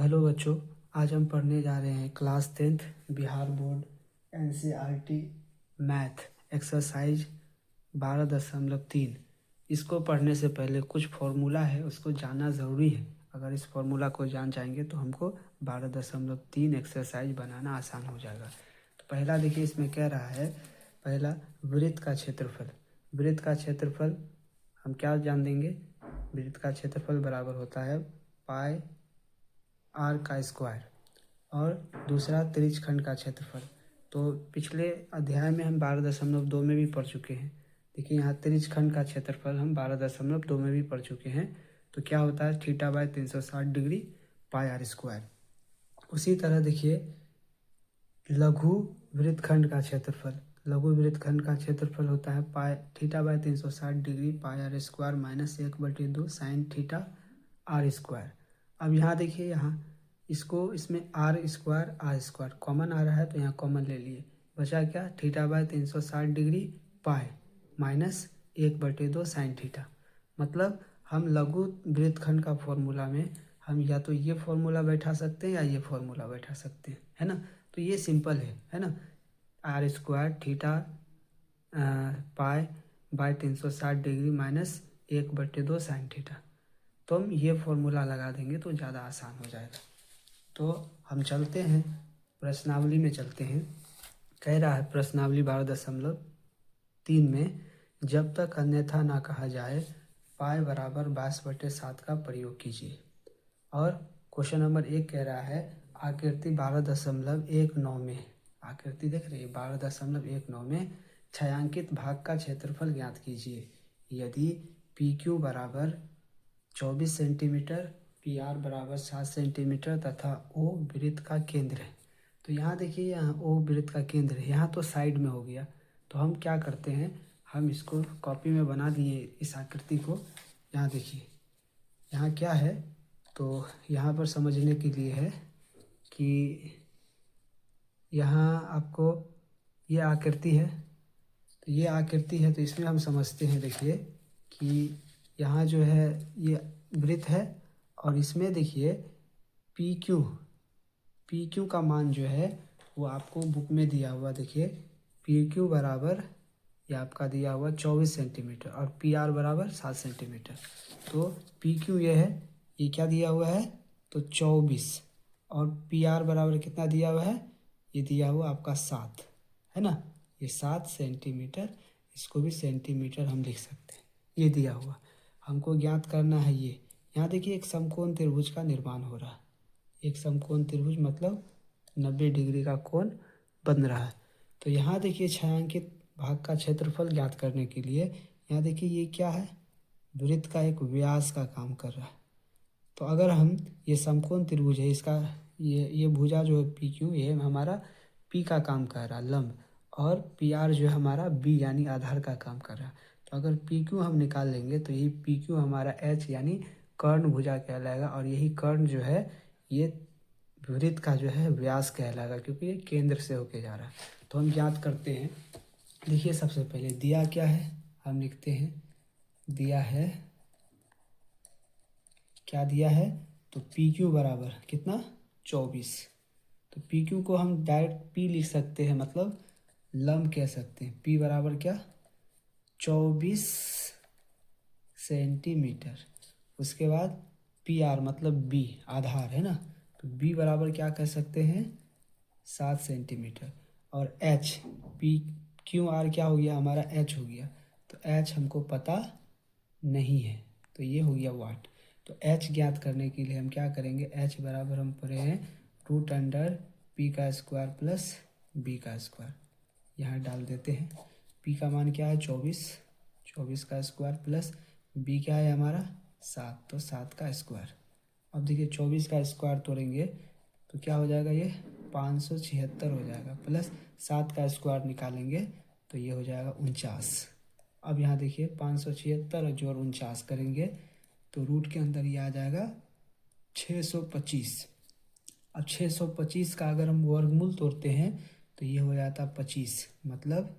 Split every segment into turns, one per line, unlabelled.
तो हेलो बच्चों, आज हम पढ़ने जा रहे हैं class 10th Bihar board NCERT math exercise 12.3। इसको पढ़ने से पहले कुछ फॉर्मूला है, उसको जानना ज़रूरी है। अगर इस फॉर्मूला को जान जाएंगे तो हमको 12.3 एक्सरसाइज बनाना आसान हो जाएगा। तो पहला देखिए, इसमें कह रहा है पहला वृत्त का क्षेत्रफल। वृत्त का क्षेत्रफल हम क्या जान देंगे? वृत्त का क्षेत्रफल बराबर होता है पाई आर का स्क्वायर। और दूसरा त्रिज्यखंड का क्षेत्रफल। तो पिछले अध्याय में हम 12.2 में भी पढ़ चुके हैं। देखिए यहाँ त्रिज्यखंड का क्षेत्रफल हम 12.2 में भी पढ़ चुके हैं। तो क्या होता है? θ/360 डिग्री पाई आर स्क्वायर। उसी तरह देखिए लघु वृत्तखंड का क्षेत्रफल। लघु वृत्तखंड का क्षेत्रफल होता है θ/360 degree pi r square minus 1/2 sine theta r square. अब यहाँ देखिए, यहाँ इसमें आर स्क्वायर कॉमन आ रहा है, तो यहाँ कॉमन ले लिए। बचा क्या? θ/360 degree pi minus 1/2 sine theta. मतलब हम लघु वृत्तखंड का फॉर्मूला में हम या तो ये फॉर्मूला बैठा सकते हैं या ये फॉर्मूला बैठा सकते हैं, है ना। तो ये सिंपल है ना। R square theta pi by 360 degree minus 1/2 sine theta. तो हम ये फॉर्मूला लगा देंगे तो ज़्यादा आसान हो जाएगा। तो हम चलते हैं प्रश्नावली में चलते हैं। कह रहा है प्रश्नावली 12.3 में, जब तक अन्यथा ना कहा जाए पाई बराबर 22/7 का प्रयोग कीजिए। और क्वेश्चन नंबर 1 कह रहा है आकृति 12.19 में, आकृति देख रही है 12.19 में छायांकित भाग का क्षेत्रफल ज्ञात कीजिए। यदि पी क्यू बराबर 24 सेंटीमीटर, पी आर बराबर 7 सेंटीमीटर तथा ओ वृत्त का केंद्र है। तो यहाँ देखिए, यहाँ ओ वृत्त का केंद्र है, यहाँ तो साइड में हो गया। तो हम क्या करते हैं, हम इसको कॉपी में बना दिए इस आकृति को। यहाँ देखिए, यहाँ क्या है, तो यहाँ पर समझने के लिए है कि यहाँ आपको ये आकृति है, तो ये आकृति है, तो इसमें हम समझते हैं देखिए कि यहाँ जो है ये वृत्त है और इसमें देखिए पी क्यू का मान जो है वो आपको बुक में दिया हुआ। देखिए पी क्यू बराबर ये आपका दिया हुआ 24 सेंटीमीटर और पी आर बराबर 7 सेंटीमीटर। तो पी क्यू ये है, ये क्या दिया हुआ है, तो 24, और पी आर बराबर कितना दिया हुआ है, ये दिया हुआ आपका 7, है ना। ये 7 सेंटीमीटर, इसको भी सेंटीमीटर हम लिख सकते हैं, ये दिया हुआ। हमको ज्ञात करना है ये। यहाँ देखिए एक समकोण त्रिभुज का निर्माण हो रहा है। एक समकोण त्रिभुज मतलब 90 डिग्री का कोण बन रहा है। तो यहाँ देखिए छायांकित भाग का क्षेत्रफल ज्ञात करने के लिए यहाँ देखिए ये क्या है, वृत्त का एक व्यास का काम कर रहा है। तो अगर हम ये समकोण त्रिभुज है, इसका ये भुजा जो है पी क्यू, ये हमारा पी का काम कर रहा है लंब, और पी आर जो है हमारा बी यानी आधार का काम कर रहा है। तो अगर पी क्यू हम निकाल लेंगे तो यही पी क्यू हमारा एच यानी कर्ण भुजा कहलाएगा, और यही कर्ण जो है ये वृत्त का जो है व्यास कहलाएगा, क्योंकि ये केंद्र से होके जा रहा है। तो हम ज्ञात करते हैं। देखिए सबसे पहले दिया क्या है, हम लिखते हैं दिया है, क्या दिया है, तो पी क्यू बराबर कितना, 24। तो पी क्यू को हम डायरेक्ट पी लिख सकते हैं, मतलब लंब कह सकते हैं। पी बराबर क्या, 24 सेंटीमीटर। उसके बाद पी आर मतलब बी आधार है ना, तो बी बराबर क्या कह सकते हैं, 7 सेंटीमीटर। और एच, पी क्यू आर क्या हो गया, हमारा एच हो गया। तो एच हमको पता नहीं है, तो ये हो गया वाट। तो एच ज्ञात करने के लिए हम क्या करेंगे, एच बराबर हम पढ़े हैं √अंडर पी का स्क्वायर प्लस बी का स्क्वायर। यहाँ डाल देते हैं। पी का मान क्या है, 24 का स्क्वायर प्लस बी क्या है हमारा 7, तो 7 का स्क्वायर। अब देखिए 24 का स्क्वायर तोड़ेंगे तो क्या हो जाएगा, ये 576 हो जाएगा, प्लस 7 का स्क्वायर निकालेंगे तो ये हो जाएगा 49। अब यहाँ देखिए 576 जोड़ 49 करेंगे तो रूट के अंदर ये आ जाएगा 625। अब 625 का अगर हम वर्गमूल तोड़ते हैं तो ये हो जाता 25, मतलब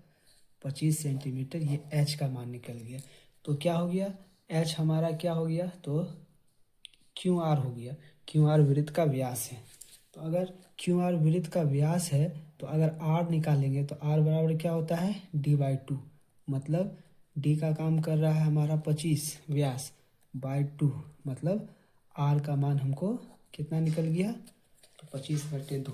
25 सेंटीमीटर। ये एच का मान निकल गया। तो क्या हो गया, एच हमारा क्या हो गया, तो क्यू आर हो गया, क्यू आर वृत्त का व्यास है। तो अगर क्यू आर वृत्त का व्यास है तो अगर आर निकालेंगे तो आर बराबर क्या होता है d/2, मतलब डी का काम कर रहा है हमारा 25 व्यास बाई 2, मतलब आर का मान हमको कितना निकल गया तो 25/2।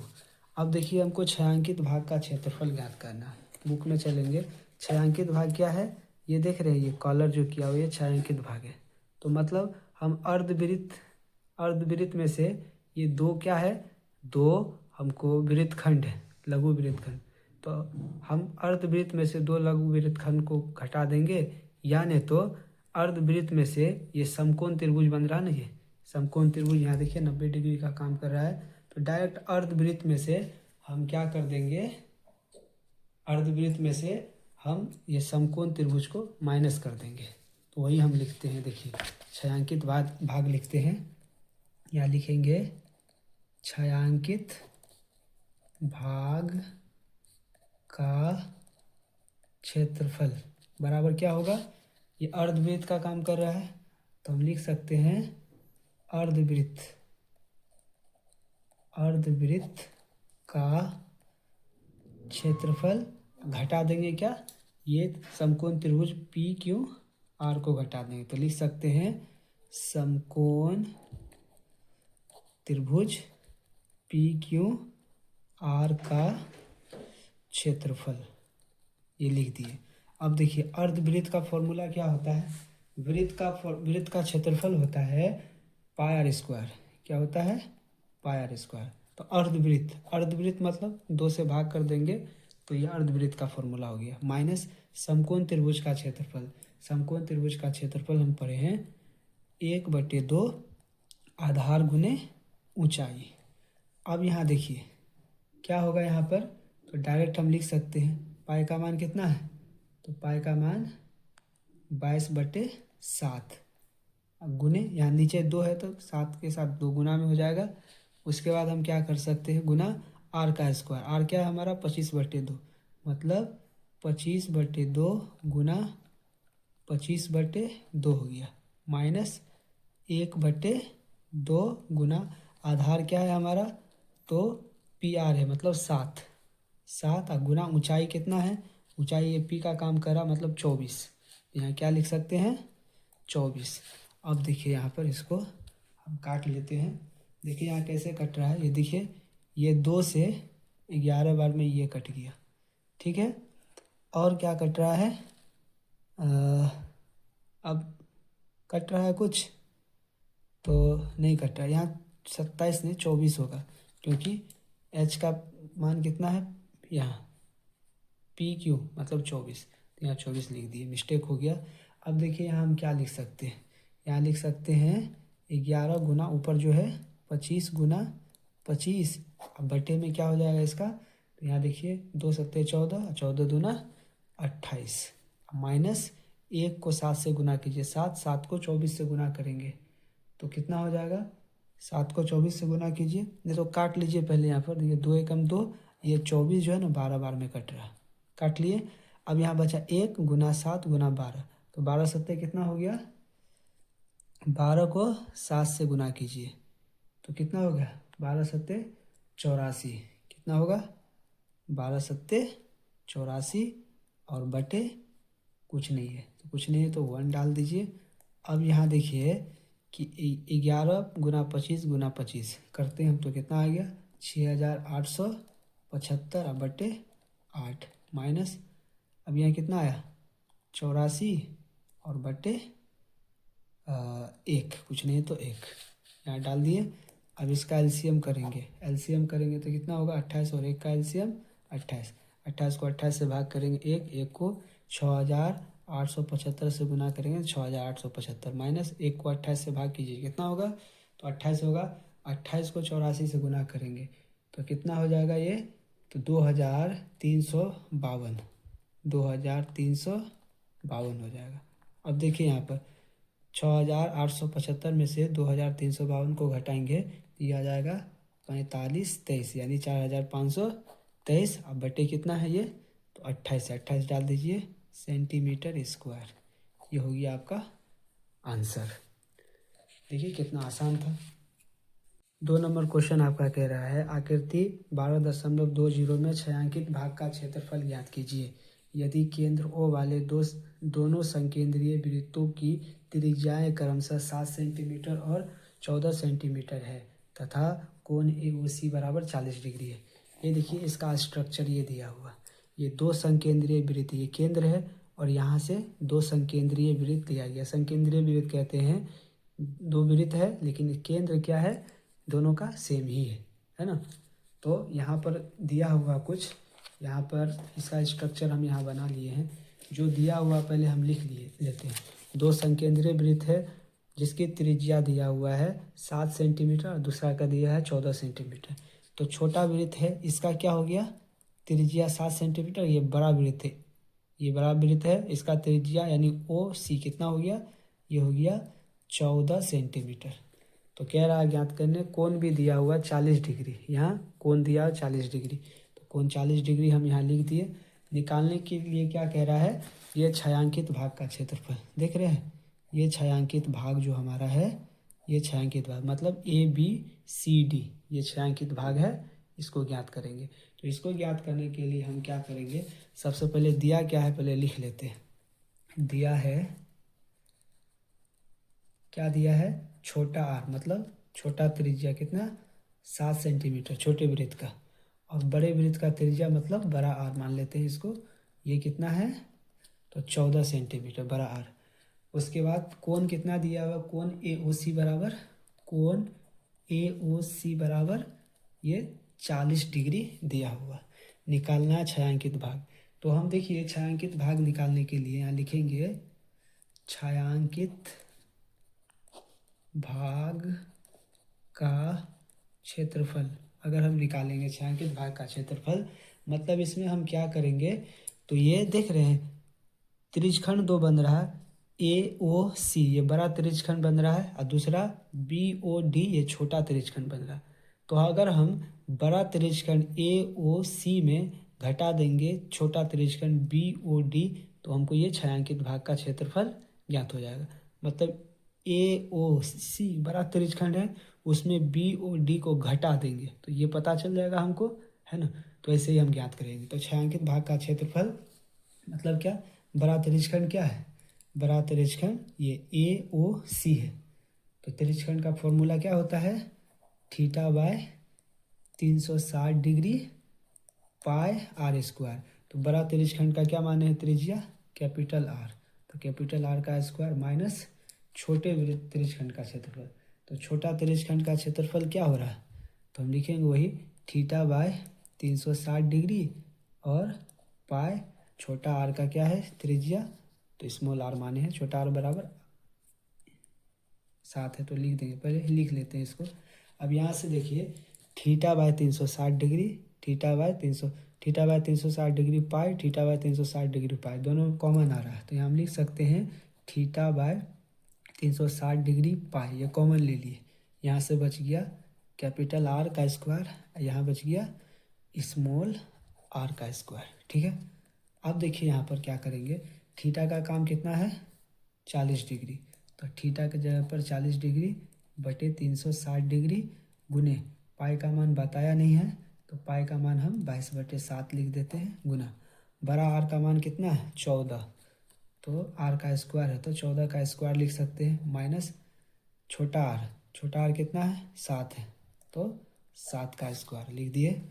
अब देखिए हमको छायांकित भाग का क्षेत्रफल ज्ञात करना है। बुक में चलेंगे, छायांकित भाग क्या है, ये देख रहे हैं, ये कॉलर जो किया हुआ ये छायांकित भाग है। तो मतलब हम अर्धवृत्त में से ये दो क्या है, दो हमको वृत्तखंड है, लघु वृत्तखंड। तो हम अर्धवृत्त में से दो लघु वृत्तखंड को घटा देंगे, यानी तो अर्धवृत्त में से ये समकोण त्रिभुज बन रहा ना, ये समकोण त्रिभुज यहाँ देखिए 90 डिग्री का काम कर रहा है। तो डायरेक्ट अर्धवृत्त में से हम क्या कर देंगे, अर्धवृत्त में से हम ये समकोण त्रिभुज को माइनस कर देंगे। तो वही हम लिखते हैं, देखिए छायांकित भाग लिखते हैं, यहाँ लिखेंगे छायांकित भाग का क्षेत्रफल बराबर क्या होगा, ये अर्धवृत्त का काम कर रहा है तो हम लिख सकते हैं अर्धवृत्त का क्षेत्रफल, घटा देंगे क्या, ये समकोण त्रिभुज पी क्यू आर को घटा देंगे तो लिख सकते हैं समकोण त्रिभुज पी क्यू आर का क्षेत्रफल, ये लिख दिए। अब देखिए अर्धवृत्त का फॉर्मूला क्या होता है, वृत्त का क्षेत्रफल होता है पाई आर स्क्वायर, क्या होता है पाई आर स्क्वायर। तो अर्धवृत्त मतलब 2 से भाग कर देंगे तो यह अर्धवृत्त का फॉर्मूला हो गया, माइनस समकोण त्रिभुज का क्षेत्रफल। समकोण त्रिभुज का क्षेत्रफल हम पढ़े हैं 1/2 आधार गुने ऊंचाई। अब यहाँ देखिए क्या होगा यहाँ पर, तो डायरेक्ट हम लिख सकते हैं पाई का मान कितना है, तो पाई का मान 22/7, अब गुने यहाँ नीचे 2 है तो 7 के साथ 2 गुना में हो जाएगा। उसके बाद हम क्या कर सकते हैं, गुना आर का स्क्वायर, आर क्या है हमारा 25/2, मतलब 25/2 गुना 25/2 हो गया, माइनस 1/2 गुना आधार क्या है हमारा, तो पी आर है मतलब 7 और गुना ऊंचाई कितना है, ऊंचाई ये पी का काम करा मतलब 24, यहाँ क्या लिख सकते हैं 24। अब देखिए यहाँ पर इसको हम काट लेते हैं, देखिए यहाँ कैसे कट रहा है, ये देखिए ये 2 से 11 बार में ये कट गया, ठीक है। और क्या कट रहा है, अब कट रहा है कुछ तो नहीं कट रहा है, यहाँ 27 नहीं 24 होगा, क्योंकि एच का मान कितना है यहाँ पी क्यू मतलब 24, तो यहाँ 24 लिख दिए, मिस्टेक हो गया। अब देखिए यहाँ हम क्या लिख सकते हैं, यहाँ लिख सकते हैं 11 गुना ऊपर जो है 25 गुना 25, अब बटे में क्या हो जाएगा इसका, तो यहाँ देखिए 2 सत्ते 14, 14 दूना 28, माइनस 1 को 7 से गुना कीजिए, 7 को 24 से गुना करेंगे तो कितना हो जाएगा, 7 को 24 से गुना कीजिए, नहीं तो काट लीजिए पहले यहाँ पर, ये 2 एकम 2, ये 24 जो है ना 12 बार में कट रहा, काट लिए। अब यहाँ बचा 1 गुना 7 गुना 12, तो 12 सत्ते कितना हो गया, 12 को 7 से गुना कीजिए तो कितना हो गया 12 सत्ते 84, कितना होगा 12 सत्ते 84 और बटे कुछ नहीं है, तो कुछ नहीं है तो 1 डाल दीजिए। अब यहाँ देखिए कि 11 गुना 25 गुना 25 करते हैं हम तो कितना आ गया 6875 और बटे 8, माइनस अब यहाँ कितना आया 84 और बटे 1, कुछ नहीं तो 1 यहाँ डाल दिए। अब इसका एलसीएम करेंगे, तो कितना होगा 28 और 1 का एलसीएम 28, 28 को 28 से भाग करेंगे 1 को 6875 से गुना करेंगे 6875, माइनस 1 को 28 से भाग कीजिए कितना होगा, तो 28 होगा, 28 को 84 से गुना करेंगे तो कितना हो जाएगा ये, तो 2352 हो जाएगा। अब देखिए यहाँ पर 6875 में से 2352 को घटाएंगे तो ये आ जाएगा 4523 यानी 4523, अब बटे कितना है ये, तो 28 डाल दीजिए सेंटीमीटर स्क्वायर, ये हो गया आपका आंसर। देखिए कितना आसान था। 2 नंबर क्वेश्चन आपका कह रहा है आकृति 12.20 में छायांकित भाग का क्षेत्रफल ज्ञात कीजिए। यदि केंद्र O वाले दोनों संकेंद्रीय वृत्तों की त्रिज्याएं क्रमशः 7 सेंटीमीटर और 14 सेंटीमीटर है तथा कोण AOC बराबर 40 डिग्री है। ये देखिए इसका स्ट्रक्चर ये दिया हुआ, ये 2 संकेंद्रीय वृत्त, ये केंद्र है और यहाँ से 2 संकेंद्रीय वृत्त लिया गया। संकेंद्रीय वृत्त कहते हैं 2 वृत्त है लेकिन केंद्र क्या है, दोनों का सेम ही है ना। तो यहाँ पर दिया हुआ कुछ, यहाँ पर इसका स्ट्रक्चर हम यहाँ बना लिए हैं। जो दिया हुआ पहले हम लिख लेते हैं। 2 संकेंद्रीय वृत्त है जिसकी त्रिज्या दिया हुआ है 7 सेंटीमीटर और दूसरा का दिया है 14 सेंटीमीटर। तो छोटा वृत्त है, इसका क्या हो गया, त्रिज्या 7 सेंटीमीटर। ये बड़ा वृत्त है, ये बड़ा वृत्त है, इसका त्रिज्या यानी OC कितना हो गया, ये हो गया 14 सेंटीमीटर। तो कह रहा है ज्ञात करने, कोण भी दिया हुआ 40 डिग्री, यहाँ कोण दिया हुआ 40 डिग्री, तो कोण 40 डिग्री हम यहाँ लिख दिए। निकालने के लिए क्या कह रहा है, ये छायांकित भाग का क्षेत्रफल देख रहे हैं, ये छायांकित भाग जो हमारा है, ये छायांकित भाग मतलब ABCD, ये छायांकित भाग है, इसको ज्ञात करेंगे। तो इसको ज्ञात करने के लिए हम क्या करेंगे, सबसे पहले दिया क्या है पहले लिख लेते हैं। दिया है, क्या दिया है, छोटा r मतलब छोटा त्रिज्या कितना 7 सेंटीमीटर छोटे वृत्त का, और बड़े वृत्त का त्रिज्या मतलब बड़ा r मान लेते हैं इसको, ये कितना है तो 14 सेंटीमीटर बड़ा r। उसके बाद कोण कितना दिया हुआ, कोण AOC बराबर, कोण AOC बराबर ये 40 डिग्री दिया हुआ। निकालना है छायांकित भाग। तो हम देखिए छायांकित भाग निकालने के लिए यहाँ लिखेंगे छायांकित भाग का क्षेत्रफल। अगर हम निकालेंगे छायांकित भाग का क्षेत्रफल, मतलब इसमें हम क्या करेंगे, तो ये देख रहे हैं त्रिज्यखंड 2 बन रहा है, AOC ये बड़ा त्रिज्यखंड बन रहा है और दूसरा BOD ये छोटा त्रिज्यखंड बन रहा है। तो अगर हम बड़ा त्रिज्यखंड AOC में घटा देंगे छोटा त्रिज्यखंड BOD, तो हमको ये छायांकित भाग का क्षेत्रफल ज्ञात हो जाएगा। मतलब AOC बड़ा त्रिज्यखंड है, उसमें BOD को घटा देंगे तो ये पता चल जाएगा हमको, है ना। तो ऐसे ही हम ज्ञात करेंगे। तो छायांकित भाग का क्षेत्रफल मतलब क्या, बड़ा त्रिज्यखंड क्या है, बड़ा त्रिज्यखंड ये AOC है। तो त्रिज्यखंड का फॉर्मूला क्या होता है, θ/360 डिग्री पाई r स्क्वायर। तो बड़ा त्रिज्यखंड का क्या माने है, त्रिज्या कैपिटल R, तो कैपिटल R का स्क्वायर माइनस छोटे त्रिज्यखंड का क्षेत्रफल। तो छोटा त्रिज्यखंड का क्षेत्रफल क्या हो रहा है, तो हम लिखेंगे वही θ/360 डिग्री और पाई छोटा r का क्या है त्रिज्या, तो स्मॉल r माने हैं, छोटा r बराबर 7 है तो लिख देंगे, पहले लिख लेते हैं इसको। अब यहाँ से देखिए θ/360 degree, θ/360 degree pi, θ/360 degree pi, दोनों कॉमन आ रहा है तो यहाँ हम लिख सकते हैं θ/360 डिग्री पाई, ये कॉमन ले लिए। यहाँ से बच गया कैपिटल R का स्क्वायर, यहाँ बच गया स्मॉल r का स्क्वायर, ठीक है। अब देखिए यहाँ पर क्या करेंगे, थीटा का काम कितना है 40 डिग्री, तो थीटा के जगह पर 40 डिग्री बटे 360 डिग्री गुने पाई का मान बताया नहीं है, तो पाई का मान हम 22/7 लिख देते हैं गुना बड़ा R का मान कितना है 14, तो R का स्क्वायर है तो 14 का स्क्वायर लिख सकते हैं, माइनस छोटा r कितना है 7 है तो 7 का स्क्वायर लिख दिए।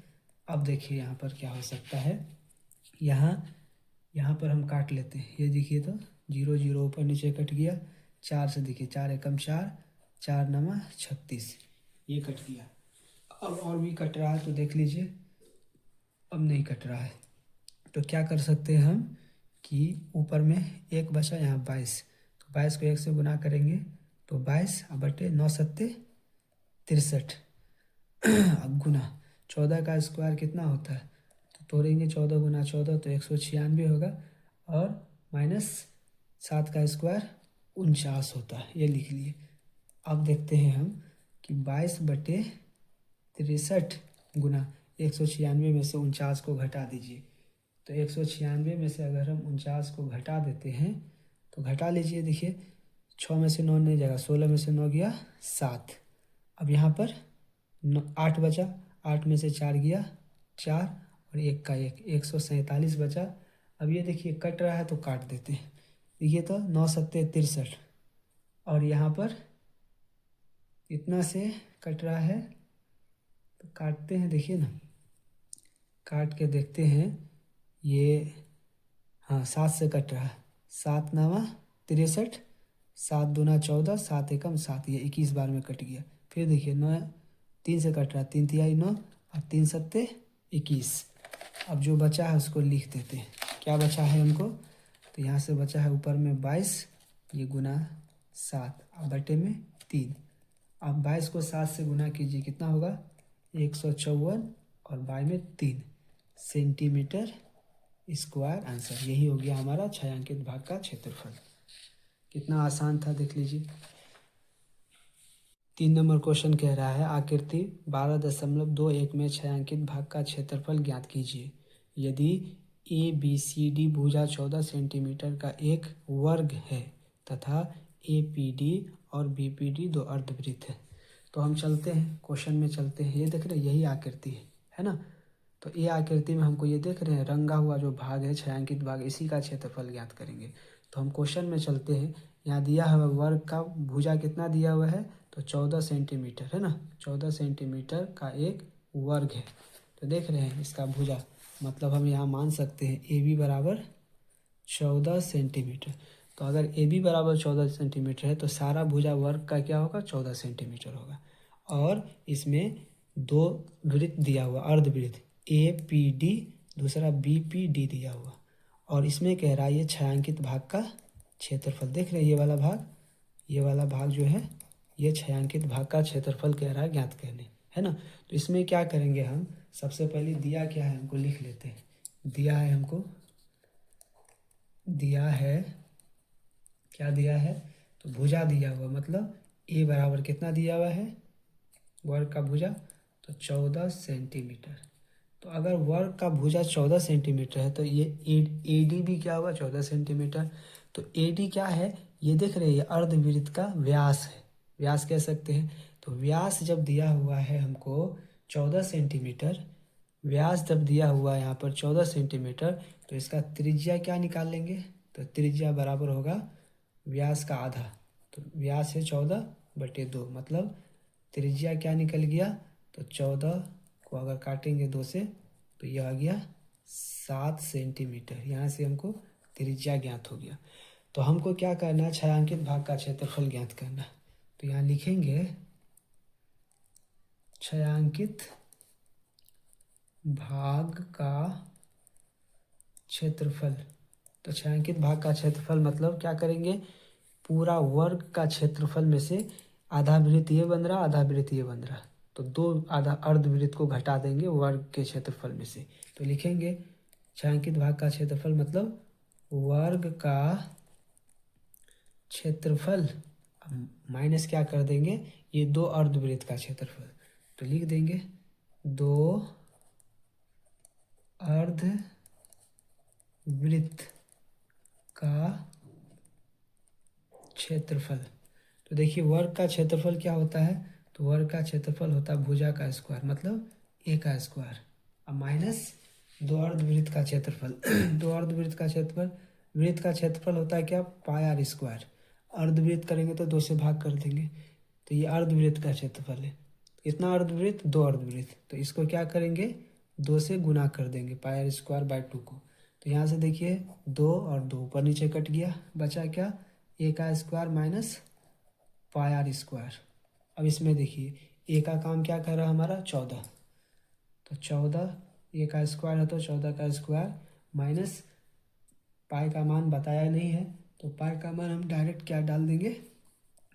अब देखिए यहाँ पर क्या हो सकता है, यहाँ पर हम काट लेते हैं, ये देखिए तो 0 0 ऊपर नीचे कट गया, 4 से देखिए 4 एकम 4, 4 9 36, ये कट गया। अब और भी कट रहा है तो देख लीजिए, अब नहीं कट रहा है तो क्या कर सकते हैं हम कि ऊपर में 1 बचा, यहाँ 22, तो 22 को 1 से गुना करेंगे तो 22 बटे 9 सत्ते 63, अब गुना 14 का स्क्वायर कितना होता है, तो तोड़ेंगे 14 गुना 14 तो 196 होगा, और माइनस 7 का स्क्वायर 49 होता है, ये लिख लिए। अब देखते हैं हम कि 22/63 गुना 196 में से 49 को घटा दीजिए, तो 196 में से अगर हम 49 को घटा देते हैं तो घटा लीजिए, देखिए 6 में से 9 नहीं जाएगा, 16 में से 9 गया 7। अब यहाँ पर 8 बचा, 8 में से 4 गया 4 और 1 का 1, 147 बचा। अब ये देखिए कट रहा है तो काट देते हैं। देखिए तो 9 सत्ते 63 और यहाँ पर इतना से कट रहा है तो काटते हैं। देखिए ना, काट के देखते हैं ये, हाँ 7 से कट रहा है। 7 9 63, 7 दूना 14, 7 एकम 7, ये 21 बार में कट गया। फिर देखिए 9 3 से कट रहा है, 3 तिहाई 9 और 3 सत्ते 21। अब जो बचा है उसको लिख देते हैं। क्या बचा है हमको, तो यहाँ से बचा है ऊपर में 22, ये गुना 7 अब बटे में 3। अब 22 को 7 से गुना कीजिए, कितना होगा 154 और बाई में 3 सेंटीमीटर स्क्वायर आंसर। यही हो गया हमारा छायांकित भाग का क्षेत्रफल। कितना आसान था देख लीजिए। 3 नंबर क्वेश्चन कह रहा है आकृति 12.21 में छायांकित भाग का क्षेत्रफल ज्ञात कीजिए। यदि ए बी सी डी भुजा 14 सेंटीमीटर का एक वर्ग है तथा ए पी डी और बी पी डी दो अर्धवृत्त है। तो हम चलते हैं क्वेश्चन में, चलते हैं। ये देख रहे हैं यही आकृति है ना। तो ये आकृति में हमको ये देख रहे हैं रंगा हुआ जो भाग है छायांकित भाग, इसी का क्षेत्रफल ज्ञात करेंगे। तो हम क्वेश्चन में चलते हैं। यहाँ दिया हुआ वर्ग का भुजा कितना दिया हुआ है, तो 14 सेंटीमीटर है ना। 14 सेंटीमीटर का एक वर्ग है। तो देख रहे हैं इसका भुजा, मतलब हम यहाँ मान सकते हैं ए बी बराबर 14 सेंटीमीटर। तो अगर ए बी बराबर 14 सेंटीमीटर है तो सारा भुजा वर्ग का क्या होगा, 14 सेंटीमीटर होगा। और इसमें दो वृत्त दिया हुआ, अर्धवृत्त, ए पी डी, दूसरा बी पी डी दिया हुआ। और इसमें कह रहा है ये छायांकित भाग का क्षेत्रफल। देख रहे हैं ये वाला भाग, ये वाला भाग जो है ये छायांकित भाग का क्षेत्रफल कह रहा है ज्ञात करने, है ना। तो इसमें क्या करेंगे हम, सबसे पहले दिया क्या है हमको लिख लेते हैं। दिया है हमको, दिया है, क्या दिया है, तो भुजा दिया हुआ, मतलब ए बराबर कितना दिया हुआ है वर्ग का भुजा, तो 14 सेंटीमीटर। तो अगर वर्ग का भुजा 14 सेंटीमीटर है तो ये ए डी भी क्या हुआ 14 सेंटीमीटर। तो ए डी क्या है, ये देख रहे हैं ये अर्धवृत्त का व्यास है, व्यास कह सकते हैं। तो व्यास जब दिया हुआ है हमको 14 सेंटीमीटर, व्यास जब दिया हुआ है यहाँ पर 14 सेंटीमीटर, तो इसका त्रिज्या क्या निकाल लेंगे, तो त्रिज्या बराबर होगा व्यास का आधा। तो व्यास है 14/2, मतलब त्रिज्या क्या निकल गया, तो 14 को अगर काटेंगे 2 से तो यह आ गया 7 सेंटीमीटर। यहाँ से हमको त्रिज्या ज्ञात हो गया। तो हमको क्या करना है, छायांकित भाग का क्षेत्रफल ज्ञात करना है। तो यहाँ लिखेंगे छायांकित भाग का क्षेत्रफल। तो छायांकित भाग का क्षेत्रफल मतलब क्या करेंगे, पूरा वर्ग का क्षेत्रफल में से आधा वृत्त ये बन रहा, आधा वृत्त ये बन रहा, तो दो आधा अर्धवृत्त को घटा देंगे वर्ग के क्षेत्रफल में से। तो लिखेंगे छायांकित भाग का क्षेत्रफल मतलब वर्ग का क्षेत्रफल, माइनस क्या कर देंगे, ये दो अर्धवृत्त का क्षेत्रफल। तो लिख देंगे 2 अर्धवृत्त का क्षेत्रफल। तो देखिए वर्ग का क्षेत्रफल क्या होता है, तो वर्ग का क्षेत्रफल होता है भुजा का स्क्वायर, मतलब ए का स्क्वायर, अब माइनस दो अर्धवृत्त का क्षेत्रफल। दो अर्धवृत्त का क्षेत्रफल, वृत्त का क्षेत्रफल होता है क्या, पाई आर स्क्वायर। अर्धवृत्त करेंगे तो 2 से भाग कर देंगे, तो ये अर्धवृत्त का क्षेत्रफल है। कितना अर्धवृत्त, 2 अर्धवृत्त, तो इसको क्या करेंगे 2 से गुना कर देंगे, पाई आर स्क्वायर बाय 2 को। तो यहाँ से देखिए 2 और 2 ऊपर नीचे कट गया, बचा क्या, ए का square minus pi r square. अब इसमें देखिए ए का काम क्या कर रहा है हमारा 14, तो 14 ए का स्क्वायर है तो 14 का स्क्वायर माइनस पाई का मान बताया नहीं है, तो पाई का मान हम डायरेक्ट क्या डाल देंगे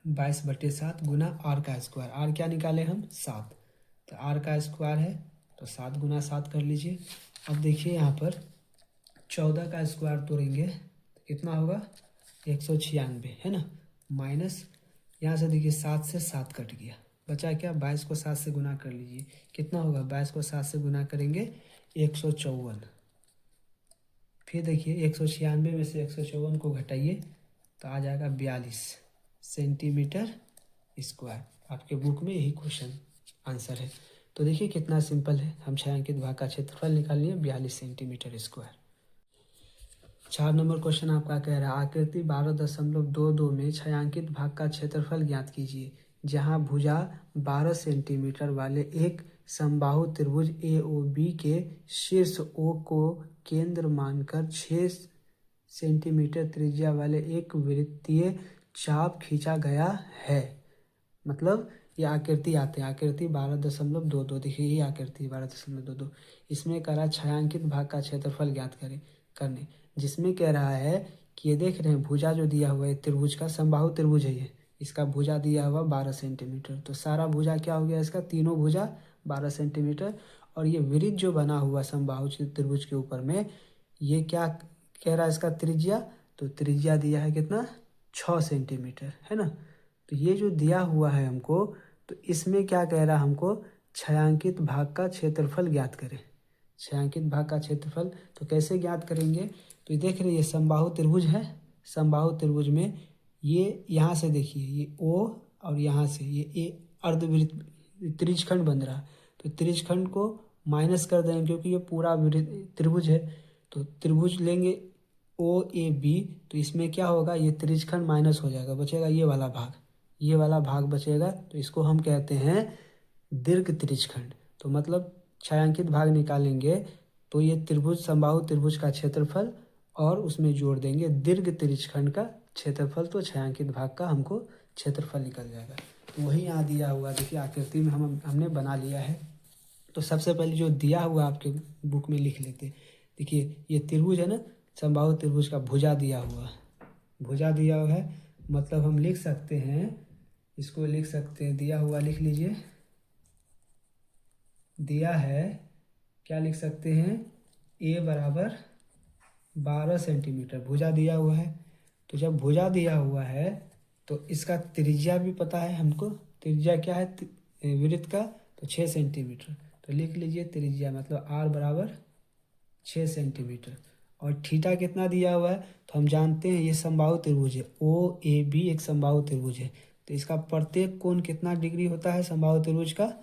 22/7 गुना आर का स्क्वायर। आर क्या निकाले हम 7, तो आर का स्क्वायर है तो 7 गुना 7 कर लीजिए। अब देखिए यहाँ पर 14 का स्क्वायर तोड़ेंगे तो कितना होगा 196 है ना, माइनस यहाँ से देखिए 7 से 7 कट गया, बचा क्या 22 को 7 से गुना कर लीजिए, कितना होगा 22 को 7 से गुना करेंगे 154। फिर देखिए 196 में से 154 को घटाइए तो आ जाएगा 42। Centimetre square. आपके बुक में यही क्वेश्चन आंसर है। तो देखिए कितना सिंपल है, हम छायांकित भाग का क्षेत्रफल निकाल लिए 42 सेंटीमीटर स्क्वायर। 4 नंबर क्वेश्चन आपका कह रहा है आकृति 12.22 में छायांकित भाग का क्षेत्रफल ज्ञात कीजिए, जहां भुजा 12 सेंटीमीटर वाले एक समबाहु त्रिभुज ए ओ बी के शीर्ष ओ को केंद्र मानकर 6 सेंटीमीटर त्रिज्या वाले एक वृत्तीय चाप खींचा गया है। मतलब ये आकृति आते हैं, आकृति 12.22, देखिए ये आकृति 12.22। इसमें कह रहा है छायांकित भाग का क्षेत्रफल ज्ञात करने, जिसमें कह रहा है कि ये देख रहे हैं भुजा जो दिया हुआ है त्रिभुज का, समबाहु त्रिभुज है ये, इसका भुजा दिया हुआ 12 सेंटीमीटर। तो सारा भुजा क्या हो गया इसका, तीनों भुजा 12 सेंटीमीटर। और ये वृत्त जो बना हुआ समबाहु त्रिभुज के ऊपर में, ये क्या कह रहा है इसका त्रिज्या, तो त्रिज्या दिया है कितना, 6 सेंटीमीटर, है ना। तो ये जो दिया हुआ है हमको, तो इसमें क्या कह रहा है हमको, छायांकित भाग का क्षेत्रफल ज्ञात करें। छायांकित भाग का क्षेत्रफल तो कैसे ज्ञात करेंगे, तो देख रहे ये समबाहु त्रिभुज है, समबाहु त्रिभुज में ये यहाँ से देखिए ये ओ और यहाँ से ये ए अर्धवृत्त त्रिज्यखंड बन रहा है। तो त्रिज्यखंड को माइनस कर देंगे क्योंकि ये पूरा त्रिभुज है। तो त्रिभुज लेंगे ओ ए बी, तो इसमें क्या होगा, ये त्रिज्यखंड माइनस हो जाएगा, बचेगा ये वाला भाग, ये वाला भाग बचेगा। तो इसको हम कहते हैं दीर्घ त्रिज्यखंड। तो मतलब छायांकित भाग निकालेंगे तो ये त्रिभुज समबाहु त्रिभुज का क्षेत्रफल और उसमें जोड़ देंगे दीर्घ त्रिज्यखंड का क्षेत्रफल, तो छायांकित भाग का हमको क्षेत्रफल निकल जाएगा। तो वही यहाँ दिया हुआ देखिए आकृति में हमने बना लिया है। तो सबसे पहले जो दिया हुआ आपके बुक में लिख लेते, देखिए ये त्रिभुज है ना, समबाहु त्रिभुज का भुजा दिया हुआ, भुजा दिया हुआ है, मतलब हम लिख सकते हैं, इसको लिख सकते हैं, दिया हुआ लिख लीजिए, दिया है क्या लिख सकते हैं, ए बराबर 12 सेंटीमीटर भुजा दिया हुआ है। तो जब भुजा दिया हुआ है तो इसका त्रिज्या भी पता है हमको, त्रिज्या क्या है वृत्त का, तो 6 सेंटीमीटर। तो लिख लीजिए त्रिज्या मतलब आर बराबर 6 सेंटीमीटर। और थीटा कितना दिया हुआ है, तो हम जानते हैं ये समबाहु त्रिभुज है, ओ ए बी एक समबाहु त्रिभुज है। तो इसका प्रत्येक कोण कितना डिग्री होता है समबाहु त्रिभुज का,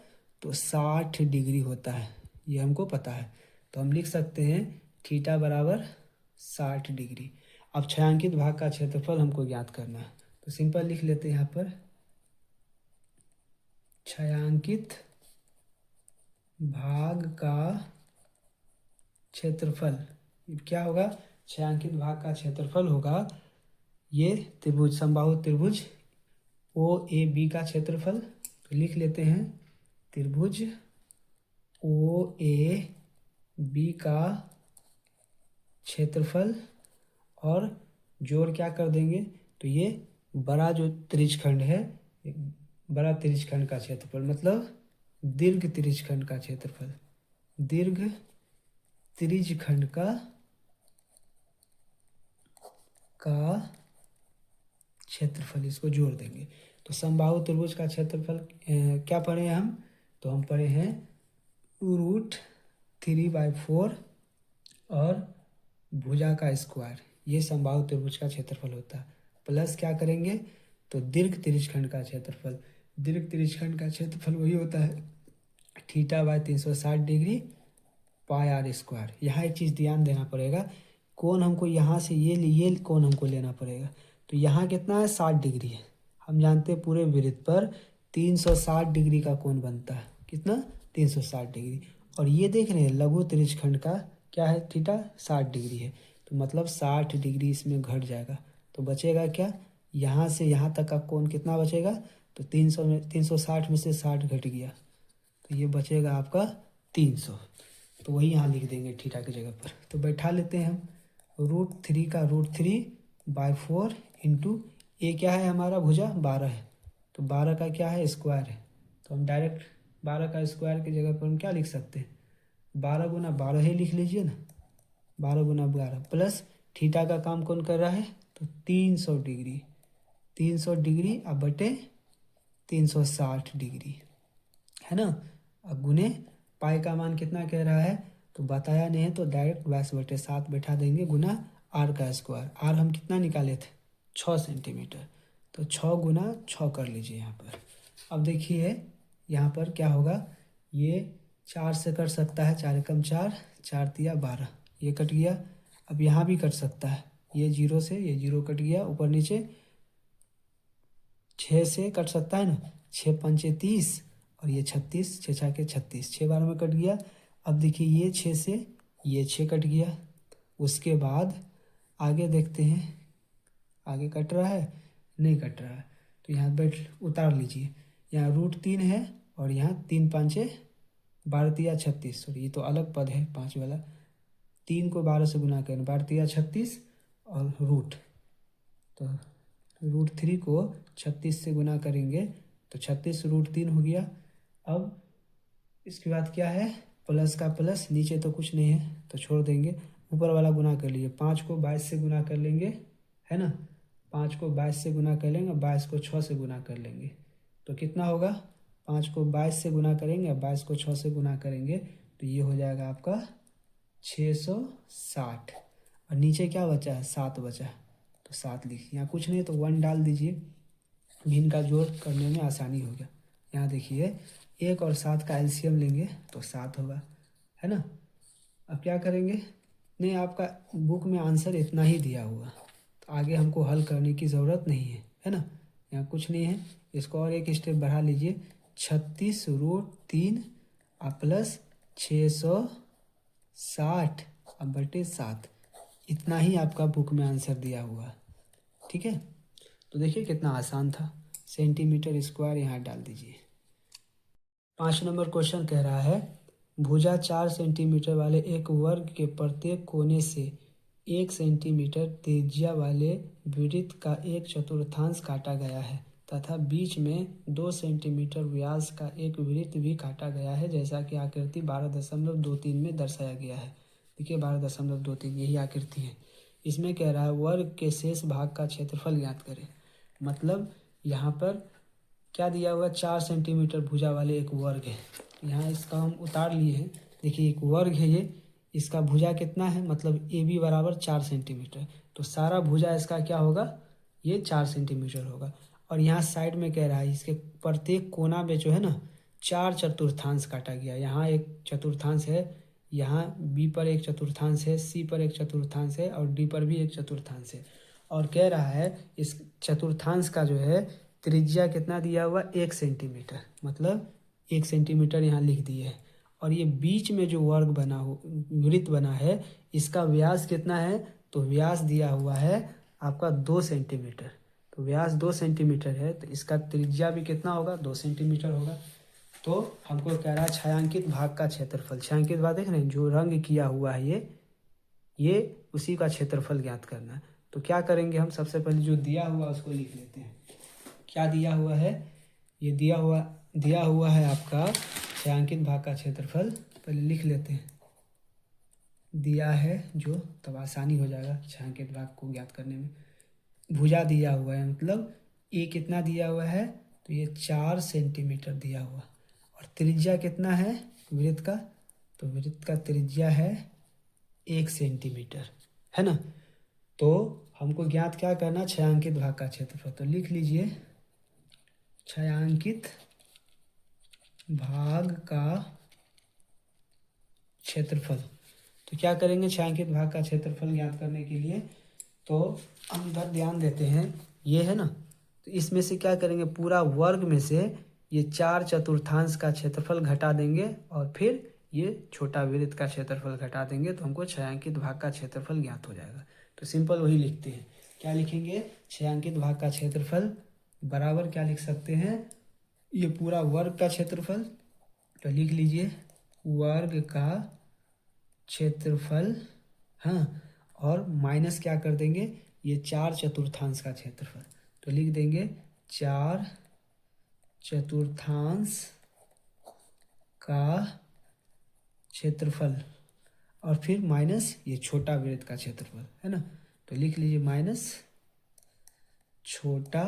तो 60 डिग्री होता है, ये हमको पता है। तो हम लिख सकते हैं थीटा बराबर 60 डिग्री। अब छायांकित भाग का क्षेत्रफल हमको ज्ञात करना है, तो सिंपल लिख लेते हैं यहाँ पर छायांकित भाग का क्षेत्रफल क्या होगा, छायांकित भाग का क्षेत्रफल होगा ये त्रिभुज समबाहु त्रिभुज ओ ए बी का क्षेत्रफल। तो लिख लेते हैं त्रिभुज ओ ए बी का क्षेत्रफल और जोड़ क्या कर देंगे, तो ये बड़ा जो त्रिज्यखंड है, बड़ा त्रिज्यखंड का क्षेत्रफल मतलब दीर्घ त्रिज्यखंड का क्षेत्रफल, दीर्घ त्रिज्यखंड का क्षेत्रफल, इसको जोड़ देंगे। तो समबाहु त्रिभुज का क्षेत्रफल क्या पढ़े हैं हम, तो हम पढ़े हैं √3/4 और भुजा का स्क्वायर, ये समबाहु त्रिभुज का क्षेत्रफल होता है। प्लस क्या करेंगे, तो दीर्घ त्रिज्यखंड का क्षेत्रफल, दीर्घ त्रिज्यखंड का क्षेत्रफल वही होता है θ/360 डिग्री पाई आर स्क्वायर। यहाँ एक चीज़ ध्यान देना पड़ेगा, कोण हमको यहाँ से ये कोण हमको लेना पड़ेगा। तो यहाँ कितना है 60 डिग्री है, हम जानते हैं पूरे वृत्त पर 360 डिग्री का कोण बनता है, कितना 360 डिग्री। और ये देख रहे हैं लघु त्रिज्यखंड का क्या है थीटा 60 डिग्री है, तो मतलब 60 डिग्री इसमें घट जाएगा। तो बचेगा क्या, यहाँ से यहाँ तक का कोण कितना बचेगा, तो 360 में से 60 घट गया, तो ये बचेगा आपका 300। तो वही यहाँ लिख देंगे थीटा की जगह पर। तो बैठा लेते हैं हम √3 का √3/4 इंटू ए क्या है हमारा भुजा 12 है, तो 12 का क्या है स्क्वायर है। तो हम डायरेक्ट 12 का स्क्वायर की जगह पर हम क्या लिख सकते हैं, 12 गुना 12 ही लिख लीजिए ना, 12 गुना 12 प्लस थीटा का काम कौन कर रहा है, तो 300 डिग्री, 300 डिग्री अब बटे 360 डिग्री, है ना। अब गुने पाई का मान कितना कह रहा है, तो बताया नहीं है, तो डायरेक्ट 22/7 बैठा देंगे गुना आर का स्क्वायर। आर हम कितना निकाले थे 6 सेंटीमीटर, तो 6 × 6 कर लीजिए यहाँ पर। अब देखिए यहाँ पर क्या होगा, ये 4 से कट सकता है, 4 एकम 4, 4 तिया 12, ये कट गया। अब यहाँ भी कट सकता है, ये 0 से ये 0 कट गया, ऊपर नीचे 6 से कट सकता है ना, 6 पंचे 30 और ये 36, 6 छके 36, 6 बार में कट गया। अब देखिए ये 6 से ये 6 कट गया। उसके बाद आगे देखते हैं, आगे कट रहा है, नहीं कट रहा है, तो यहाँ बैठ उतार लीजिए। यहाँ √3 है और यहाँ 3 पंचे 12 तिया 36, सॉरी ये तो अलग पद है 5 वाला। 3 को 12 से गुना करें, 12 तिया 36 और रूट, तो √3 को 36 से गुना करेंगे तो 36 √3 हो गया। अब इसके बाद क्या है, प्लस का प्लस, नीचे तो कुछ नहीं है तो छोड़ देंगे, ऊपर वाला गुना कर लीजिए। 5 को 22 से गुना कर लेंगे, है ना, 5 को 22 से गुना कर लेंगे, 22 को 6 से गुना कर लेंगे, तो कितना होगा, 5 को 22 से गुना करेंगे, 22 को 6 से गुना करेंगे, तो ये हो जाएगा आपका 660। और नीचे क्या बचा है, 7 बचा, तो 7 लिखिए। यहाँ कुछ नहीं तो 1 डाल दीजिए, भिन्न का जोड़ करने में आसानी हो गया। यहाँ देखिए 1 और 7 का एलसीएम लेंगे तो 7 होगा, है ना। अब क्या करेंगे, नहीं आपका बुक में आंसर इतना ही दिया हुआ, तो आगे हमको हल करने की ज़रूरत नहीं है ना। यहाँ कुछ नहीं है, इसको और एक स्टेप बढ़ा लीजिए, 36 √3 प्लस 660 अब बटे 7, इतना ही आपका बुक में आंसर दिया हुआ है, ठीक है। तो देखिए कितना आसान था, सेंटीमीटर स्क्वायर यहाँ डाल दीजिए। 5 नंबर क्वेश्चन कह रहा है, भुजा 4 सेंटीमीटर वाले एक वर्ग के प्रत्येक कोने से 1 सेंटीमीटर त्रिज्या वाले वृत्त का 1/4 काटा गया है तथा बीच में 2 सेंटीमीटर व्यास का एक वृत्त भी काटा गया है, जैसा कि आकृति 12.23 में दर्शाया गया है। देखिए 12.23 यही आकृति है। इसमें कह रहा है वर्ग के शेष भाग का क्षेत्रफल ज्ञात करें। मतलब यहाँ पर क्या दिया हुआ, 4 सेंटीमीटर भुजा वाले एक वर्ग है, यहाँ इसका हम उतार लिए हैं। देखिए एक वर्ग है ये, इसका भुजा कितना है, मतलब ए बी बराबर 4 सेंटीमीटर, तो सारा भुजा इसका क्या होगा, ये 4 सेंटीमीटर होगा। और यहाँ साइड में कह रहा है इसके प्रत्येक कोना में जो है ना 4/4 काटा गया। यहाँ एक चतुर्थांश है, यहाँ बी पर एक चतुर्थांश है, सी पर एक चतुर्थांश है और डी पर भी एक चतुर्थांश है। और कह रहा है इस चतुर्थांश का जो है त्रिज्या कितना दिया हुआ, 1 सेंटीमीटर, मतलब 1 सेंटीमीटर यहाँ लिख दिए है। और ये बीच में जो वर्ग बना हो, वृत्त बना है, इसका व्यास कितना है, तो व्यास दिया हुआ है आपका 2 सेंटीमीटर, तो व्यास 2 सेंटीमीटर है, तो इसका त्रिज्या भी कितना होगा, 2 सेंटीमीटर होगा। तो हमको कह रहा है छायांकित भाग का क्षेत्रफल, छायांकित भाग देख रहे हैं जो रंग किया हुआ है ये उसी का क्षेत्रफल ज्ञात करना है। तो क्या करेंगे हम, सबसे पहले जो दिया हुआ उसको लिख लेते हैं। क्या दिया हुआ है, ये दिया हुआ है आपका छायांकित भाग का क्षेत्रफल, पहले लिख लेते हैं, दिया है जो, तब आसानी हो जाएगा छायांकित भाग को ज्ञात करने में। भुजा दिया हुआ है, मतलब ये कितना दिया हुआ है, तो ये 4 सेंटीमीटर दिया हुआ, और त्रिज्या कितना है वृत्त का, तो वृत्त का त्रिज्या है 1 सेंटीमीटर, है ना। तो हमको ज्ञात क्या करना, छायांकित भाग का क्षेत्रफल, तो लिख लीजिए छायांकित भाग का क्षेत्रफल। तो क्या करेंगे छायांकित भाग का क्षेत्रफल ज्ञात करने के लिए, तो हम इधर ध्यान देते हैं, ये है ना, तो इसमें से क्या करेंगे, पूरा वर्ग में से ये 4/4 का क्षेत्रफल घटा देंगे और फिर ये छोटा वृत्त का क्षेत्रफल घटा देंगे, तो हमको छायांकित भाग का क्षेत्रफल ज्ञात हो जाएगा। तो सिंपल वही लिखते हैं, क्या लिखेंगे, छायांकित भाग का क्षेत्रफल बराबर क्या लिख सकते हैं, ये पूरा वर्ग का क्षेत्रफल, तो लिख लीजिए वर्ग का क्षेत्रफल, हाँ, और माइनस क्या कर देंगे, ये 4/4 का क्षेत्रफल, तो लिख देंगे 4/4 का क्षेत्रफल, और फिर माइनस ये छोटा वृत्त का क्षेत्रफल, है ना, तो लिख लीजिए माइनस छोटा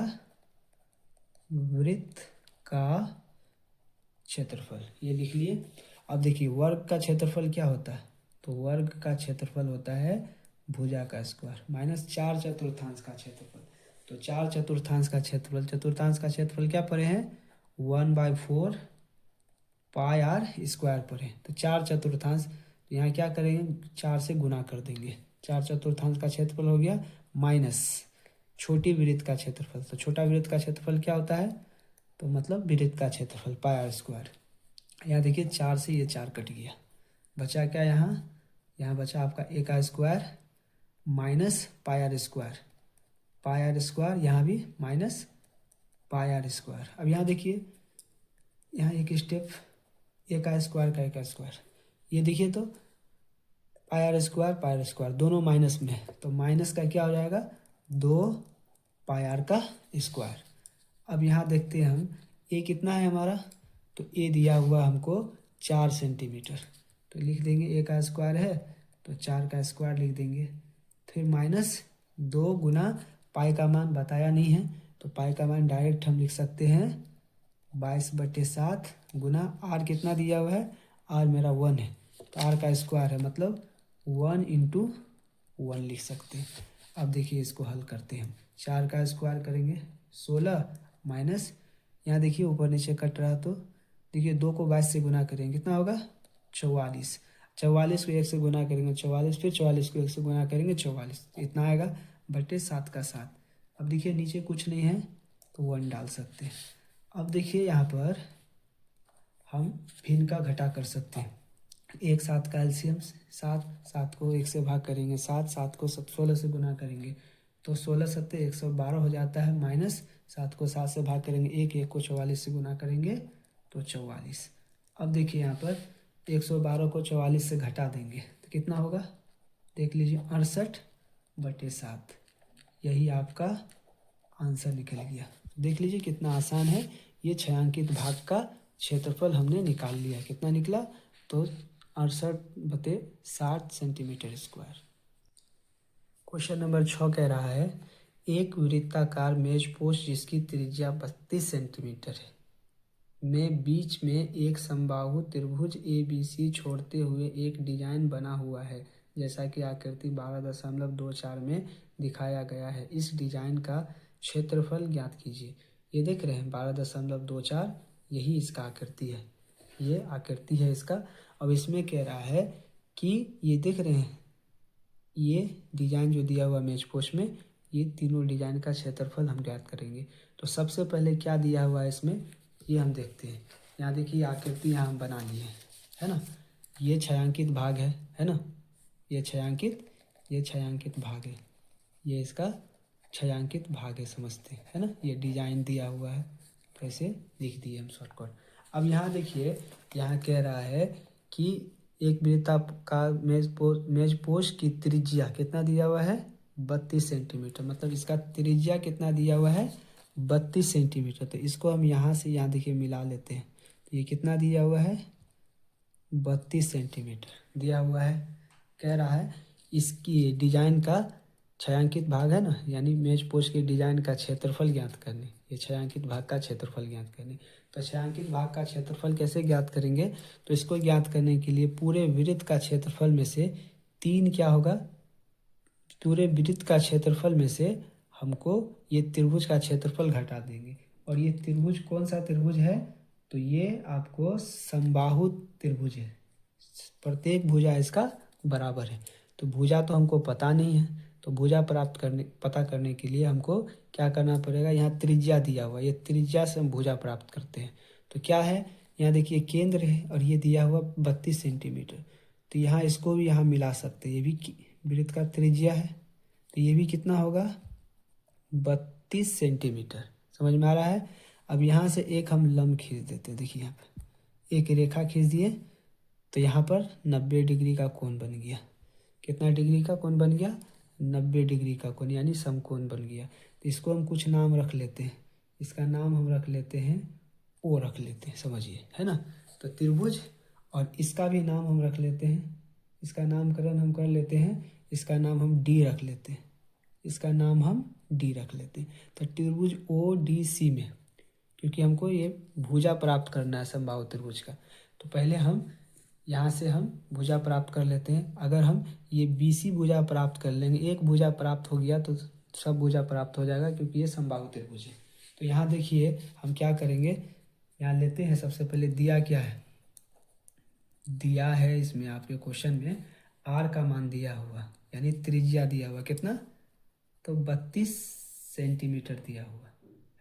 वृत्त का क्षेत्रफल, ये लिख लिए। अब देखिए वर्ग का क्षेत्रफल क्या होता है, तो वर्ग का क्षेत्रफल होता है भुजा का स्क्वायर माइनस 4/4 का क्षेत्रफल। तो 4/4 का क्षेत्रफल, चतुर्थांश का क्षेत्रफल क्या पढ़े हैं 1/4 पाई आर स्क्वायर पढ़े। तो 4/4 यहाँ क्या करेंगे 4 से गुना कर देंगे। 4/4 का क्षेत्रफल हो गया माइनस छोटी वृत्त का क्षेत्रफल। तो छोटा वृत्त का क्षेत्रफल क्या होता है, तो मतलब वृत्त का क्षेत्रफल पाई आर स्क्वायर। यहाँ देखिए 4 से ये 4 कट गया, बचा क्या यहाँ बचा आपका a का square minus pi r square, pi r square यहाँ भी माइनस पाई आर स्क्वायर। अब यहाँ देखिए यहाँ एक स्टेप a का स्क्वायर ये देखिए तो पाई आर स्क्वायर दोनों माइनस में है, तो माइनस का क्या हो जाएगा 2 पाई आर का स्क्वायर। अब यहाँ देखते हैं हम a कितना है हमारा, तो a दिया हुआ हमको 4 सेंटीमीटर, तो लिख देंगे a का स्क्वायर है तो 4 का स्क्वायर लिख देंगे। फिर माइनस 2 गुना पाई का मान बताया नहीं है, तो पाई का मान डायरेक्ट हम लिख सकते हैं 22/7 गुना r कितना दिया हुआ है, r मेरा 1 है, तो r का स्क्वायर है मतलब 1 × 1 लिख सकते हैं। अब देखिए इसको हल करते हैं हम, 4 का स्क्वायर करेंगे 16 माइनस यहाँ देखिए ऊपर नीचे कट रहा, तो देखिए 2 को 22 से गुना करेंगे कितना होगा 44, 44 को 1 से गुना करेंगे 44, फिर 44 को 1 से गुना करेंगे 44, इतना आएगा बटे 7 का 7। अब देखिए नीचे कुछ नहीं है तो 1 डाल सकते हैं। अब देखिए यहाँ पर हम भिन्न का घटा कर सकते हैं, 1 7 का एलसीएम 7, 7 को 1 से भाग करेंगे 7, 7 को 16 से गुना करेंगे तो 16 7 112 हो जाता है, माइनस 7 को 7 से भाग करेंगे 1 को 44 से गुना करेंगे तो 44। अब देखिए यहाँ पर 112 को 44 से घटा देंगे तो कितना होगा देख लीजिए 68/7, यही आपका आंसर निकल गया। देख लीजिए कितना आसान है, ये छायांकित भाग का क्षेत्रफल हमने निकाल लिया, कितना निकला तो 68/60 सेंटीमीटर स्क्वायर। क्वेश्चन नंबर 6 कह रहा है एक वृत्ताकार मेज पोस्ट जिसकी त्रिज्या 32 सेंटीमीटर है में बीच में एक समबाहु त्रिभुज ABC छोड़ते हुए एक डिजाइन बना हुआ है जैसा कि आकृति 12.24 में दिखाया गया है। इस डिजाइन का क्षेत्रफल ज्ञात कीजिए। ये देख रहे हैं 12.24, यही इसका आकृति है, ये आकृति है इसका। अब इसमें कह रहा है कि ये देख रहे हैं ये डिजाइन जो दिया हुआ मेज पोस्ट में, ये तीनों डिजाइन का क्षेत्रफल हम ज्ञात करेंगे। तो सबसे पहले क्या दिया हुआ है इसमें ये हम देखते हैं। यहाँ देखिए आकृति यहाँ हम बना लिए है ना, ये छायांकित भाग है ना, ये छायांकित भाग है, ये इसका छायांकित भाग है, समझते हैं है ना, ये डिजाइन दिया हुआ है, कैसे लिख दिए हम शॉर्टकट। अब यहाँ देखिए यहाँ कह रहा है कि एक वृत्ताकार मेज पोस्ट की त्रिज्या कितना दिया हुआ है 32 सेंटीमीटर, मतलब इसका त्रिज्या कितना दिया हुआ है 32 सेंटीमीटर। तो इसको हम यहाँ से यहाँ देखिए मिला लेते हैं, तो ये कितना दिया हुआ है 32 सेंटीमीटर दिया हुआ है। कह रहा है इसकी डिजाइन का छायांकित भाग है ना, यानी मेज पोस्ट के डिजाइन का क्षेत्रफल ज्ञात करने, ये छायांकित भाग का क्षेत्रफल ज्ञात करने। तो छायांकित भाग का क्षेत्रफल कैसे ज्ञात करेंगे, तो इसको ज्ञात करने के लिए पूरे वृत्त का क्षेत्रफल में से 3 क्या होगा, पूरे वृत्त का क्षेत्रफल में से हमको ये त्रिभुज का क्षेत्रफल घटा देंगे। और ये त्रिभुज कौन सा त्रिभुज है, तो ये आपको समबाहु त्रिभुज है, प्रत्येक भुजा इसका बराबर है। तो भुजा तो हमको पता नहीं है, तो भुजा पता करने के लिए हमको क्या करना पड़ेगा, यहाँ त्रिज्या दिया हुआ, ये त्रिज्या से हम भुजा प्राप्त करते हैं। तो क्या है यहाँ देखिए केंद्र है और ये दिया हुआ 32 सेंटीमीटर, तो यहाँ इसको भी यहाँ मिला सकते हैं, ये भी वृत्त का त्रिज्या है, तो ये भी कितना होगा 32 सेंटीमीटर, समझ में आ रहा है। अब यहाँ से एक हम लंब खींच देते हैं, देखिए यहाँ पे एक रेखा खींच दिए तो यहाँ पर 90 डिग्री का कोण बन गया, कितना डिग्री का कोण बन गया 90 डिग्री का कोण, यानी समकोण बन गया। तो इसको हम कुछ नाम रख लेते हैं, इसका नाम हम रख लेते हैं ओ रख लेते हैं, समझिए है ना। तो त्रिभुज, और इसका भी नाम हम रख लेते हैं, इसका नामकरण हम कर लेते हैं, इसका नाम हम डी रख लेते हैं, इसका नाम हम डी रख लेते हैं। तो त्रिभुज ODC में, क्योंकि हमको ये भुजा प्राप्त करना है समबाहु त्रिभुज का, तो पहले हम यहाँ से हम भुजा प्राप्त कर लेते हैं। अगर हम ये BC भुजा प्राप्त कर लेंगे, एक भुजा प्राप्त हो गया तो सब भुजा प्राप्त हो जाएगा क्योंकि ये समबाहु त्रिभुज है। तो यहाँ देखिए हम क्या करेंगे, यहाँ लेते हैं सबसे पहले दिया क्या है, दिया है इसमें आपके क्वेश्चन में आर का मान दिया हुआ, यानी त्रिज्या दिया हुआ कितना, तो 32 सेंटीमीटर दिया हुआ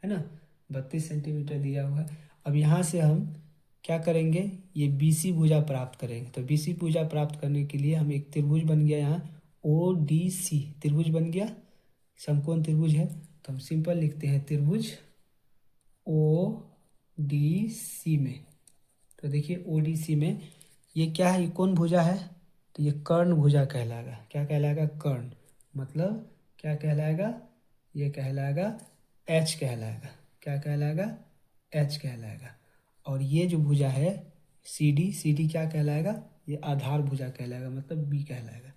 है ना, 32 सेंटीमीटर दिया हुआ है। अब यहाँ से हम क्या करेंगे, ये बीसी भुजा प्राप्त करेंगे। तो बीसी भुजा प्राप्त करने के लिए हम एक त्रिभुज बन गया यहाँ ओ डी सी, त्रिभुज बन गया, समकोण त्रिभुज है। तो हम सिंपल लिखते हैं त्रिभुज ओ डी सी में। तो देखिए ओ डी सी में ये क्या है, ये कौन भुजा है, तो ये कर्ण भुजा कहलाएगा। क्या कहलाएगा, कर्ण, मतलब क्या कहलाएगा, ये कहलाएगा एच कहलाएगा। क्या कहलाएगा, एच कहलाएगा। और ये जो भुजा है सी डी क्या कहलाएगा, ये आधार भुजा कहलाएगा, मतलब बी कहलाएगा।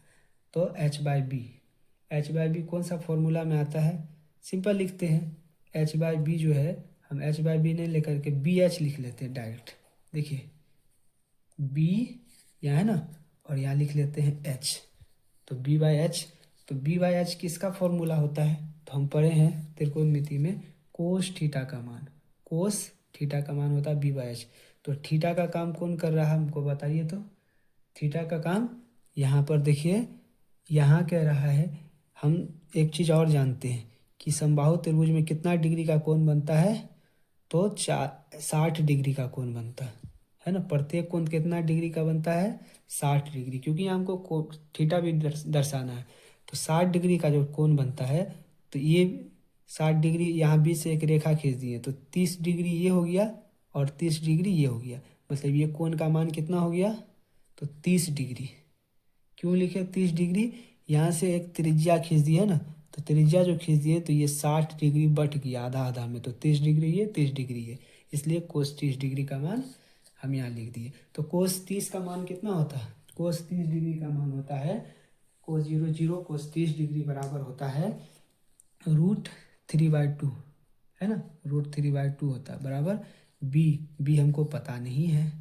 तो एच बाई बी कौन सा फॉर्मूला में आता है, सिंपल लिखते हैं, एच बाई बी जो है हम एच बाई बी नहीं लेकर के बी एच लिख लेते हैं डायरेक्ट। देखिए बी यहाँ है ना, और यहाँ लिख लेते हैं एच, तो बी बाई एच। तो बी बाई एच किसका फॉर्मूला होता है, तो हम पढ़े हैं त्रिकोणमिति में कोस थीटा का मान, कोस थीटा का मान होता है बी बाई एच। तो थीटा का काम कौन कर रहा है हमको बताइए, तो थीटा का काम यहाँ पर देखिए, यहाँ कह रहा है, हम एक चीज़ और जानते हैं कि समबाहु त्रिभुज में कितना डिग्री का कोण बनता है, तो 60 डिग्री का कोण बनता है ना। प्रत्येक कोण कितना डिग्री का बनता है, 60 डिग्री, क्योंकि हमको थीटा भी दर्शाना है। तो 60 डिग्री का जो कोण बनता है, तो ये 60 डिग्री यहाँ बीच से एक रेखा खींच दी है, तो 30 डिग्री ये हो गया और 30 डिग्री ये हो गया, मतलब ये कोण का मान कितना हो गया, तो 30 डिग्री। क्यों लिखे 30 डिग्री, यहाँ से एक त्रिज्या खींच दी है ना, तो त्रिज्या जो खींच दी है तो ये 60 डिग्री बट गया आधा आधा में, तो 30 डिग्री ये 30 डिग्री है, इसलिए कोस 30 डिग्री का मान हम यहाँ लिख दिए। तो कोस 30 का मान कितना होता है, कोस 30 डिग्री का मान होता है, कोस 0 कोस 30 डिग्री बराबर होता है √3/2 है ना, √3/2 होता है बराबर बी हमको पता नहीं है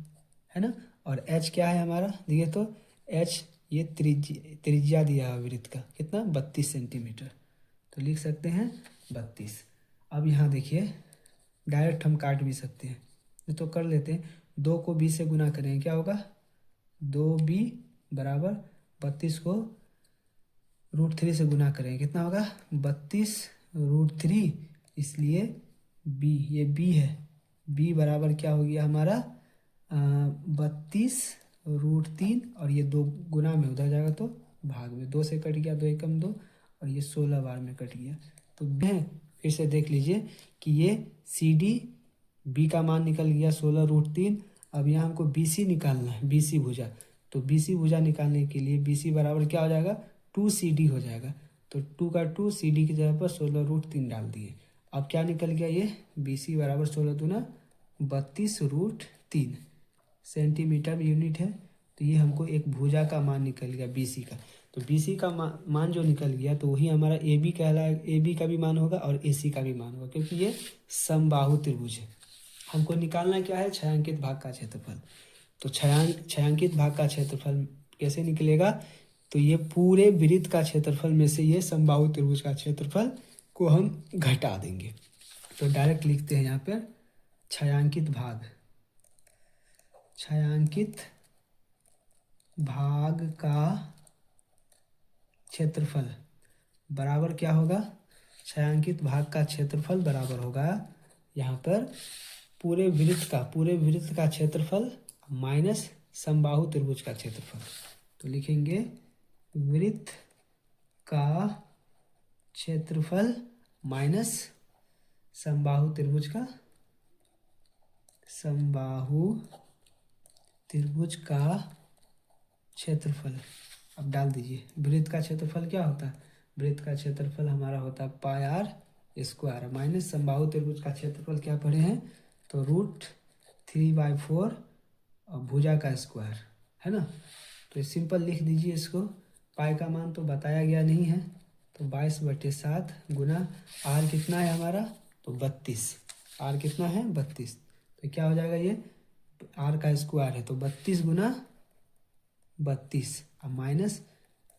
ना। और एच क्या है हमारा, देखिए तो एच ये त्रिज्या दिया है वृत्त का, कितना 32 सेंटीमीटर, तो लिख सकते हैं 32। अब यहाँ देखिए डायरेक्ट हम काट भी सकते हैं, ये तो कर लेते हैं, 2 को 20 से गुना करेंगे क्या होगा, 2b बराबर 32 को √3 से गुना करेंगे कितना होगा 32 √3, इसलिए b, ये b है, b बराबर क्या हो गया हमारा 32 √3, और ये 2 गुना में उधर जाएगा तो भाग में, 2 से कट गया, 2 एकम 2, और ये 16 बार में कट गया। तो फिर से देख लीजिए कि ये सी डी बी का मान निकल गया 16 √3। अब यहाँ हमको बी सी निकालना है, बी सी भुजा, तो बी सी भुजा निकालने के लिए बी सी बराबर क्या हो जाएगा 2CD हो जाएगा, तो 2 का 2 CD की जगह पर 16 √3 डाल दिए। अब क्या निकल गया, ये बी सी बराबर 16 दूना 32 √3 सेंटीमीटर यूनिट है। तो ये हमको एक भुजा का मान निकल गया BC का। तो BC का मान जो निकल गया तो वही हमारा AB कहलाएगा, AB का भी मान होगा और AC का भी मान होगा, क्योंकि ये समबाहु त्रिभुज है। हमको निकालना क्या है, छायांकित भाग का क्षेत्रफल। तो छायांकित भाग का क्षेत्रफल कैसे निकलेगा, तो ये पूरे वृत्त का क्षेत्रफल में से ये समबाहु त्रिभुज का क्षेत्रफल को हम घटा देंगे। तो डायरेक्ट लिखते हैं यहाँ पर छायांकित भाग का क्षेत्रफल बराबर क्या होगा, छायांकित भाग का क्षेत्रफल बराबर होगा यहाँ पर पूरे वृत्त का क्षेत्रफल माइनस समबाहु त्रिभुज का क्षेत्रफल। तो लिखेंगे वृत्त का क्षेत्रफल माइनस समबाहु त्रिभुज का क्षेत्रफल। अब डाल दीजिए, वृत्त का क्षेत्रफल क्या होता है, वृत्त का क्षेत्रफल हमारा होता है πr² माइनस समबाहु त्रिभुज का क्षेत्रफल क्या पढ़े हैं, तो √3/4 और भुजा का स्क्वायर है ना। तो ये सिंपल लिख दीजिए इसको, पाई का मान तो बताया गया नहीं है, तो 22/7 गुना r कितना है हमारा, तो 32, r कितना है 32, तो क्या हो जाएगा, ये r का स्क्वायर है तो 32 गुना 32 अब माइनस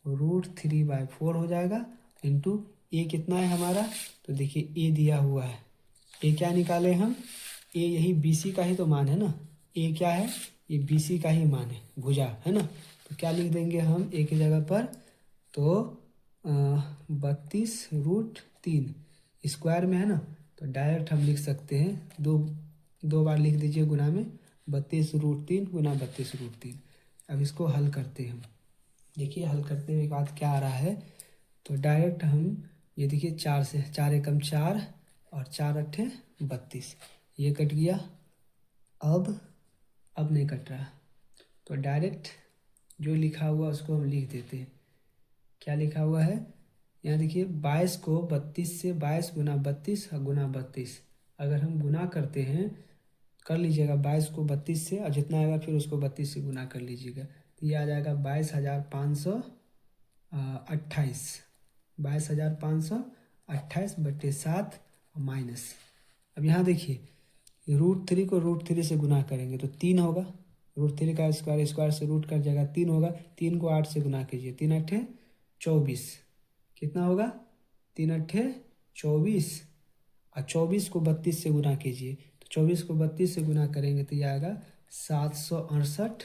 √3/4 हो जाएगा इंटू ए कितना है हमारा, तो देखिए ए दिया हुआ है, ए क्या निकाले हम, ए यही बी सी का ही तो मान है ना, ए क्या है, ये बी सी का ही मान है, भुजा है ना। तो क्या लिख देंगे हम ए की जगह पर, तो 32√3 स्क्वायर में है ना, तो डायरेक्ट हम लिख सकते हैं, दो बार लिख दीजिए गुना में, 32√3 गुना 32√3। अब इसको हल करते हैं हम, देखिए हल करते हुए बाद क्या आ रहा है, तो डायरेक्ट हम ये देखिए 4 से 4 एकम 4 और 4 अट्ठे 32, ये कट गया। अब नहीं कट रहा, तो डायरेक्ट जो लिखा हुआ उसको हम लिख देते हैं। क्या लिखा हुआ है, यहाँ देखिए 22 को 32 से 22 गुना 32 गुना 32, अगर हम गुना करते हैं, कर लीजिएगा 22 को 32 से, और जितना आएगा फिर उसको 32 से गुना कर लीजिएगा, तो ये आ जाएगा 22,528, 22,528/7 माइनस। अब यहाँ देखिए √3 को √3 से गुना करेंगे तो 3 होगा, √3 का स्क्वायर, स्क्वायर से रूट कट जाएगा, 3 होगा, 3 को 8 से गुना कीजिए, 3 अट्ठे 24, कितना होगा, 3 अट्ठे 24, और 24 को 32 से गुना कीजिए, तो 24 को 32 से गुना करेंगे तो ये आएगा 768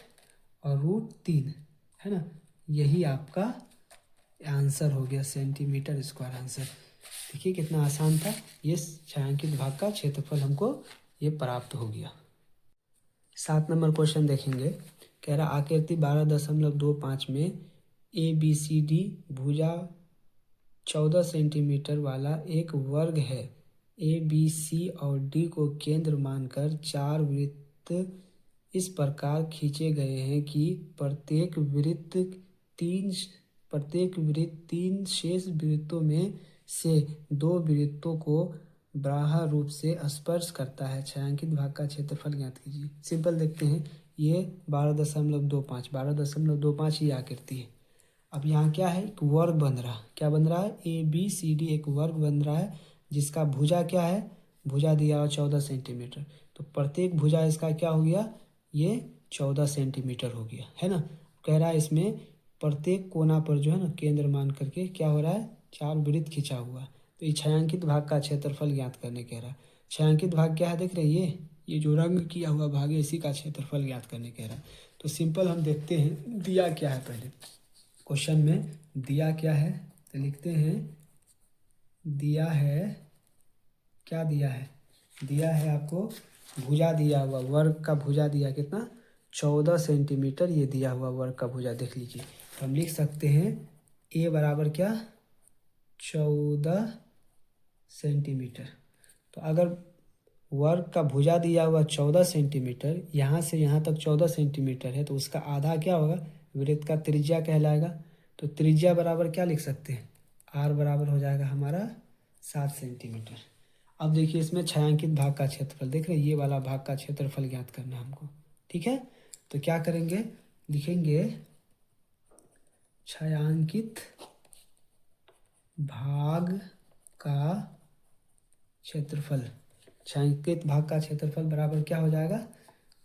और √3, है ना। यही आपका आंसर हो गया, सेंटीमीटर स्क्वायर आंसर। देखिए कितना आसान था, ये छायांकित भाग का क्षेत्रफल हमको ये प्राप्त हो गया। 7 नंबर क्वेश्चन देखेंगे, कह रहा आकृति 12.25 में ABCD भुजा 14 सेंटीमीटर वाला एक वर्ग है। ABC और D को केंद्र मानकर 4 वृत्त इस प्रकार खींचे गए हैं कि प्रत्येक वृत्त तीन शेष वृत्तों में से 2 वृत्तों को बाह्य रूप से स्पर्श करता है। छायांकित भाग का क्षेत्रफल ज्ञात कीजिए। सिंपल देखते हैं, ये 12.25 ही आकृति है। अब यहाँ क्या है, एक वर्ग बन रहा है, क्या बन रहा है, ABCD एक वर्ग बन रहा है, जिसका भुजा क्या है, भुजा दिया हुआ 14 सेंटीमीटर, तो प्रत्येक भुजा इसका क्या हो गया, ये 14 सेंटीमीटर हो गया, है ना। कह रहा है इसमें प्रत्येक कोना पर जो है ना केंद्र मान करके क्या हो रहा है, 4 वृत्त खींचा हुआ है। तो ये छायांकित भाग का क्षेत्रफल ज्ञात करने कह रहा है। छायांकित भाग क्या है, देख रहे हैं, ये जो रंग किया हुआ भाग है, इसी का क्षेत्रफल ज्ञात करने कह रहा है। तो सिंपल हम देखते हैं दिया क्या है, पहले क्वेश्चन में दिया क्या है, तो लिखते हैं दिया है, क्या दिया है, दिया है आपको भुजा दिया हुआ, वर्ग का भुजा दिया कितना, 14 सेंटीमीटर ये दिया हुआ वर्ग का भुजा देख लीजिए। तो हम लिख सकते हैं A बराबर क्या, 14 सेंटीमीटर। तो अगर वर्ग का भुजा दिया हुआ 14 सेंटीमीटर, यहाँ से यहाँ तक 14 सेंटीमीटर है, तो उसका आधा क्या होगा, वृत्त का त्रिज्या कहलाएगा। तो त्रिज्या बराबर क्या लिख सकते हैं, R बराबर हो जाएगा हमारा 7 सेंटीमीटर। अब देखिए इसमें छायांकित भाग का क्षेत्रफल देख रहे हैं, ये वाला भाग का क्षेत्रफल ज्ञात करना है हमको, ठीक है। तो क्या करेंगे, लिखेंगे छायांकित भाग का क्षेत्रफल, छायांकित भाग का क्षेत्रफल बराबर क्या हो जाएगा,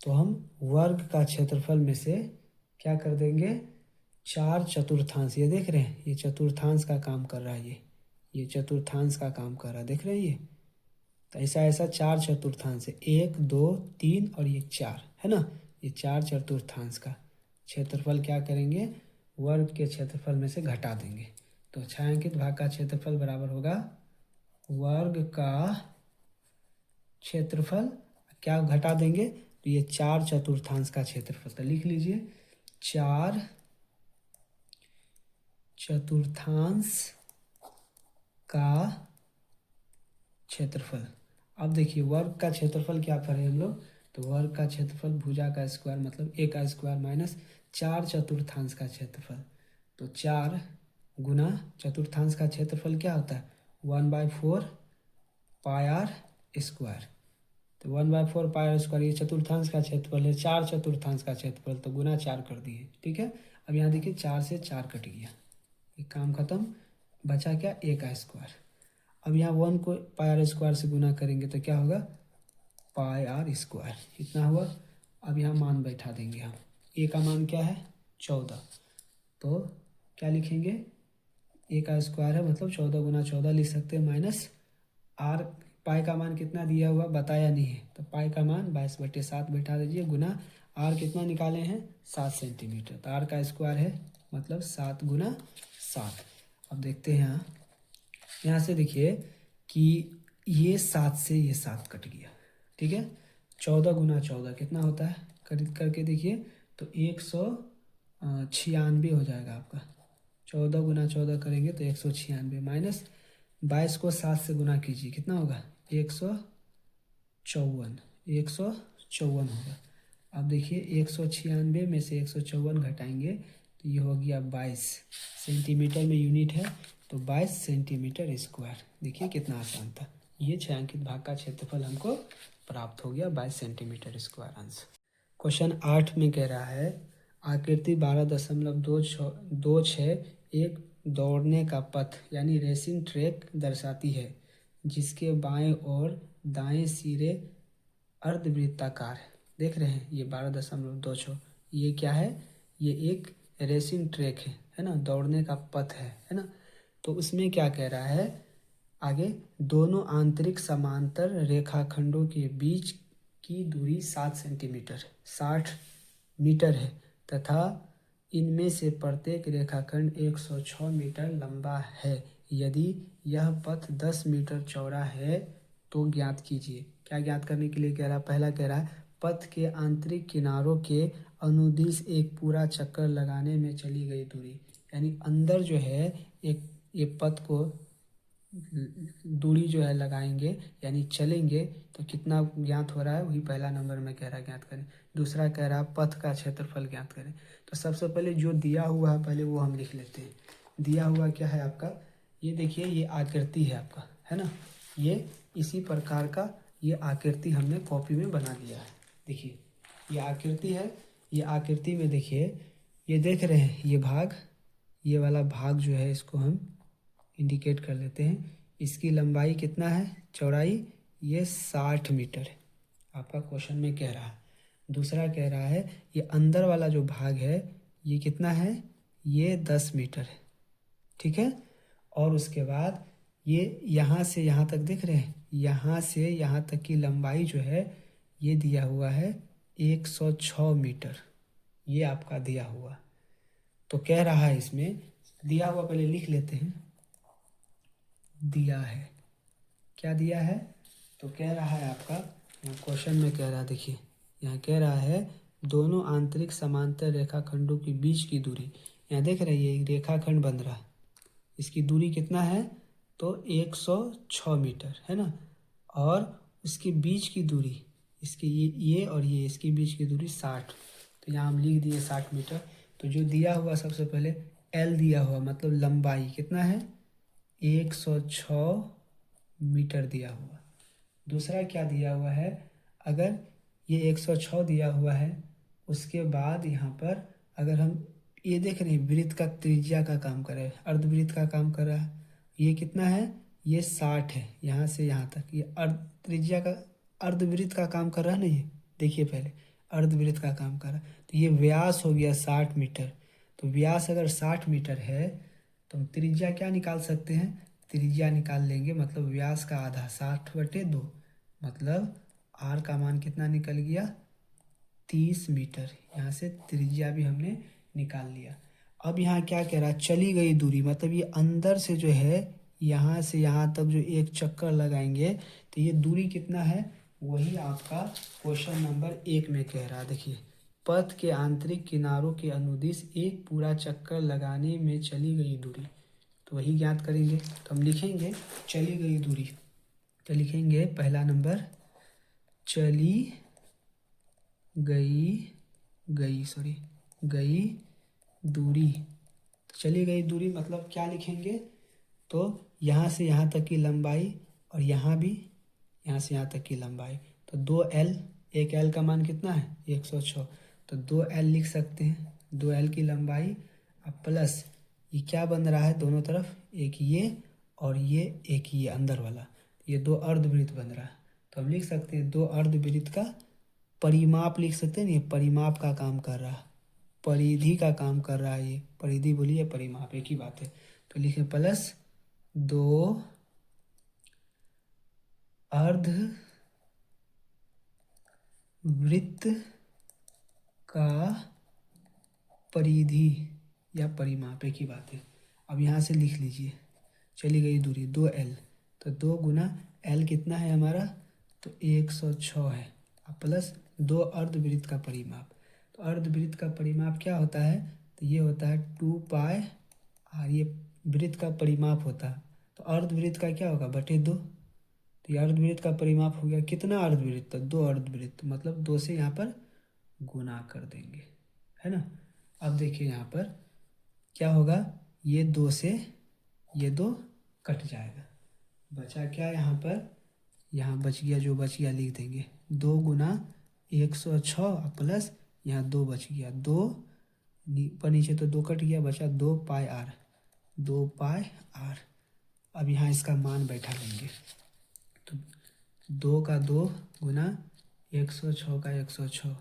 तो हम वर्ग का क्षेत्रफल में से क्या कर देंगे, 4/4, ये देख रहे हैं, ये चतुर्थांश का काम कर रहा है, ये चतुर्थांश का काम कर रहा है, देख रहे हैं ये। तो ऐसा 4/4 है, 1 2 3 और ये 4 है ना, ये 4/4 का क्षेत्रफल क्या करेंगे, वर्ग के क्षेत्रफल में से घटा देंगे। तो छायांकित भाग का क्षेत्रफल बराबर होगा वर्ग का क्षेत्रफल, क्या घटा देंगे, तो ये 4/4 का क्षेत्रफल, तो लिख लीजिए 4/4 का क्षेत्रफल। अब देखिए वर्ग का क्षेत्रफल क्या पढ़े हम लोग, तो वर्ग का क्षेत्रफल भुजा का स्क्वायर मतलब A का स्क्वायर माइनस 4/4 का क्षेत्रफल। तो 4 गुना चतुर्थांश का क्षेत्रफल क्या होता है, 1/4 पाई आर स्क्वायर। तो 1/4 पाई आर स्क्वायर, ये चतुर्थांश का क्षेत्रफल है, 4/4 का क्षेत्रफल, तो गुना 4 कर दिए, ठीक है। अब यहाँ देखिए 4 से 4 कट गया, ये काम खत्म, बचा क्या, A का स्क्वायर। अब यहाँ 1 को पाई आर स्क्वायर से गुना करेंगे तो क्या होगा, पाई आर स्क्वायर, इतना हुआ। अब यहाँ मान बैठा देंगे हम, A का मान क्या है, 14, तो क्या लिखेंगे, ए का स्क्वायर है मतलब 14 गुना 14 लिख सकते हैं, माइनस आर, पाई का मान कितना दिया हुआ बताया नहीं है, तो पाई का मान 22/7 बैठा दीजिए, गुना आर कितना निकाले हैं 7 सेंटीमीटर, तो आर का स्क्वायर है मतलब 7 गुना 7। अब देखते हैं यहाँ से देखिए कि ये 7 से ये 7 कट गया, ठीक है। 14 गुना 14 कितना होता है, करके देखिए तो 196 हो जाएगा आपका। 14 गुना 14 करेंगे तो 196, माइनस 22 को 7 से गुना कीजिए, कितना होगा 154, 154 होगा। अब देखिए 196 में से 154 घटाएंगे तो ये हो गया 22, सेंटीमीटर में यूनिट है तो 22 सेंटीमीटर स्क्वायर। देखिए कितना आसान था, ये छायांकित भाग का क्षेत्रफल हमको प्राप्त हो गया 22 सेंटीमीटर स्क्वायर आंसर। क्वेश्चन 8 में कह रहा है आकृति 12.26 एक दौड़ने का पथ यानी रेसिंग ट्रैक दर्शाती है, जिसके बाएं और दाएं सिरे अर्धवृत्ताकार है। देख रहे हैं ये 12.26, ये क्या है, ये एक रेसिंग ट्रैक है ना, दौड़ने का पथ है ना। तो उसमें क्या कह रहा है आगे, दोनों आंतरिक समांतर रेखाखंडों के बीच की दूरी 7 सेंटीमीटर 60 मीटर है तथा इनमें से प्रत्येक रेखाखंड 106 मीटर लंबा है। यदि यह पथ 10 मीटर चौड़ा है तो ज्ञात कीजिए। क्या ज्ञात करने के लिए कह रहा है, पहला कह रहा है पथ के आंतरिक किनारों के अनुदिश एक पूरा चक्कर लगाने में चली गई दूरी, यानी अंदर जो है एक ये पथ को दूरी जो है लगाएंगे यानी चलेंगे तो कितना ज्ञात हो रहा है, वही पहला नंबर में कह रहा है ज्ञात करें। दूसरा कह रहा है पथ का क्षेत्रफल ज्ञात करें। तो सबसे पहले जो दिया हुआ है पहले वो हम लिख लेते हैं। दिया हुआ क्या है आपका, ये देखिए ये आकृति है आपका, है ना, ये इसी प्रकार का ये आकृति हमने कॉपी में बना दिया है। देखिए ये आकृति है, ये आकृति में देखिए ये देख रहे हैं ये भाग, ये वाला भाग जो है इसको हम इंडिकेट कर लेते हैं। इसकी लंबाई कितना है, चौड़ाई ये 60 मीटर है, आपका क्वेश्चन में कह रहा है। दूसरा कह रहा है ये अंदर वाला जो भाग है ये कितना है, ये 10 मीटर है, ठीक है। और उसके बाद ये यहाँ से यहाँ तक देख रहे हैं, यहाँ से यहाँ तक की लंबाई जो है ये दिया हुआ है 106 मीटर, ये आपका दिया हुआ। तो कह रहा है इसमें दिया हुआ पहले लिख लेते हैं, दिया है, क्या दिया है, तो कह रहा है आपका यहाँ क्वेश्चन में कह रहा है, देखिए यहाँ कह रहा है दोनों आंतरिक समांतर रेखाखंडों के बीच की दूरी, यहाँ देख रहे हैं ये रेखाखंड बन रहा है, इसकी दूरी कितना है तो 106 मीटर है ना, और उसके बीच की दूरी इसके ये और ये इसके बीच की दूरी 60, तो यहाँ हम लिख दिए 60 मीटर। तो जो दिया हुआ सबसे पहले L दिया हुआ मतलब लंबाई कितना है 106 मीटर दिया हुआ। दूसरा क्या दिया हुआ है, अगर ये 106 दिया हुआ है उसके बाद यहाँ पर अगर हम ये देख रहे हैं वृत्त का त्रिज्या का काम कर रहा है, अर्धवृत्त का काम कर रहा है, ये कितना है ये 60 है, यहाँ से यहाँ तक ये त्रिज्या का अर्धवृत्त का काम कर रहा है ना, ये देखिए पहले अर्धवृत्त का काम कर रहा है, तो ये व्यास हो गया 60 मीटर। तो व्यास अगर 60 मीटर है तो हम त्रिज्या क्या निकाल सकते हैं, त्रिज्या निकाल लेंगे मतलब व्यास का आधा 60/2, मतलब आर का मान कितना निकल गया 30 मीटर। यहाँ से त्रिज्या भी हमने निकाल लिया। अब यहाँ क्या कह रहा है, चली गई दूरी मतलब ये अंदर से जो है यहाँ से यहाँ तक जो एक चक्कर लगाएंगे तो ये दूरी कितना है, वही आपका क्वेश्चन नंबर 1 में कह रहा है। देखिए पथ के आंतरिक किनारों के अनुदिश एक पूरा चक्कर लगाने में चली गई दूरी, तो वही ज्ञात करेंगे। तो हम लिखेंगे चली गई दूरी, तो लिखेंगे पहला नंबर चली गई दूरी। तो चली गई दूरी मतलब क्या लिखेंगे, तो यहाँ से यहाँ तक की लंबाई और यहाँ भी यहाँ से यहाँ तक की लंबाई, तो 2L, एक L का मान कितना है 106, तो 2L लिख सकते हैं, 2L की लंबाई अब प्लस ये क्या बन रहा है दोनों तरफ, एक ये और ये एक ये अंदर वाला, ये 2 अर्धवृत्त बन रहा है। तो हम लिख सकते हैं 2 अर्धवृत्त का परिमाप लिख सकते हैं, ये परिमाप का काम कर रहा है, परिधि का काम कर रहा है, ये परिधि बोलिए परिमाप एक ही बात है। तो लिखे प्लस 2 अर्ध वृत्त का परिधि या परिमाप एक ही बात है। अब यहाँ से लिख लीजिए, चली गई दूरी 2L, तो 2 गुना L कितना है हमारा, तो 106 है, प्लस 2 अर्धवृत्त का परिमाप। तो अर्धवृत्त का परिमाप क्या होता है, तो ये होता है 2πr, ये वृत्त का परिमाप होता है। तो अर्धवृत्त का क्या होगा, बटे 2। तो ये अर्धवृत्त का परिमाप हो गया कितना अर्धवृत्त, तो 2 अर्धवृत्त, मतलब 2 से यहाँ पर गुना कर देंगे, है ना। अब देखिए यहाँ पर क्या होगा, ये 2 से ये 2 कट जाएगा, बचा क्या यहाँ पर, यहाँ बच गया, जो बच गया लिख देंगे 2 गुना 106 प्लस यहाँ 2 बच गया, 2 पर नीचे तो 2 कट गया, बचा 2πr, 2πr। अब यहाँ इसका मान बैठा लेंगे, तो 2 का 2 गुना 106 का 106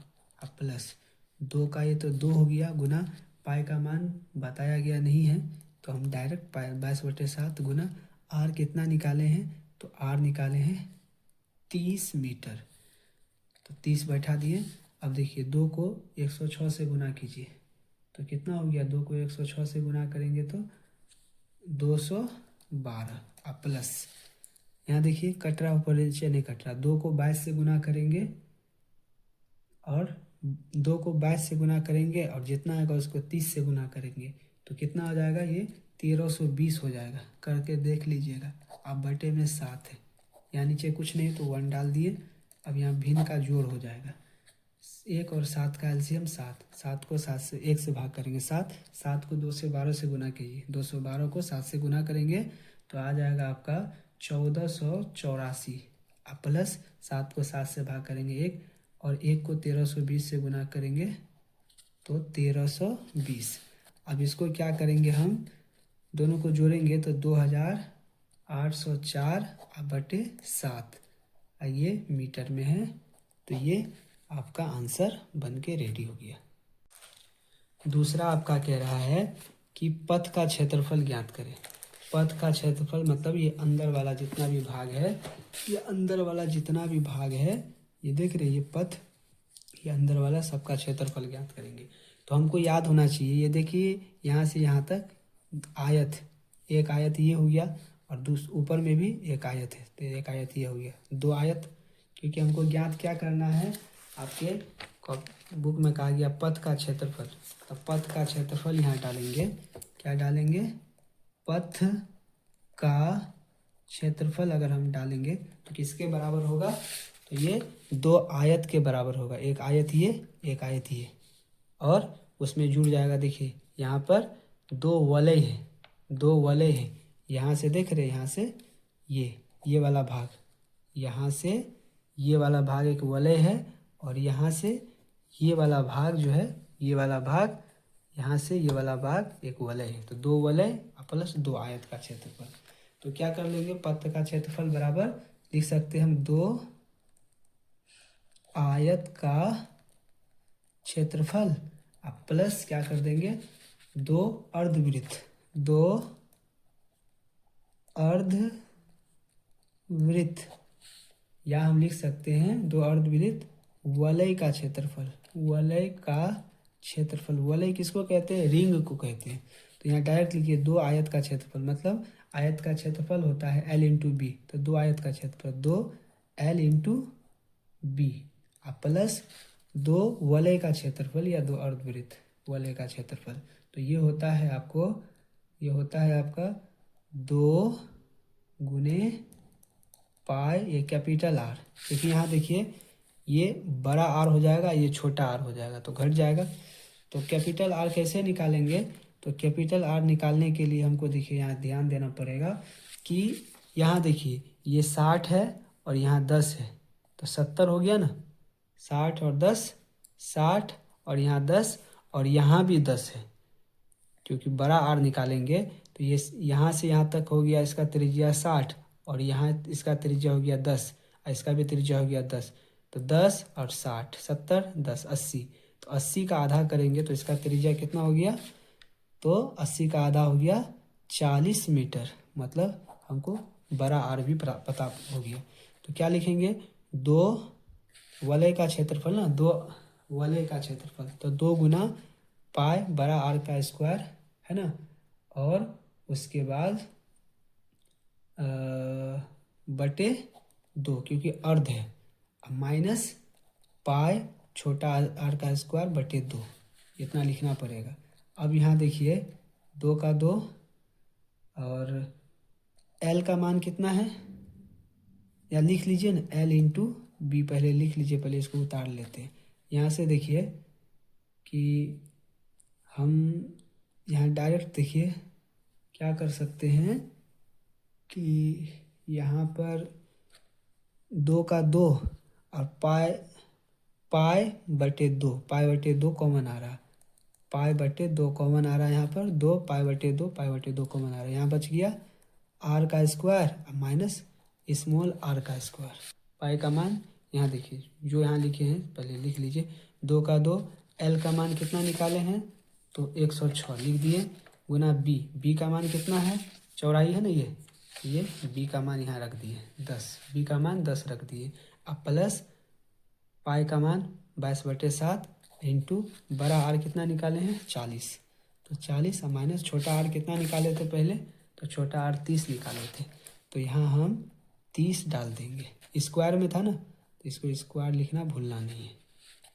प्लस 2 का ये तो 2 हो गया, गुना पाई का मान बताया गया नहीं है, तो हम डायरेक्ट पाई 22/7 गुना आर कितना निकाले हैं, तो आर निकाले हैं 30 मीटर, तो 30 बैठा दिए। अब देखिए 2 को 106 से गुना कीजिए, तो कितना हो गया, 2 को 106 से गुना करेंगे तो 212, प्लस यहाँ देखिए कट रहा, ऊपर नीचे नहीं कट रहा, 2 को 22 से गुना करेंगे और 2 को 22 से गुना करेंगे और जितना आएगा उसको 30 से गुना करेंगे, तो कितना हो जाएगा, ये 1320 हो जाएगा, करके देख लीजिएगा। अब बटे में 7 है, यहाँ नीचे कुछ नहीं तो 1 डाल दिए। अब यहाँ भिन्न का जोड़ हो जाएगा, 1 और 7 का एलसीएम 7, 7 को 7 से 1 से भाग करेंगे 7, 7 को 2 से 12 से गुना कीजिए, 212 को 7 से गुना करेंगे तो आ जाएगा आपका 1484, प्लस 7 को 7 से भाग करेंगे 1, और 1 को 1320 से गुना करेंगे तो 1320। अब इसको क्या करेंगे, हम दोनों को जोड़ेंगे तो 2804 बटे 7, ये मीटर में है, तो ये आपका आंसर बन के रेडी हो गया। दूसरा आपका कह रहा है कि पथ का क्षेत्रफल ज्ञात करें। पथ का क्षेत्रफल मतलब ये अंदर वाला जितना भी भाग है, ये अंदर वाला जितना भी भाग है, ये देख रहे हैं, ये पथ, ये अंदर वाला सबका क्षेत्रफल ज्ञात करेंगे। तो हमको याद होना चाहिए, ये देखिए यहाँ से यहाँ तक आयत, एक आयत ये हो गया और ऊपर में भी एक आयत है, तो एक आयत ये हो गया, 2 आयत। क्योंकि हमको ज्ञात क्या करना है, आपके बुक में कहा गया पथ का क्षेत्रफल, तो पथ का क्षेत्रफल यहाँ डालेंगे, क्या डालेंगे, पथ का क्षेत्रफल अगर हम डालेंगे तो किसके बराबर होगा, तो ये 2 आयत के बराबर होगा, एक आयत ये, एक आयत ये, और उसमें जुड़ जाएगा। देखिए यहाँ पर 2 वलय है, 2 वलय है, यहाँ से देख रहे हैं, यहाँ से ये वाला भाग, यहाँ से ये वाला भाग एक वलय है, और यहाँ से ये वाला भाग जो है, ये वाला भाग, यहाँ से ये वाला भाग एक वलय है, तो 2 वलय प्लस 2 आयत का क्षेत्रफल। तो क्या कर लेंगे, पथ का क्षेत्रफल बराबर लिख सकते हैं हम 2 आयत का क्षेत्रफल प्लस क्या कर देंगे, 2 अर्धवृत्त, 2 अर्धवृत्त, या हम लिख सकते हैं 2 अर्धवृत्त वलय का क्षेत्रफल, वलय का क्षेत्रफल। वलय किसको कहते हैं, रिंग को कहते हैं। तो यहाँ डायरेक्ट लिखिए 2 आयत का क्षेत्रफल, मतलब आयत का क्षेत्रफल होता है L इंटू बी, तो 2 आयत का क्षेत्रफल 2L इंटू बी, प्लस 2 वलय का क्षेत्रफल या 2 अर्धवृत्त वलय का क्षेत्रफल। तो ये होता है आपको, ये होता है आपका 2 गुने पाई, ये कैपिटल आर, क्योंकि यहाँ देखिए ये बड़ा आर हो जाएगा, ये छोटा आर हो जाएगा, तो घट जाएगा। तो कैपिटल आर कैसे निकालेंगे, तो कैपिटल आर निकालने के लिए हमको देखिए यहाँ ध्यान देना पड़ेगा कि यहाँ देखिए ये 60 है और यहाँ 10 है, तो 70 हो गया ना, 60 और 10, 60 और यहाँ 10 और यहाँ भी 10 है, क्योंकि बड़ा आर निकालेंगे तो ये यहाँ से यहाँ तक हो गया, इसका त्रिज्या 60 और यहाँ इसका त्रिज्या हो गया 10 और इसका भी त्रिज्या हो गया 10, तो 10 और 60, 70, 10, 80, तो 80 का आधा करेंगे तो इसका त्रिज्या कितना हो गया, तो 80 का आधा हो गया 40 मीटर, मतलब हमको बड़ा आर भी पता हो गया। तो क्या लिखेंगे, 2 वलय का क्षेत्रफल ना, 2 वलय का क्षेत्रफल, तो 2 गुना पाई बड़ा आर का स्क्वायर है ना, और उसके बाद बटे 2 क्योंकि अर्ध है, माइनस पाई छोटा आर का स्क्वायर बटे 2, इतना लिखना पड़ेगा। अब यहाँ देखिए 2 का 2 और एल का मान कितना है, या लिख लीजिए ना, एल इंटू बी पहले लिख लीजिए, पहले इसको उतार लेते हैं। यहाँ से देखिए कि हम यहाँ डायरेक्ट देखिए क्या कर सकते हैं कि यहाँ पर 2 का 2 और पाई बटे 2, पाई बटे 2 कॉमन आ रहा, पाई बटे 2 कॉमन आ रहा है यहाँ पर, 2 पाई बटे 2, पाई बटे 2 कॉमन आ रहा है, यहाँ बच गया आर का स्क्वायर माइनस स्मॉल आर का स्क्वायर। पाई का मान यहाँ देखिए, जो यहाँ लिखे हैं पहले लिख लीजिए, 2 का 2, एल का मान कितना निकाले हैं तो 106 लिख दिए, गुना बी का मान कितना है, चौड़ाई है ना ये बी का मान यहाँ रख दिए 10, बी का मान 10 रख दिए। अब प्लस पाई का मान 22/7 इंटू बड़ा आर कितना निकाले हैं 40, तो 40 और माइनस छोटा आर कितना निकाले थे पहले, तो छोटा आर 30 निकाले थे, तो यहाँ हम 30 डाल देंगे, स्क्वायर में था ना, तो इसको स्क्वायर लिखना भूलना नहीं है,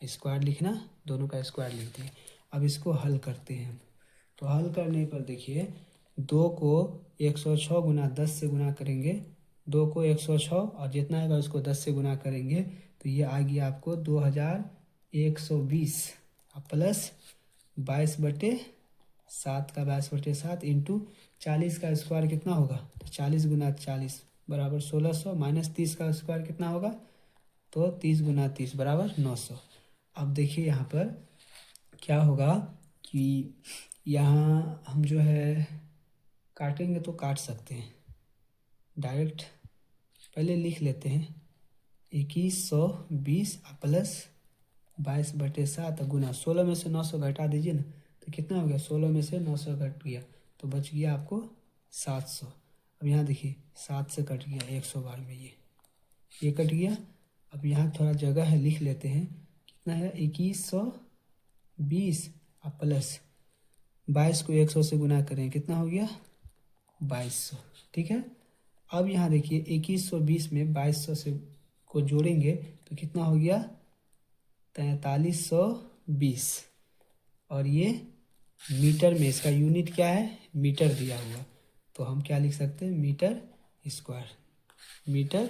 स्क्वायर लिखना, दोनों का स्क्वायर लिख दिए। अब इसको हल करते हैं हम, तो हल करने पर देखिए 2 को 106 गुना 10 से गुना करेंगे, 2 को 106 और जितना आएगा उसको 10 से गुना करेंगे, तो ये आ गया आपको 2120 प्लस 22/7 का 22/7 इंटू 40 का स्क्वायर कितना होगा, तो 40 गुना 40 बराबर 1600, माइनस 30 का स्क्वायर कितना होगा, तो 30 गुना 30 बराबर 900। अब देखिए यहाँ पर क्या होगा कि यहाँ हम जो है काटेंगे तो काट सकते हैं, डायरेक्ट पहले लिख लेते हैं 2120 प्लस 22/7 गुना 16 में से 900 घटा दीजिए ना, तो कितना हो गया, 16 में से 900 घट गया तो बच गया आपको 700। अब यहाँ देखिए 7 से कट गया 100 बार में, ये कट गया। अब यहाँ थोड़ा जगह है, लिख लेते हैं कितना है, 2120 प्लस 22 को 100 से गुना करें कितना हो गया 2200, ठीक है। अब यहाँ देखिए 2120 में 2200 से को जोड़ेंगे तो कितना हो गया 4320, और ये मीटर में, इसका यूनिट क्या है मीटर दिया हुआ, तो हम क्या लिख सकते हैं मीटर स्क्वायर, मीटर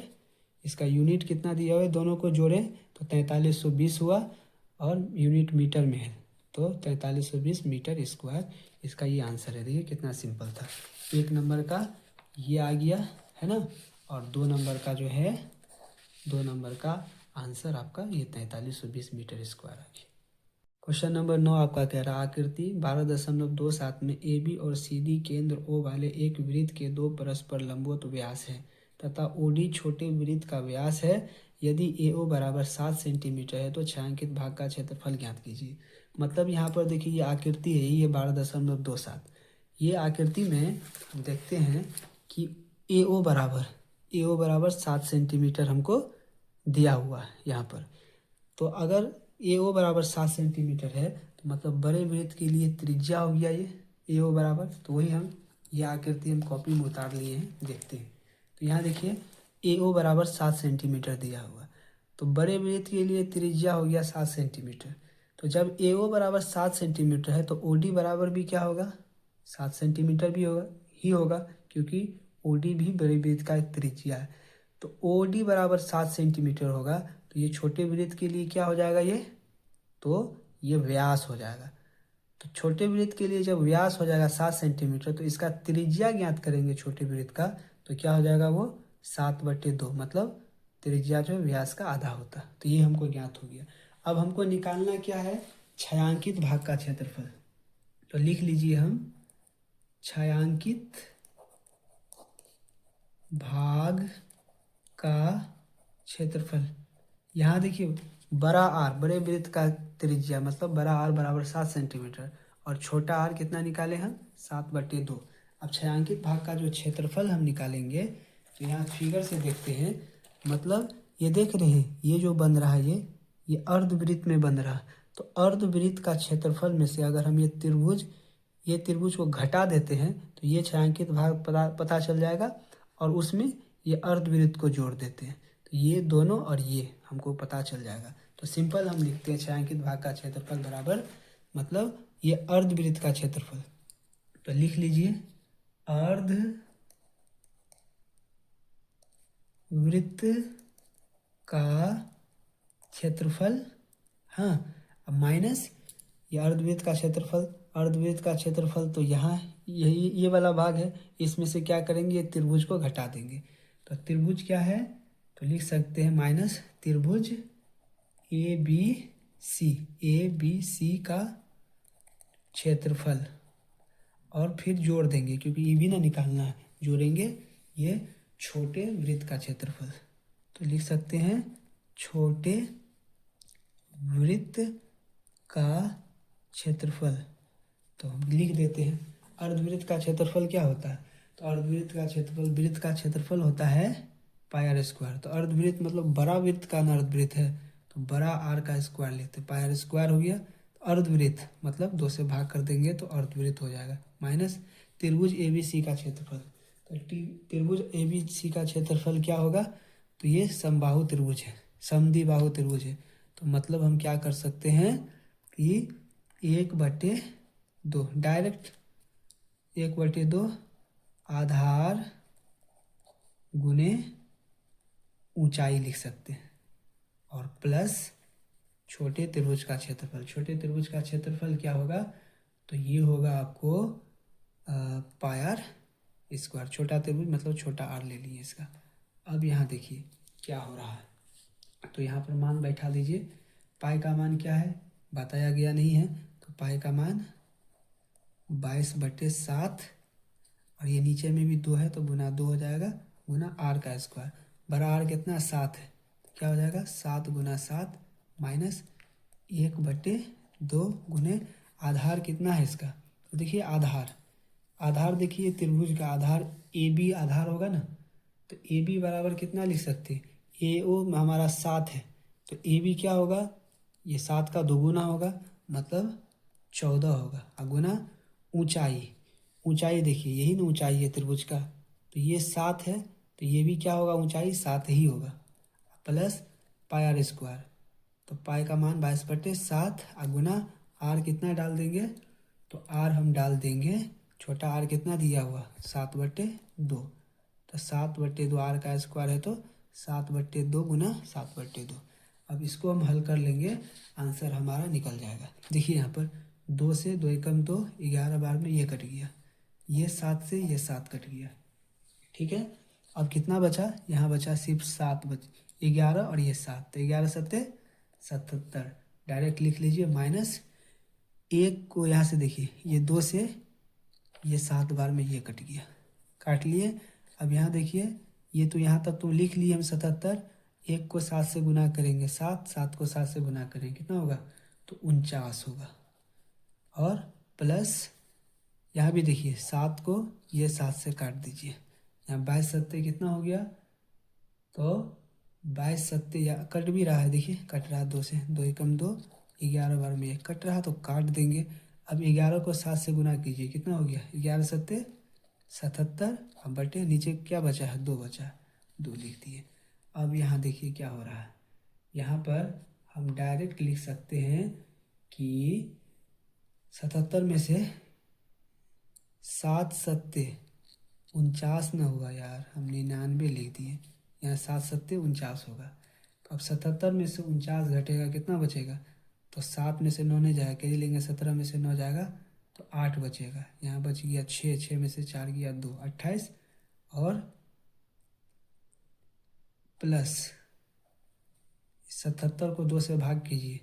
इसका यूनिट कितना दिया हुआ है, दोनों को जोड़े तो 4320 हुआ और यूनिट मीटर में है तो 4320 मीटर स्क्वायर, इसका ये आंसर है। देखिए कितना सिंपल था, 1 नंबर का ये आ गया है ना, और 2 नंबर का जो है 2 नंबर का आंसर आपका ये 4320 मीटर स्क्वायर आ गया। क्वेश्चन नंबर 9 आपका कह रहा है आकृति 12.27 में ए बी और सी डी केंद्र ओ वाले एक वृत्त के 2 परस्पर लंबवत व्यास है तथा ओ डी छोटे वृत्त का व्यास है, यदि ए ओ बराबर 7 सेंटीमीटर है तो छायांकित भाग का क्षेत्रफल ज्ञात कीजिए। मतलब यहाँ पर देखिए ये आकृति है, ये 12.27, ये आकृति में हम देखते हैं कि ए ओ बराबर 7 सेंटीमीटर हमको दिया हुआ है यहाँ पर, तो अगर ए ओ बराबर 7 सेंटीमीटर है तो मतलब बड़े वृत्त के लिए त्रिज्या हो गया ये ए ओ बराबर, तो वही हम ये आकृति हम कॉपी में उतार लिए हैं, देखते हैं। तो यहाँ देखिए ए ओ बराबर 7 सेंटीमीटर दिया हुआ, तो बड़े वृत्त के लिए त्रिज्या हो गया 7 सेंटीमीटर, तो जब ए ओ बराबर 7 सेंटीमीटर है तो ओ डी बराबर भी क्या होगा 7 सेंटीमीटर भी होगा क्योंकि ओ डी भी बड़े वृत्त का एक त्रिज्या है, तो ओ डी बराबर 7 सेंटीमीटर होगा, तो ये छोटे वृत्त के लिए क्या हो जाएगा ये, तो ये व्यास हो जाएगा। तो छोटे वृत्त के लिए जब व्यास हो जाएगा 7 सेंटीमीटर तो इसका त्रिज्या ज्ञात करेंगे छोटे वृत्त का, तो क्या हो जाएगा वो 7/2, मतलब त्रिज्या जो व्यास का आधा होता, तो ये हमको ज्ञात हो गया। अब हमको निकालना क्या है छायांकित भाग का क्षेत्रफल, तो लिख लीजिए हम छायांकित भाग का क्षेत्रफल। यहाँ देखिए बड़ा आर बड़े वृत्त का त्रिज्या मतलब बड़ा आर बराबर 7 सेंटीमीटर और छोटा आर कितना निकाले हम 7/2, अब छायांकित भाग का जो क्षेत्रफल हम निकालेंगे, तो यहाँ फिगर से देखते हैं, मतलब ये देख रहे हैं, ये जो बन रहा है ये अर्धवृत्त में बन रहा है। तो अर्धवृत्त का क्षेत्रफल में से अगर हम ये त्रिभुज को घटा देते हैं तो ये छायांकित भाग पता चल जाएगा, और उसमें ये अर्धवृत्त को जोड़ देते हैं तो ये दोनों और ये हमको पता चल जाएगा। तो सिंपल हम लिखते हैं छायांकित भाग का क्षेत्रफल बराबर, मतलब ये अर्धवृत्त का क्षेत्रफल। तो लिख लीजिए अर्धवृत्त का क्षेत्रफल, हाँ, अब माइनस ये अर्धवृत्त का क्षेत्रफल तो यहाँ यही ये वाला भाग है, इसमें से क्या करेंगे, ये त्रिभुज को घटा देंगे। तो त्रिभुज क्या है, तो लिख सकते हैं माइनस त्रिभुज ए बी सी का क्षेत्रफल, और फिर जोड़ देंगे क्योंकि ये भी ना निकालना है, जोड़ेंगे ये छोटे वृत्त का क्षेत्रफल। तो लिख सकते हैं छोटे वृत्त का क्षेत्रफल। तो हम लिख देते हैं अर्धवृत्त का क्षेत्रफल क्या होता है, तो अर्धवृत्त का क्षेत्रफल, वृत्त का क्षेत्रफल होता है पाई आर स्क्वायर। तो अर्धवृत्त मतलब बड़ा वृत्त का अर्धवृत्त है, तो बड़ा आर का स्क्वायर लेते हैं, पाई आर स्क्वायर हो गया। तो अर्धवृत्त मतलब 2 से भाग कर देंगे तो अर्धवृत्त हो जाएगा, माइनस त्रिभुज ए बी सी का क्षेत्रफल। तो त्रिभुज ए बी सी का क्षेत्रफल क्या होगा, तो ये समबाहु त्रिभुज है, समद्विबाहु त्रिभुज है। तो मतलब हम क्या कर सकते हैं कि 1/2 डायरेक्ट 1/2 आधार गुने ऊंचाई लिख सकते हैं, और प्लस छोटे त्रिभुज का क्षेत्रफल। छोटे त्रिभुज का क्षेत्रफल क्या होगा, तो ये होगा आपको पाई आर स्क्वायर। छोटा त्रिभुज मतलब छोटा आर ले लिए इसका। अब यहाँ देखिए क्या हो रहा है, तो यहाँ पर मान बैठा दीजिए। पाई का मान क्या है बताया गया नहीं है, तो पाई का मान 22/7, और ये नीचे में भी 2 है तो गुना 2 हो जाएगा, गुना आर का स्क्वायर। बड़ा आर कितना 7 है, तो क्या हो जाएगा 7 गुना 7 माइनस 1/2 गुने आधार कितना है इसका, तो देखिए आधार देखिए त्रिभुज का आधार ए बी आधार होगा ना, तो ए बी बराबर कितना लिख सकते हैं, ए ओ हमारा 7 है, तो ए बी क्या होगा, ये 7 का 2 गुना होगा, मतलब 14 होगा, और गुना ऊंचाई देखिए यही ना ऊंचाई है त्रिभुज का, तो ये 7 है, तो ये भी क्या होगा ऊंचाई 7 ही होगा, प्लस पाई आर स्क्वायर। तो पाई का मान 22/7 और गुना आर कितना डाल देंगे, तो आर हम डाल देंगे, छोटा आर कितना दिया हुआ 7/2, तो 7/2 आर का स्क्वायर है, तो 7/2 गुना 7/2। अब इसको हम हल कर लेंगे, आंसर हमारा निकल जाएगा। देखिए यहाँ पर 2 से 2 एकम 2, 11 बार में ये कट गया, ये 7 से ये 7 कट गया, ठीक है। अब कितना बचा, यहाँ बचा सिर्फ 7 11 और ये 7, तो 11 7 77। डायरेक्ट लिख लीजिए, माइनस 1 को यहाँ से देखिए, ये 2 से ये 7 बार में ये कट गया, काट लिए। अब यहाँ देखिए, ये तो यहाँ तक तो लिख लिए हम 77, 1 को 7 से गुना करेंगे 7 को 7 से गुना करेंगे कितना होगा, तो 49 होगा। और प्लस यहाँ भी देखिए 7 को ये 7 से काट दीजिए, यहाँ 22 7 कितना हो गया, तो 22 7 या कट भी रहा है, देखिए कट रहा 2 से, 2 एकम 2, 11 बार में ये कट रहा तो काट देंगे। अब 11 को 7 से गुना कीजिए कितना हो गया, 11 7 77, अब बटे नीचे क्या बचा है 2 बचा है, 2 लिख दिए। अब यहाँ देखिए क्या हो रहा है, यहाँ पर हम डायरेक्ट लिख सकते हैं कि 77 में से 7 7 49 न हुआ यार, हम 99 लिख दिए, यहाँ 7 7 49 होगा। तो अब 77 में से 49 घटेगा कितना बचेगा, तो 7 में से 9 नहीं जाएगा, कैसे लेंगे 17 में से 9 जाएगा तो 8 बचेगा, यहाँ बच गया 6 में से 4 गया 2 28, और प्लस 77 को 2 से भाग कीजिए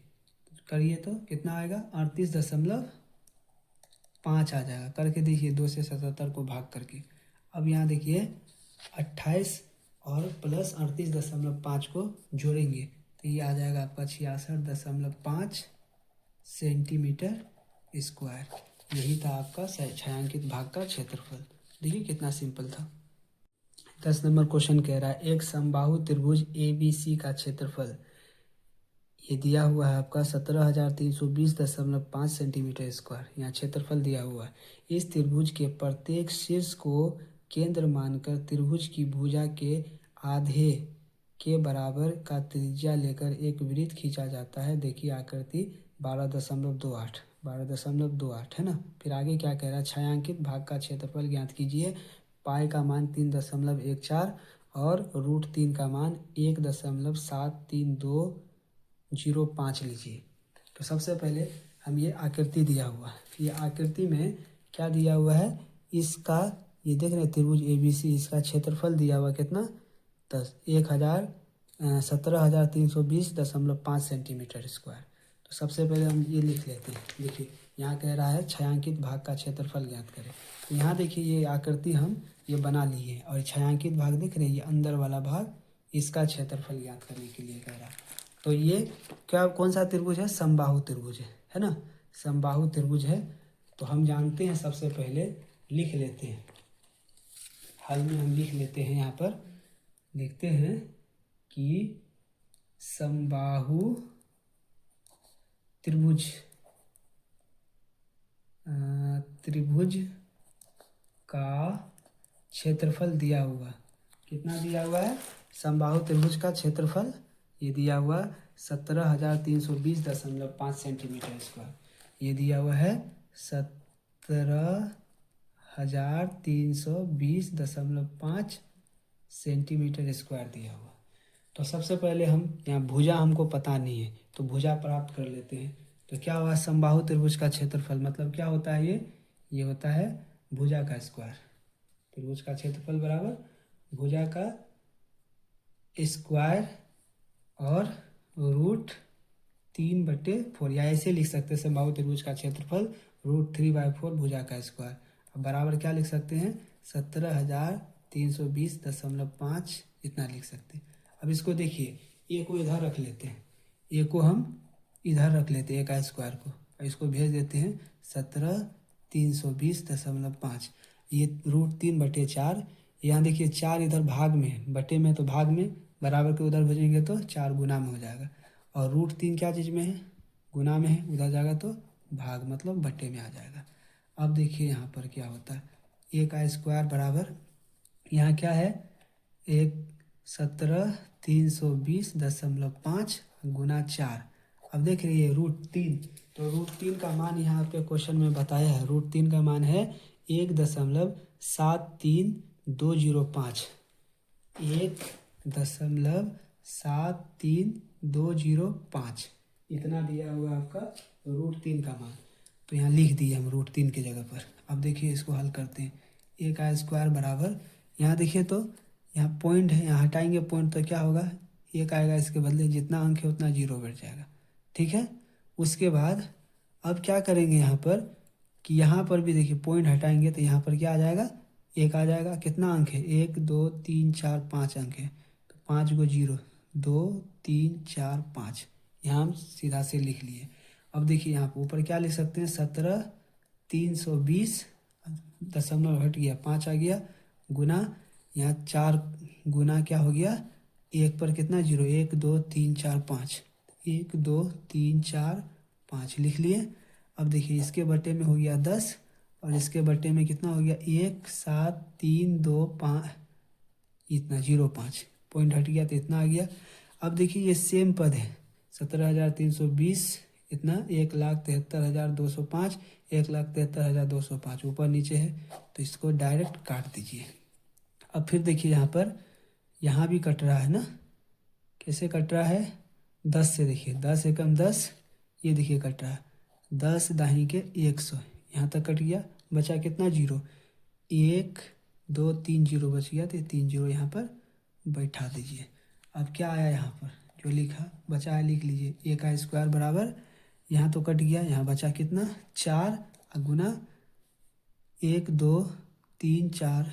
करिए तो कितना आएगा 38.5 आ जाएगा, करके देखिए 2 से 77 को भाग करके। अब यहाँ देखिए 28 और प्लस 38.5 को जोड़ेंगे तो ये आ जाएगा आपका 66.5 सेंटीमीटर स्क्वायर। यही था आपका छायांकित भाग का क्षेत्रफल। देखिए कितना सिंपल था। 10 नंबर क्वेश्चन कह रहा है एक समबाहु त्रिभुज ABC का क्षेत्रफल ये दिया हुआ है आपका 17,320.5 सेंटीमीटर स्क्वायर। यहाँ क्षेत्रफल दिया हुआ है। इस त्रिभुज के प्रत्येक शीर्ष को केंद्र मानकर त्रिभुज की भुजा के आधे के बराबर का त्रिज्या लेकर एक वृत्त खींचा जाता है। देखिए आकृति 12.28 है ना। फिर आगे क्या कह रहा है, छायांकित भाग का क्षेत्रफल ज्ञात कीजिए। पाई का मान 3.14 और √3 का मान 1.7320 लीजिए। तो सबसे पहले हम ये आकृति दिया हुआ है, ये आकृति में क्या दिया हुआ है, इसका ये देख रहे हैं त्रिभुज ABC, इसका क्षेत्रफल दिया हुआ कितना 17,320.5 सेंटीमीटर स्क्वायर। तो सबसे पहले हम ये लिख लेते हैं। देखिए यहाँ कह रहा है छायांकित भाग का क्षेत्रफल ज्ञात करें। तो यहाँ देखिए ये आकृति हम ये बना ली है और छायांकित भाग देख रहे हैं, ये अंदर वाला भाग, इसका क्षेत्रफल ज्ञात करने के लिए कह रहा है। तो ये क्या कौन सा त्रिभुज है, समबाहु त्रिभुज है ना, समबाहु त्रिभुज है। तो हम जानते हैं, सबसे पहले लिख लेते हैं, हल में हम लिख लेते हैं। यहाँ पर देखते हैं कि समबाहु त्रिभुज का क्षेत्रफल दिया हुआ, कितना दिया हुआ है, समबाहु त्रिभुज का क्षेत्रफल ये दिया हुआ 17,320.5 सेंटीमीटर स्क्वायर। ये दिया हुआ है 17,320.5 सेंटीमीटर स्क्वायर दिया हुआ। तो सबसे पहले हम यहाँ भुजा हमको पता नहीं है, तो भुजा प्राप्त कर लेते हैं। तो क्या हुआ, समबाहु त्रिभुज का क्षेत्रफल मतलब क्या होता है, ये होता है भुजा का स्क्वायर। त्रिभुज का क्षेत्रफल बराबर भुजा का स्क्वायर और √3/4, या ऐसे लिख सकते हैं समबाहु त्रिभुज का क्षेत्रफल √3/4 भुजा का स्क्वायर। अब बराबर क्या लिख सकते हैं, 17,320.5 इतना लिख सकते हैं। अब इसको देखिए, ए को इधर रख लेते हैं, ए को हम इधर रख लेते हैं, ए का स्क्वायर को, और इसको भेज देते हैं 17,320.5, ये √3/4। यहाँ देखिए 4 इधर भाग में, बटे में तो भाग में, बराबर के उधर भेजेंगे तो 4 गुना में हो जाएगा। और √3 क्या चीज़ में है, गुना में है, उधर जाएगा तो भाग मतलब बटे में आ जाएगा। अब देखिए यहाँ पर क्या होता है, ए का स्क्वायर बराबर यहाँ क्या है, 17,320.5 गुना 4। अब देख रही है √3, तो √3 का मान यहाँ पे क्वेश्चन में बताया है, √3 का मान है 1.73205, 1.73205 इतना दिया हुआ आपका √3 का मान। तो यहाँ लिख दिए हम √3 की जगह पर। अब देखिए इसको हल करते हैं, ए का स्क्वायर बराबर, यहाँ देखिए तो यहाँ पॉइंट है, यहाँ हटाएंगे पॉइंट तो क्या होगा, एक आएगा, इसके बदले जितना अंक है उतना जीरो बैठ जाएगा, ठीक है। उसके बाद अब क्या करेंगे यहाँ पर कि यहाँ पर भी देखिए पॉइंट हटाएंगे तो यहाँ पर क्या आ जाएगा, एक आ जाएगा। कितना अंक है, 1 2 3 4 5 अंक है, तो 5 को 0, 2 3 4 5, यहाँ हम सीधा से लिख लिए। अब देखिए यहाँ पर ऊपर क्या लिख सकते हैं, 17,320 दशमलव हट गया 5 आ गया, गुना यहाँ 4 गुना क्या हो गया, एक पर कितना 0, 1 2 3 4 5, 1 2 3 4 5 लिख लिए। अब देखिए इसके बटे में हो गया 10 और इसके बटे में कितना हो गया, 1 7 3 2 5, इतना 0.5 पॉइंट हट गया तो इतना आ गया। अब देखिए ये सेम पद है, 17,320 इतना 1,73,205, 1,73,205 ऊपर नीचे है, तो इसको डायरेक्ट काट दीजिए। अब फिर देखिए यहाँ पर, यहाँ भी कट रहा है ना, कैसे कट रहा है, 10 से, देखिए 10 एकम 10, ये देखिए कट रहा है 10 दाहिनी के 100, यहाँ तक कट गया, बचा कितना 0, 1 2 3 0 बच गया, तो 3 0 यहाँ पर बैठा दीजिए। अब क्या आया यहाँ पर, जो लिखा बचा है लिख लीजिए, ए का स्क्वायर बराबर, यहाँ तो कट गया, यहाँ बचा कितना 4 गुना 1 2 3 4,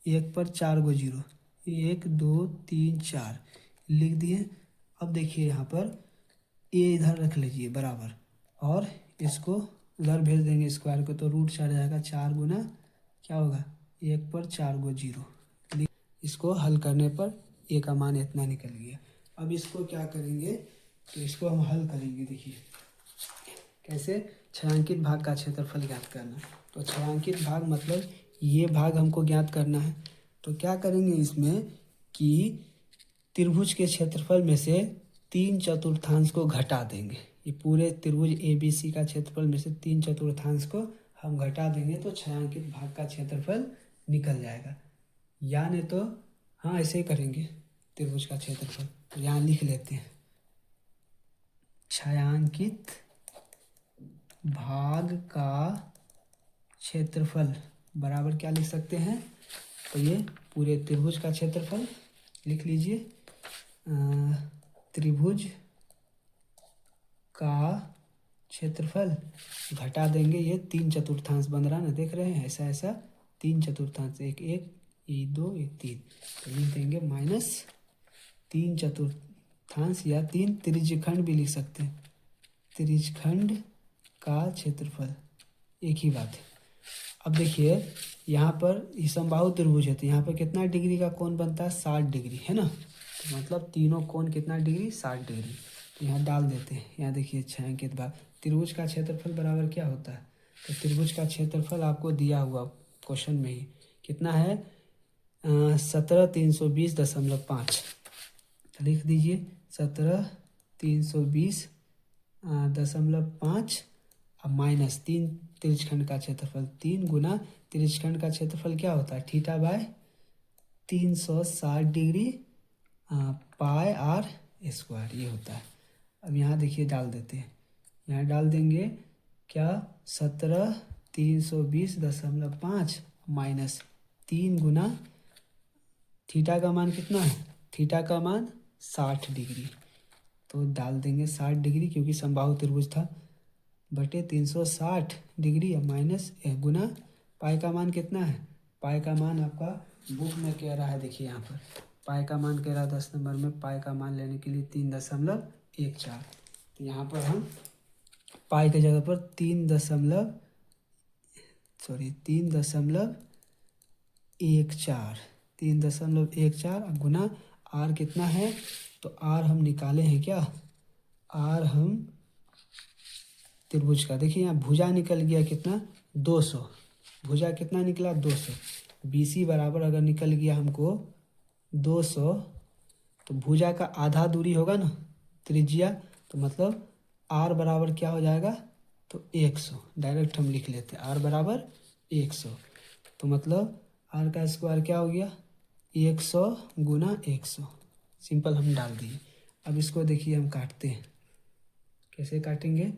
1 पर 4 गो 0, 1 2 3 4 लिख दिए। अब देखिए यहाँ पर ए इधर रख लीजिए बराबर, और इसको उधर भेज देंगे स्क्वायर को, तो √4 जाएगा, 4 गुना क्या होगा 1 पर 4 गो जीरो। इसको हल करने पर ए का मान इतना निकल गया। अब इसको क्या करेंगे, तो इसको हम हल करेंगे। देखिए कैसे, छायांकित भाग का क्षेत्रफल ज्ञात करना। तो छायांकित भाग मतलब ये भाग हमको ज्ञात करना है। तो क्या करेंगे इसमें कि त्रिभुज के क्षेत्रफल में से 3/4 को घटा देंगे। ये पूरे त्रिभुज ABC का क्षेत्रफल में से 3/4 को हम घटा देंगे तो छायांकित भाग का क्षेत्रफल निकल जाएगा। या नहीं तो हाँ ऐसे ही करेंगे, त्रिभुज का क्षेत्रफल तो यहाँ लिख लेते हैं, छायांकित भाग का क्षेत्रफल बराबर क्या लिख सकते हैं, तो ये पूरे त्रिभुज का क्षेत्रफल लिख लीजिए। त्रिभुज का क्षेत्रफल घटा देंगे, ये 3/4 बन रहा ना, देख रहे हैं ऐसा ऐसा 3/4, एक एक, ये 2, एक 3, तो लिख देंगे -3/4 या 3 त्रिज्यखंड भी लिख सकते हैं। त्रिज्यखंड का क्षेत्रफल एक ही बात है। अब देखिए यहाँ पर ये समबाहु त्रिभुज है तो यहाँ पर कितना डिग्री का कोण बनता है, 60 डिग्री है ना। तो मतलब तीनों कोण कितना डिग्री, 60 डिग्री। तो यहाँ डाल देते हैं। यहाँ देखिए छायांकित भाग, त्रिभुज का क्षेत्रफल बराबर क्या होता है, तो त्रिभुज का क्षेत्रफल आपको दिया हुआ क्वेश्चन में ही कितना है, 17,320.5। लिख दीजिए 17,320.5 अब माइनस 3 त्रिज्यखंड का क्षेत्रफल, 3 गुना त्रिज्यखंड का क्षेत्रफल क्या होता है, theta by 360 degree pi r square ये होता है। अब यहाँ देखिए डाल देते हैं, यहाँ डाल देंगे क्या, 17,320.5 माइनस 3 गुना थीटा का मान कितना है, थीटा का मान 60 डिग्री, तो डाल देंगे 60 डिग्री क्योंकि समबाहु त्रिभुज था, बटे 360 डिग्री माइनस गुना पाई का मान कितना है, पाई का मान आपका बुक में कह रहा है, देखिए यहाँ पर पाई का मान कह रहा है 10 नंबर में, पाई का मान लेने के लिए 3.14। तो यहाँ पर हम पाई की जगह पर 3.14 गुना आर कितना है, तो आर हम निकाले हैं क्या, आर हम त्रिभुज का, देखिए यहाँ भुजा निकल गया कितना, 200, भुजा कितना निकला 200, BC बराबर अगर निकल गया हमको 200, तो भुजा का आधा दूरी होगा ना त्रिज्या, तो मतलब आर बराबर क्या हो जाएगा, तो 100, डायरेक्ट हम लिख लेते हैं आर बराबर 100, तो मतलब आर का स्क्वायर क्या हो गया 100 गुना 100, सिंपल हम डाल दिए। अब इसको देखिए हम काटते हैं, कैसे काटेंगे,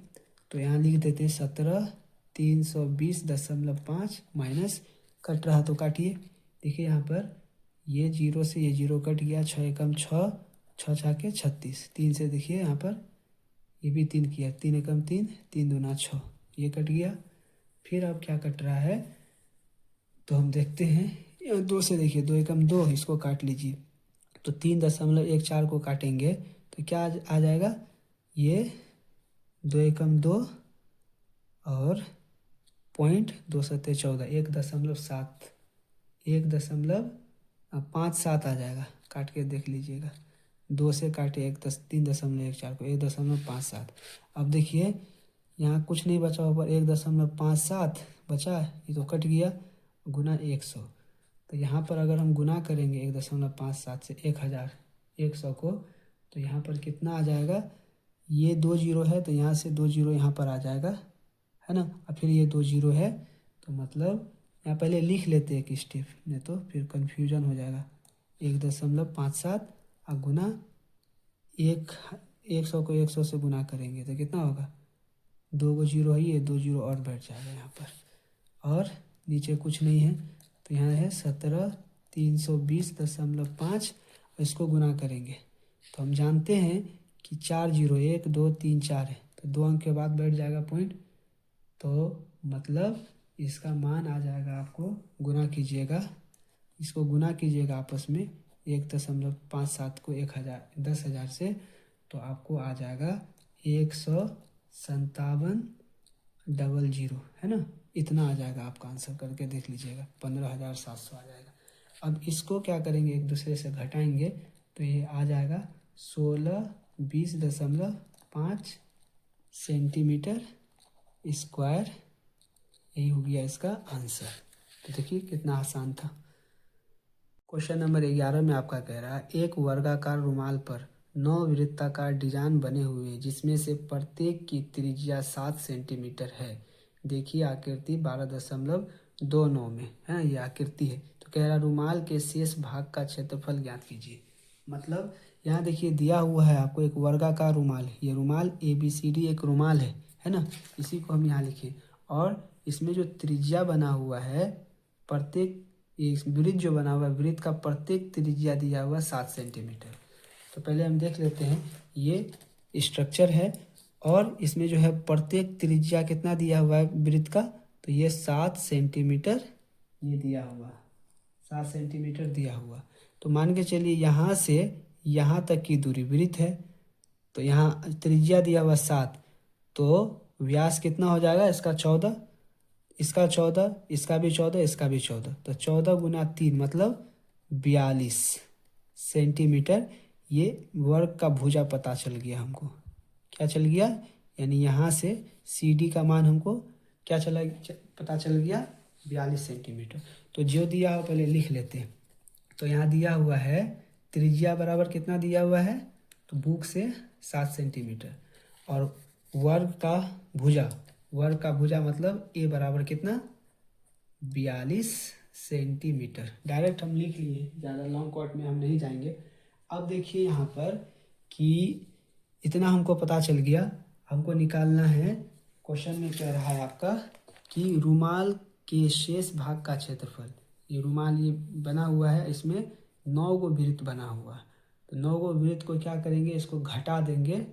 तो यहाँ लिख देते हैं 17,320.5 माइनस, कट रहा तो काटिए, देखिए यहाँ पर ये 0 से ये 0 कट गया, 6 एकम 6, 6 छाके 36, 3 से देखिए यहाँ पर ये भी 3 किया, 3 एकम 3, 3 दूना 6, ये कट गया। फिर अब क्या कट रहा है, तो हम देखते हैं 2 से, देखिए 2 एकम 2, इसको काट लीजिए, तो 3.14 को काटेंगे तो क्या आ जाएगा, ये 2 एकम 2 और 0.214, 1.57 आ जाएगा, काट के देख लीजिएगा, 2 से काटे 3.14 को 1.57। अब देखिए यहाँ कुछ नहीं बचा, ऊपर 1.57 बचा, ये तो कट गया, गुना 100, तो यहाँ पर अगर हम गुना करेंगे 1.57 से 100 को, तो यहाँ पर कितना आ जाएगा, ये 2 जीरो है तो यहाँ से 2 जीरो यहाँ पर आ जाएगा, है ना। अब फिर ये 2 जीरो है, तो मतलब यहाँ पहले लिख लेते हैं एक स्टेप, नहीं तो फिर कन्फ्यूजन हो जाएगा। 1.57 और गुना 100 को 100 से गुना करेंगे तो कितना होगा, 2 गो जीरो है, ये 2 जीरो और बैठ जाएगा यहाँ पर, और नीचे कुछ नहीं है, तो यहाँ है 17,320.5, इसको गुना करेंगे तो हम जानते हैं कि 4 जीरो, 1 2 3 4 है, तो 2 अंक के बाद बैठ जाएगा पॉइंट, तो मतलब इसका मान आ जाएगा, आपको गुना कीजिएगा, इसको गुना कीजिएगा आपस में 1.57 को 10,000 से, तो आपको आ जाएगा 157,000 है ना, इतना आ जाएगा आपका आंसर, करके देख लीजिएगा 15,700 आ जाएगा। अब इसको क्या करेंगे, एक दूसरे से घटाएंगे तो ये आ जाएगा 1620.5 सेंटीमीटर स्क्वायर। यही हो गया इसका आंसर। तो देखिए कितना आसान था। क्वेश्चन नंबर 11 में आपका कह रहा है एक वर्गाकार रुमाल पर 9 वृत्ताकार डिजाइन बने हुए हैं जिसमें से प्रत्येक की त्रिज्या 7 सेंटीमीटर है। देखिए आकृति 12.29 में है, ये आकृति है। तो कह रहा रुमाल के शेष भाग का क्षेत्रफल ज्ञात कीजिए। मतलब यहाँ देखिए दिया हुआ है आपको एक वर्गाकार रुमाल, ये रुमाल ABCD एक रुमाल है ना, इसी को हम यहाँ लिखे। और इसमें जो त्रिज्या बना हुआ है, प्रत्येक ये वृत्त जो बना हुआ है, वृत्त का प्रत्येक त्रिज्या दिया हुआ 7 सेंटीमीटर। तो पहले हम देख लेते हैं, ये स्ट्रक्चर है और इसमें जो है प्रत्येक त्रिज्या कितना दिया हुआ है वृत्त का, तो ये 7 सेंटीमीटर ये दिया हुआ, 7 सेंटीमीटर दिया हुआ। तो मान के चलिए यहाँ से यहाँ तक की दूरी वृत्त है, तो यहाँ त्रिज्या दिया हुआ 7, तो व्यास कितना हो जाएगा इसका 14, इसका 14, इसका भी 14, इसका भी 14, तो 14 गुना 3 मतलब 42 सेंटीमीटर। ये वर्ग का भुजा पता चल गया हमको, क्या चल गया, यानी यहाँ से CD का मान हमको क्या चला पता चल गया 42 सेंटीमीटर। तो जो दिया हो पहले लिख लेते हैं। तो यहाँ दिया हुआ है त्रिज्या बराबर कितना दिया हुआ है, तो बुक से 7 सेंटीमीटर, और वर्ग का भुजा मतलब A बराबर कितना 42 सेंटीमीटर। डायरेक्ट हम लिख लिए, ज़्यादा लॉन्ग कट में हम नहीं जाएंगे। अब देखिए यहाँ पर कि इतना हमको पता चल गया, हमको निकालना है। क्वेश्चन में कह रहा है आपका कि रुमाल के शेष भाग का क्षेत्रफल। ये रुमाल ये बना हुआ है, इसमें 9 गो वृत्त बना हुआ है, तो 9 गो वृत्त को क्या करेंगे, इसको घटा देंगे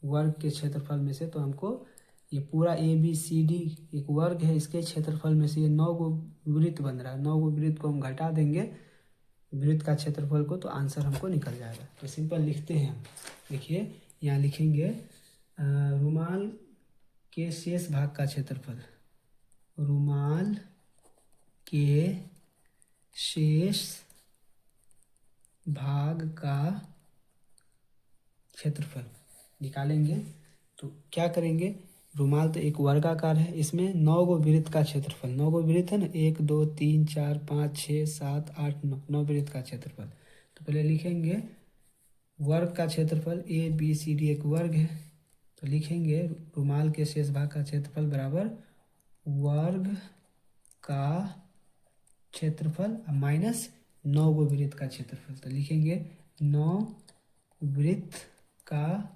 वर्ग के क्षेत्रफल में से। तो हमको ये पूरा ABCD एक वर्ग है, इसके क्षेत्रफल में से ये 9 गो वृत्त बन रहा है, 9 गो वृत्त को हम घटा देंगे वृत्त का क्षेत्रफल को, तो आंसर हमको निकल जाएगा। तो सिंपल लिखते हैं हम, देखिए यहाँ लिखेंगे रुमाल के शेष भाग का क्षेत्रफल, रुमाल के शेष भाग का क्षेत्रफल निकालेंगे। तो क्या करेंगे, रुमाल तो एक वर्गाकार है, इसमें 9 गो वृत्त का क्षेत्रफल, 9 गो वृत्त है ना, 1 2 3 4 5 6 7 8 9 वृत्त का क्षेत्रफल। तो पहले लिखेंगे वर्ग का क्षेत्रफल, ABCD एक वर्ग है, तो लिखेंगे रुमाल के शेष भाग का क्षेत्रफल बराबर वर्ग का क्षेत्रफल माइनस 9 गो वृत्त का क्षेत्रफल। तो लिखेंगे 9 वृत्त का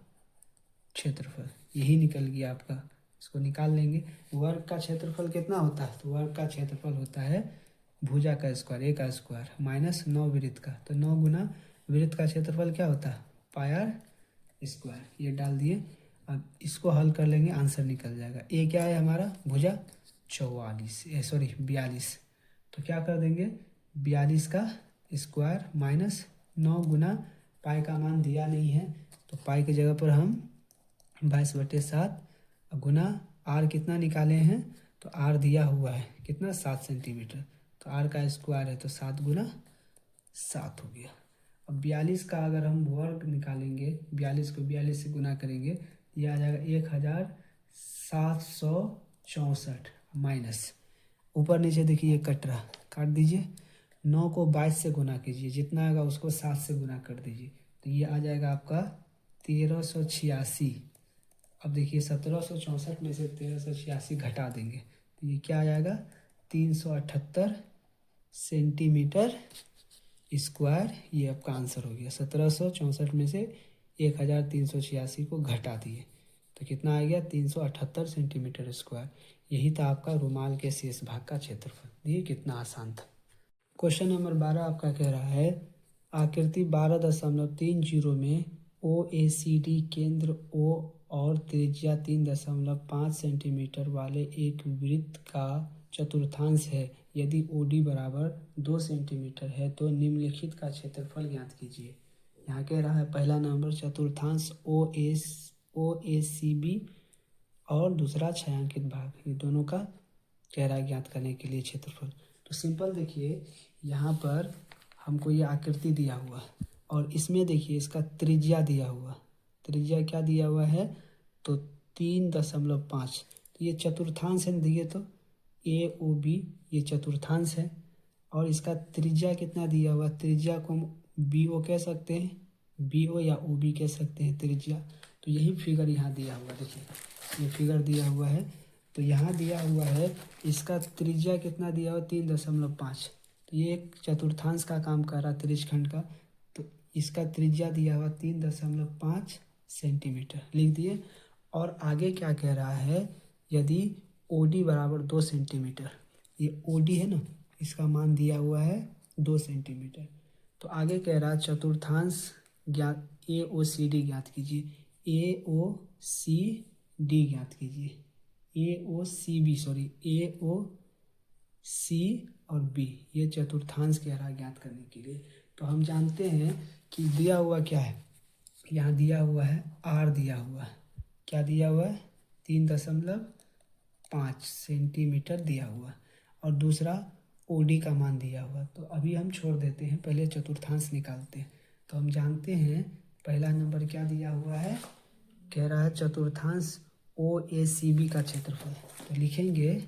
क्षेत्रफल, यही निकल गया आपका। इसको निकाल लेंगे। वर्ग का क्षेत्रफल कितना होता है, तो वर्ग का क्षेत्रफल होता है भुजा का स्क्वायर, A का स्क्वायर माइनस 9 वृत्त का, तो 9 गुना वृत्त का क्षेत्रफल क्या होता है पायर स्क्वायर, ये डाल दिए। अब इसको हल कर लेंगे, आंसर निकल जाएगा। A क्या है हमारा भुजा 42, तो क्या कर देंगे 42 का स्क्वायर माइनस 9 गुना पाई का मान दिया नहीं है, तो पाई की जगह पर हम 22/7 गुना R कितना निकाले हैं, तो R दिया हुआ है कितना 7 सेंटीमीटर, तो R का स्क्वायर है तो 7 गुना 7 हो गया। अब 42 का अगर हम वर्ग निकालेंगे, 42 को 42 से गुना करेंगे, ये आ जाएगा 1764 माइनस ऊपर नीचे देखिए ये कट रहा, काट दीजिए। 9 को 22 से गुना कीजिए, जितना आएगा उसको 7 से गुना कर दीजिए, तो ये आ जाएगा आपका 1386। अब देखिए 1764 में से 1386 घटा देंगे, तो ये क्या आ जाएगा 378 सेंटीमीटर स्क्वायर। ये आपका आंसर हो गया। 1764 में से 1386 को घटा दिए तो कितना आ गया 378 सेंटीमीटर स्क्वायर। यही था आपका रुमाल के शेष भाग का क्षेत्रफल। देखिए कितना आसान था। क्वेश्चन नंबर 12 आपका कह रहा है आकृति 12.30 में OACD केंद्र O और त्रिज्या 3.5 सेंटीमीटर वाले एक वृत्त का चतुर्थांश है। यदि OD बराबर 2 सेंटीमीटर है तो निम्नलिखित का क्षेत्रफल ज्ञात कीजिए। यहाँ कह रहा है पहला नंबर चतुर्थांश OACB और दूसरा छायांकित भाग, ये दोनों का गहराई ज्ञात करने के लिए क्षेत्रफल। तो सिंपल देखिए, यहाँ पर हमको ये आकृति दिया हुआ है और इसमें देखिए इसका त्रिज्या दिया हुआ, त्रिज्या क्या दिया हुआ है, तो 3.5। तो ये चतुर्थांश है दिए, तो ए ओ बी ये चतुर्थांश है और इसका त्रिज्या कितना दिया हुआ, त्रिज्या को हम बी ओ कह सकते हैं, बी ओ या ओ बी कह सकते हैं त्रिज्या। तो यही फिगर यहाँ दिया हुआ, देखिए ये फिगर दिया हुआ है। तो यहाँ दिया हुआ है इसका त्रिज्या कितना दिया हुआ, 3.5। तो ये एक चतुर्थांश का काम कर रहा त्रिज्यखंड का। तो इसका त्रिज्या दिया हुआ 3.5 सेंटीमीटर लिख दिए। और आगे क्या कह रहा है, यदि ओ डी बराबर 2 सेंटीमीटर, ये ओ डी है ना, इसका मान दिया हुआ है 2 सेंटीमीटर। तो आगे कह रहा है चतुर्थांश ज्ञात ए ओ सी डी ज्ञात कीजिए, ए ओ सी डी ज्ञात कीजिए, ए ओ सी बी सॉरी ए ओ सी और बी, ये चतुर्थांश कह रहा है ज्ञात करने के लिए। तो हम जानते हैं कि दिया हुआ क्या है, यहाँ दिया हुआ है आर दिया हुआ है, क्या दिया हुआ है 3.5 सेंटीमीटर दिया हुआ है और दूसरा ओडी का मान दिया हुआ। तो अभी हम छोड़ देते हैं, पहले चतुर्थांश निकालते हैं। तो हम जानते हैं पहला नंबर क्या दिया हुआ है, कह रहा है चतुर्थांश ओ ए सी बी का क्षेत्रफल। तो लिखेंगे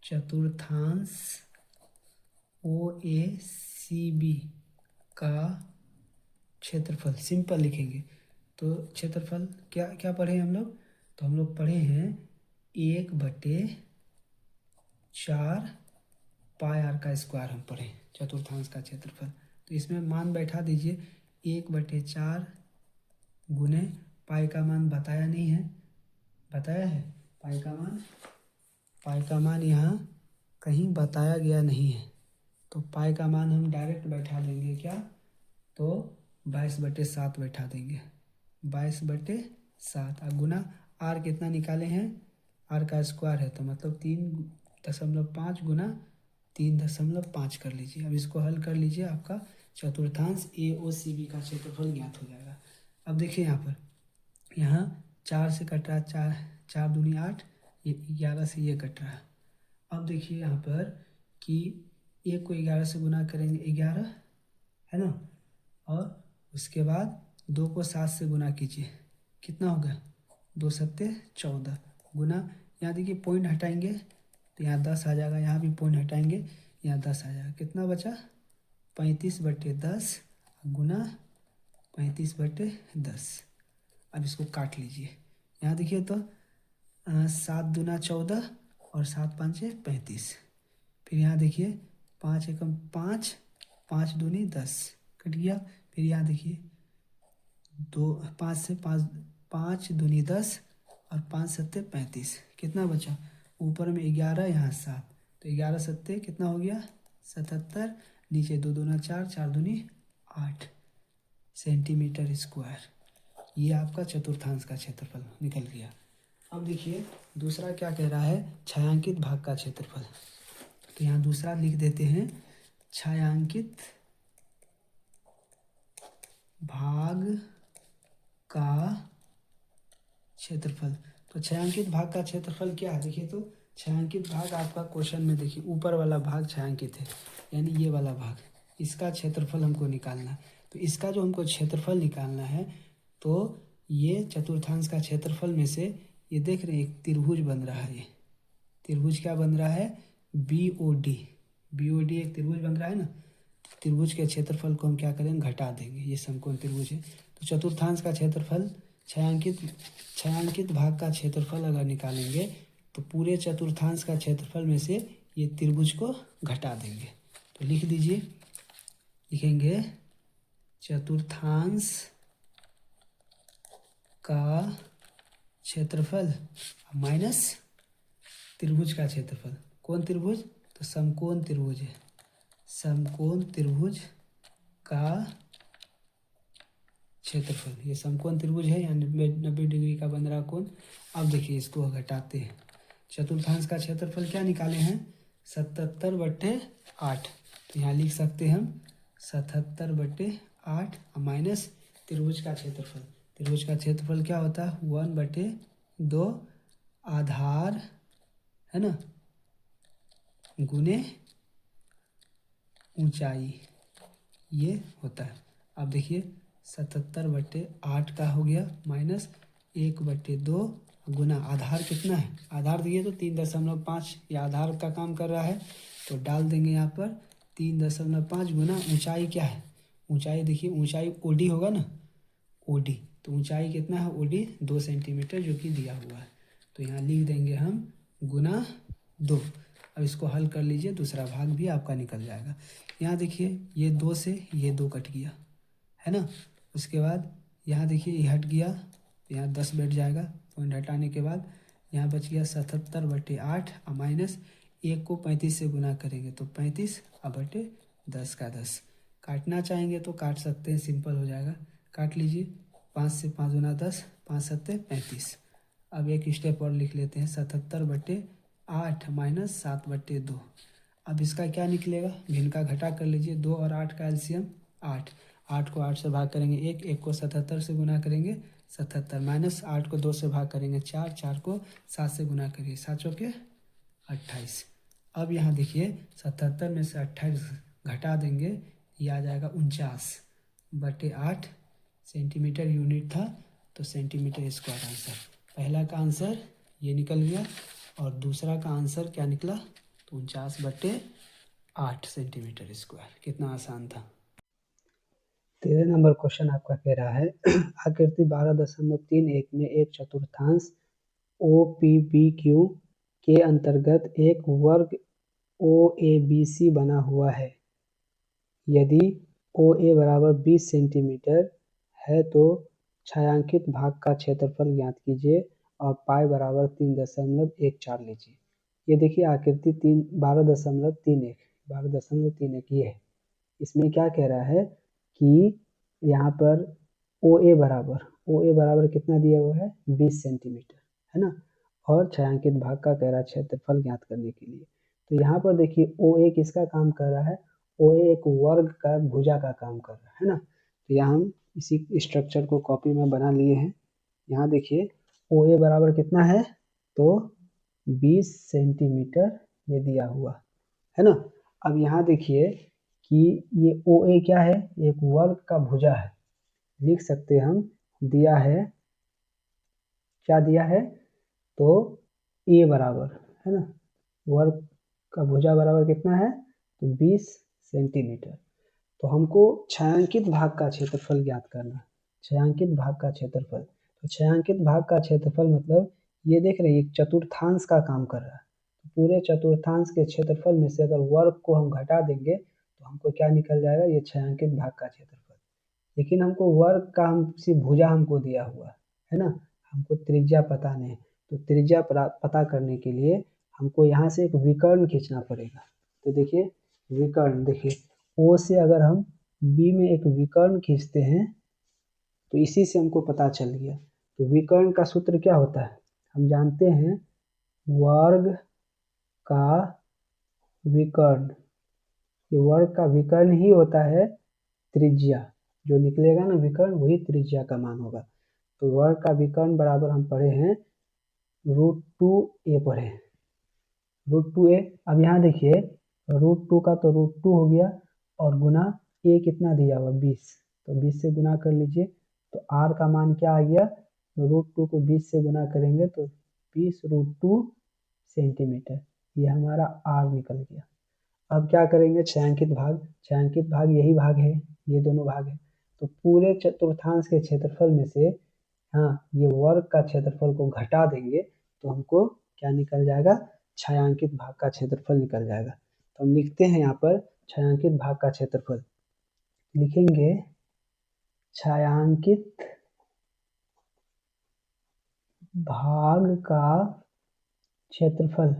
चतुर्थांश ओ ए सी बी का क्षेत्रफल, सिंपल लिखेंगे। तो क्षेत्रफल क्या क्या पढ़े हम लोग, तो हम लोग पढ़े हैं 1/4 पाई आर का स्क्वायर हम पढ़े चतुर्थांश का क्षेत्रफल। तो इसमें मान बैठा दीजिए, 1/4 गुने पाई का मान बताया नहीं है, बताया है पाई का मान, पाई का मान यहाँ कहीं बताया गया नहीं है। तो पाई का मान हम डायरेक्ट बैठा देंगे क्या, तो 22/7 बैठा देंगे, 22/7। और गुना आर कितना निकाले हैं, आर का स्क्वायर है तो मतलब 3.5 गुना 3.5 कर लीजिए। अब इसको हल कर लीजिए, आपका चतुर्थांश ए ओ सी बी का क्षेत्रफल ज्ञात हो जाएगा। अब देखिए यहाँ पर, यहाँ 4 से कट रहा, 4 4 दूनी 8, ये 11 से ये कट रहा। अब देखिए यहाँ पर कि 1 को 11 से गुना करेंगे 11 है ना, और उसके बाद 2 को 7 से गुना कीजिए, कितना होगा 2 सत्ते 14 गुना, यहाँ देखिए पॉइंट हटाएंगे तो यहाँ 10 आ जाएगा, यहाँ भी पॉइंट हटाएंगे यहाँ 10 आ जाएगा, कितना बचा 35/10 गुना 35/10। अब इसको काट लीजिए, यहाँ देखिए तो 7 दूना 14 और 7 5 35। फिर यहाँ देखिए 5 एकम 5, 5 दूनी 10 कट गया। फिर यहाँ देखिए 5 से 5 दूनी 10 और 5 सत्ते 35, कितना बचा ऊपर में 11 यहाँ 7, तो 11 सत्ते कितना हो गया 77, नीचे 2 दूना 4, 4 दूनी 8 सेंटीमीटर स्क्वायर। ये आपका चतुर्थांश का क्षेत्रफल निकल गया। अब देखिए दूसरा क्या कह रहा है, छायांकित भाग का क्षेत्रफल। तो यहाँ दूसरा लिख देते हैं, छायांकित भाग का क्षेत्रफल। तो छायांकित भाग का क्षेत्रफल क्या है, देखिए तो छायांकित भाग आपका क्वेश्चन में देखिए ऊपर वाला भाग छायांकित है, यानी ये वाला भाग, इसका क्षेत्रफल हमको निकालना है। तो इसका जो हमको क्षेत्रफल निकालना है, तो ये चतुर्थांश का क्षेत्रफल में से ये देख रहे हैं एक त्रिभुज बन रहा है, ये त्रिभुज क्या बन रहा है B O D, B O D एक त्रिभुज बन रहा है ना। त्रिभुज के क्षेत्रफल को हम क्या करेंगे घटा देंगे, ये समकोण त्रिभुज है। तो चतुर्थांश का क्षेत्रफल छायांकित भाग का क्षेत्रफल अगर निकालेंगे तो पूरे चतुर्थांश का क्षेत्रफल में से ये त्रिभुज को घटा देंगे। तो लिख दीजिए, लिखेंगे चतुर्थांश का क्षेत्रफल माइनस त्रिभुज का क्षेत्रफल, कौन त्रिभुज, तो समकोण त्रिभुज है, समकोण त्रिभुज का क्षेत्रफल, ये समकोण त्रिभुज है, यहाँ 90 डिग्री का बन रहा कोण। अब देखिए इसको घटाते हैं, चतुर्थांश का क्षेत्रफल क्या निकाले हैं 77/8। तो यहाँ लिख सकते हैं हम 77/8 माइनस त्रिभुज का क्षेत्रफल। त्रिभुज का क्षेत्रफल क्या होता है 1/2 आधार है ना, गुने ऊंचाई, ये होता है। अब देखिए 77/8 का हो गया माइनस 1/2 गुना आधार कितना है, आधार दिए तो 3.5 या आधार का काम कर रहा है, तो डाल देंगे यहाँ पर 3.5 गुना ऊंचाई क्या है, ऊंचाई देखिए ऊंचाई ओडी होगा ना, ओडी, तो ऊंचाई कितना है ओडी 2 सेंटीमीटर जो कि दिया हुआ है, तो यहाँ लिख देंगे हम गुना 2। अब इसको हल कर लीजिए, दूसरा भाग भी आपका निकल जाएगा। यहाँ देखिए ये 2 से ये 2 कट गया है ना, उसके बाद यहाँ देखिए ये हट गया, यहाँ 10 बैठ जाएगा, पॉइंट हटाने के बाद यहाँ बच गया 77/8 और माइनस 1 को 35 से गुना करेंगे तो 35 और बटे 10 का 10। काटना चाहेंगे तो काट सकते हैं, सिंपल हो जाएगा, काट लीजिए। 5 से 5 गुना 10, 5 सत्ते 35। अब एक स्टेप और लिख लेते हैं 77/8 माइनस 7/2। अब इसका क्या निकलेगा, भिन्न का घटा कर लीजिए, 2 और 8 का एलसीएम 8, 8 को 8 से भाग करेंगे 1, 1 को 77 से गुना करेंगे 77, माइनस 8 को 2 से भाग करेंगे 4, 4 को 7 से गुना करिए 7 चौके 28। अब यहाँ देखिए 77 में से 28 घटा देंगे, ये आ जाएगा 49/8 सेंटीमीटर यूनिट था, तो सेंटीमीटर स्क्वायर आंसर। पहला का आंसर ये निकल गया और दूसरा का आंसर क्या निकला, तो 49/8 सेंटीमीटर स्क्वायर। कितना आसान था। 13 नंबर क्वेश्चन आपका कह रहा है आकृति 12.31 में एक चतुर्थांश OPBQ के अंतर्गत एक वर्ग OABC बना हुआ है। यदि OA बराबर 20 सेंटीमीटर है तो छायांकित भाग का क्षेत्रफल ज्ञात कीजिए और पाई बराबर 3.14 लीजिए। ये देखिए आकृति 12.31 ये है। इसमें क्या कह रहा है कि यहाँ पर OA बराबर कितना दिया हुआ है 20 सेंटीमीटर है ना, और छायांकित भाग का कह रहा है क्षेत्रफल ज्ञात करने के लिए। तो यहाँ पर देखिए OA किसका काम कर रहा है, OA एक वर्ग का भुजा का काम कर रहा है ना। तो यहाँ हम इसी स्ट्रक्चर को कॉपी में बना लिए हैं। यहाँ देखिए OA बराबर कितना है, तो 20 सेंटीमीटर ये दिया हुआ है ना। अब यहाँ देखिए कि ये OA क्या है, एक वर्ग का भुजा है, लिख सकते हम, दिया है, क्या दिया है, तो A बराबर है ना, वर्ग का भुजा बराबर कितना है, तो 20 सेंटीमीटर। तो हमको छायांकित भाग का क्षेत्रफल ज्ञात करना, छायांकित भाग का क्षेत्रफल। तो छायांकित भाग का क्षेत्रफल मतलब ये देख रहे हैं एक चतुर्थांश का काम कर रहा है, तो पूरे चतुर्थांश के क्षेत्रफल में से अगर वर्ग को हम घटा देंगे तो हमको क्या निकल जाएगा, ये छायांकित भाग का क्षेत्रफल। लेकिन हमको वर्ग का भुजा हमको दिया हुआ है ना, हमको त्रिज्या पता नहीं, तो त्रिज्या पता करने के लिए हमको यहाँ से एक विकर्ण खींचना पड़ेगा। तो देखिए विकर्ण, देखिए O से अगर हम B में एक विकर्ण खींचते हैं तो इसी से हमको पता चल गया। तो विकर्ण का सूत्र क्या होता है, हम जानते हैं वर्ग का विकर्ण, ये वर्ग का विकर्ण ही होता है त्रिज्या, जो निकलेगा ना विकर्ण वही त्रिज्या का मान होगा। तो वर्ग का विकर्ण बराबर हम पढ़े हैं √2a पढ़े हैं, √2a। अब यहाँ देखिए √2 का तो √2 हो गया और गुना a कितना दिया हुआ 20, तो 20 से गुना कर लीजिए, तो r का मान क्या आ गया, तो √2 को 20 से गुना करेंगे तो 20√2 सेंटीमीटर, ये हमारा r निकल गया। अब क्या करेंगे, छायांकित भाग यही भाग है, ये दोनों भाग है, तो पूरे चतुर्थांश के क्षेत्रफल में से हाँ ये वर्ग का क्षेत्रफल को घटा देंगे तो हमको क्या निकल जाएगा, छायांकित भाग का क्षेत्रफल निकल जाएगा। तो हम लिखते हैं यहाँ पर छायांकित भाग का क्षेत्रफल, लिखेंगे छायांकित भाग का क्षेत्रफल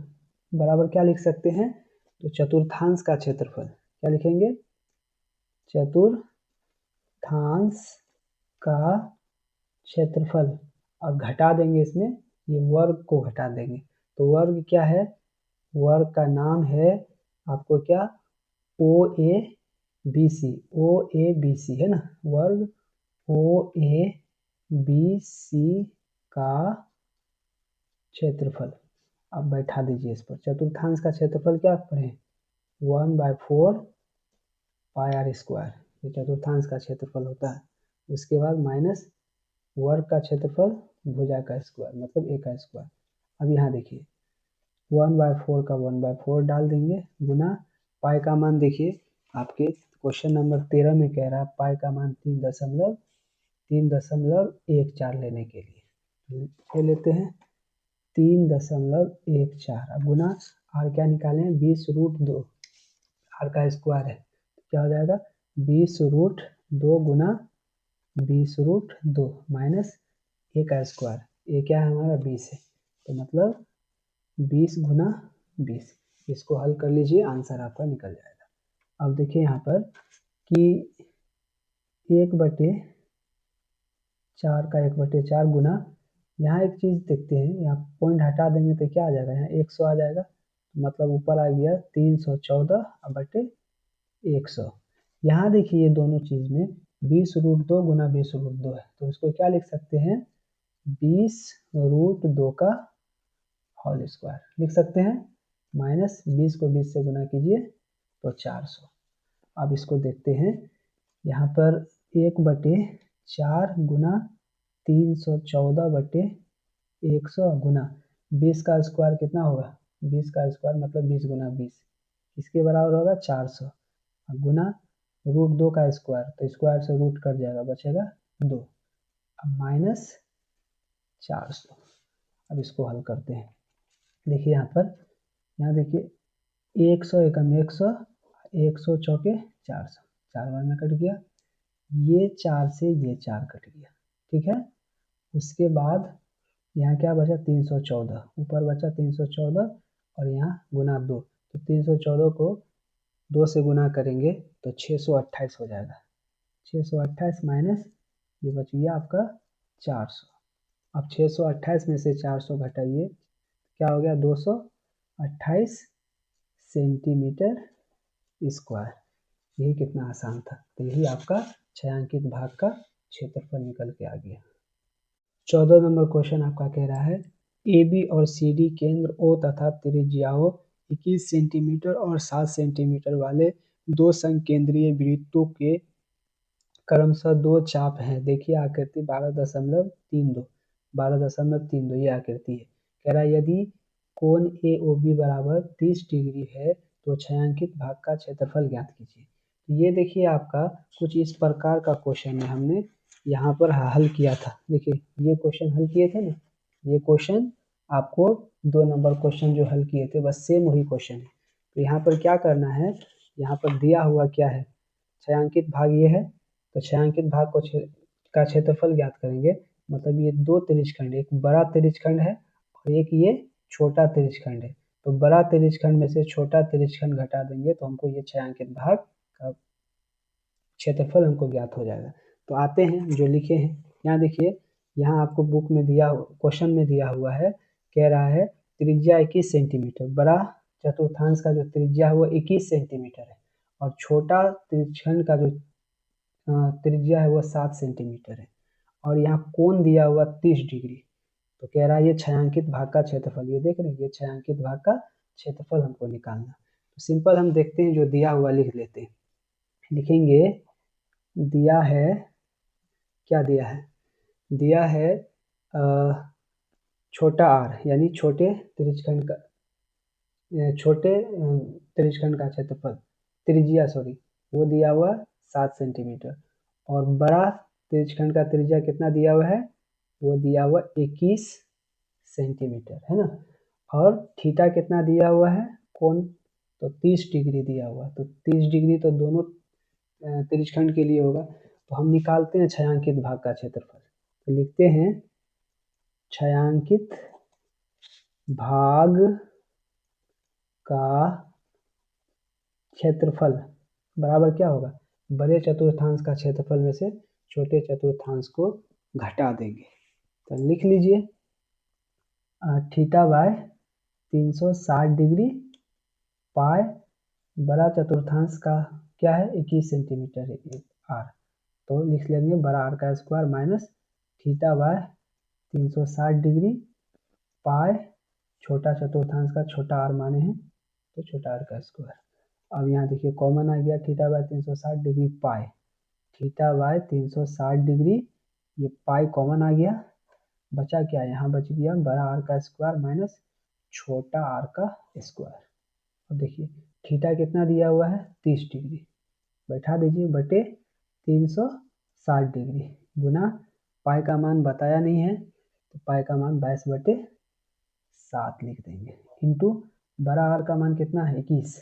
बराबर क्या लिख सकते हैं, तो चतुर्थांश का क्षेत्रफल, क्या लिखेंगे, चतुर्थांश का क्षेत्रफल, और घटा देंगे इसमें ये वर्ग को घटा देंगे। तो वर्ग क्या है, वर्ग का नाम है आपको क्या, OABC, OABC है ना, वर्ग OABC का क्षेत्रफल। अब बैठा दीजिए इस पर। चतुर्थांश का क्षेत्रफल क्या पढ़े, 1/4 पाई आर स्क्वायर, ये चतुर्थांश का क्षेत्रफल होता है। उसके बाद माइनस वर्ग का क्षेत्रफल भुजा का स्क्वायर, मतलब ए का स्क्वायर। अब यहाँ देखिए 1/4 का 1/4 डाल देंगे, गुना पाई का मान देखिए आपके क्वेश्चन नंबर 13 में कह रहा है पाई का मान 3.14 लेने के लिए ले लेते हैं 3.14। अब गुना आर क्या निकालें, 20√2, आर का स्क्वायर है तो क्या हो जाएगा 20√2 गुना 20√2 माइनस ए का स्क्वायर, ए क्या है हमारा 20 है, तो मतलब 20 गुना 20। इसको हल कर लीजिए, आंसर आपका निकल जाएगा। अब देखिए यहाँ पर कि 1/4 का 1/4 गुना, यहाँ एक चीज़ देखते हैं, यहाँ पॉइंट हटा देंगे तो क्या आ जाएगा, यहाँ 100 आ जाएगा, मतलब ऊपर आ गया 314/100। यहाँ देखिए ये दोनों चीज़ में 20√2 गुना 20√2 है, तो इसको क्या लिख सकते हैं, 20√2 का होल स्क्वायर लिख सकते हैं, माइनस 20 को 20 से गुना कीजिए तो 400। अब इसको देखते हैं, यहाँ पर 1/4 गुना 314/100 गुना 20 का स्क्वायर कितना होगा, 20 का स्क्वायर मतलब 20 गुना 20 इसके बराबर होगा 400, गुना √2 का स्क्वायर, तो स्क्वायर से रूट कट जाएगा, बचेगा 2, अब माइनस 400। अब इसको हल करते हैं, देखिए यहाँ देखिए 100 एकम 100, 100 चौके 400, 4 बार में कट गया, ये 4 से ये 4 कट गया, ठीक है। उसके बाद यहाँ क्या बचा 314, ऊपर बचा 314 और यहाँ गुना 2, तो 314 को 2 से गुना करेंगे तो 628 हो जाएगा, 628 माइनस ये बच गया आपका 400। अब 628 में से 400 घटाइए, क्या हो गया 228 सेंटीमीटर स्क्वायर। यही कितना आसान था, तो यही आपका छायांकित भाग का क्षेत्रफल निकल के आ गया। 14 नंबर क्वेश्चन आपका कह रहा है ए बी और सी डी केंद्र ओ तथा त्रिज्याओं 21 सेंटीमीटर और 7 सेंटीमीटर वाले दो संकेंद्रीय वृत्तों के क्रमशः दो चाप हैं। देखिए आकृति 12.32 ये आकृति है। कह रहा है यदि कोण ए ओ बी बराबर 30 डिग्री है तो छायांकित भाग का क्षेत्रफल ज्ञात कीजिए। तो ये देखिए आपका कुछ इस प्रकार का क्वेश्चन है, हमने यहाँ पर हल किया था। देखिए ये क्वेश्चन हल किए थे ना, ये क्वेश्चन आपको 2 नंबर क्वेश्चन जो हल किए थे बस सेम वही क्वेश्चन है। तो यहाँ पर क्या करना है, यहाँ पर दिया हुआ क्या है, छायांकित भाग ये है, तो छायांकित भाग को का क्षेत्रफल ज्ञात करेंगे। मतलब ये दो त्रिज्यखंड, एक बड़ा त्रिज्यखंड है और एक ये छोटा त्रिज्यखंड है, तो बड़ा त्रिज्यखंड में से छोटा त्रिज्यखंड घटा देंगे तो हमको ये छायांकित भाग का क्षेत्रफल हमको ज्ञात हो जाएगा। तो आते हैं जो लिखे हैं, यहाँ देखिए, यहाँ आपको बुक में दिया क्वेश्चन में दिया हुआ है, कह रहा है त्रिज्या 21 सेंटीमीटर, बड़ा चतुर्थांश का जो त्रिज्या है वो 21 सेंटीमीटर है और छोटा त्रिज्यखंड का जो त्रिज्या है वो 7 सेंटीमीटर है और यहाँ कोण दिया हुआ 30 डिग्री। तो कह रहा है ये छायांकित भाग का क्षेत्रफल, ये देख रहे हैं, ये छायांकित भाग का क्षेत्रफल हमको निकालना। तो सिंपल हम देखते हैं, जो दिया हुआ लिख लेते हैं, लिखेंगे दिया है, क्या दिया है, दिया है छोटा r यानी छोटे त्रिज्यखंड का क्षेत्रफल, त्रिज्या वो दिया हुआ 7 सेंटीमीटर और बड़ा त्रिज्यखंड का त्रिज्या कितना दिया हुआ है, वो दिया हुआ 21 सेंटीमीटर है ना, और थीटा कितना दिया हुआ है, कोण तो 30 डिग्री दिया हुआ, तो 30 डिग्री तो दोनों त्रिज्यखंड के लिए होगा। तो हम निकालते हैं छायांकित भाग का क्षेत्रफल, तो लिखते हैं छायांकित भाग का क्षेत्रफल बराबर क्या होगा, बड़े चतुर्थांश का क्षेत्रफल में से छोटे चतुर्थांश को घटा देंगे। तो लिख लीजिए थीटा बाय 360 डिग्री पाई बड़ा चतुर्थांश का क्या है 21 सेंटीमीटर है आर, तो लिख लेंगे बड़ा आर का square minus theta by 360 degree पाई छोटा चतुर्थांश का छोटा आर माने हैं तो छोटा आर का स्क्वायर। अब यहाँ देखिए कॉमन आ गया theta by 360 degree pi, theta by 360 degree, ये पाई कॉमन आ गया, बचा क्या, यहाँ बच गया बड़ा आर का स्क्वायर माइनस छोटा आर का स्क्वायर। अब देखिए थीटा कितना दिया हुआ है 30 डिग्री, बैठा दीजिए बटे 360 डिग्री गुना पाई का मान बताया नहीं है तो पाई का मान 22/7 लिख देंगे, इंटू बड़ा आर का मान कितना है 21,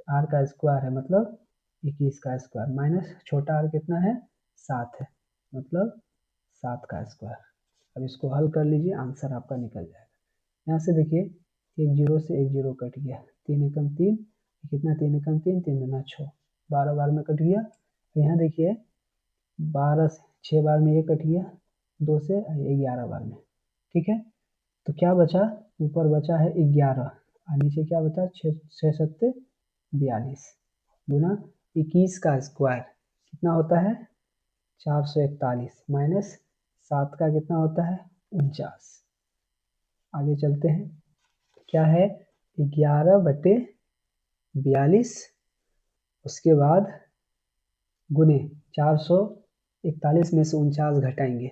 आर का स्क्वायर है मतलब 21 का स्क्वायर, माइनस छोटा आर कितना है 7 है मतलब 7 का स्क्वायर। अब इसको हल कर लीजिए, आंसर आपका निकल जाएगा। यहाँ से देखिए एक जीरो से एक जीरो कट गया, 3 एकम 3, कितना 3 एकम 3, 3 दूना 6, 12 बार में कट गया। तो यहाँ देखिए 12 से 6 बार में ये कट गया, 2 से 11 बार में, ठीक है। तो क्या बचा, ऊपर बचा है 11 और नीचे क्या बचा 6 सत्ते 42 गुना 21 का स्क्वायर कितना होता है 441 माइनस 7 का कितना होता है 49। आगे चलते हैं, क्या है 11/42, उसके बाद गुने 441 में से 49 घटाएंगे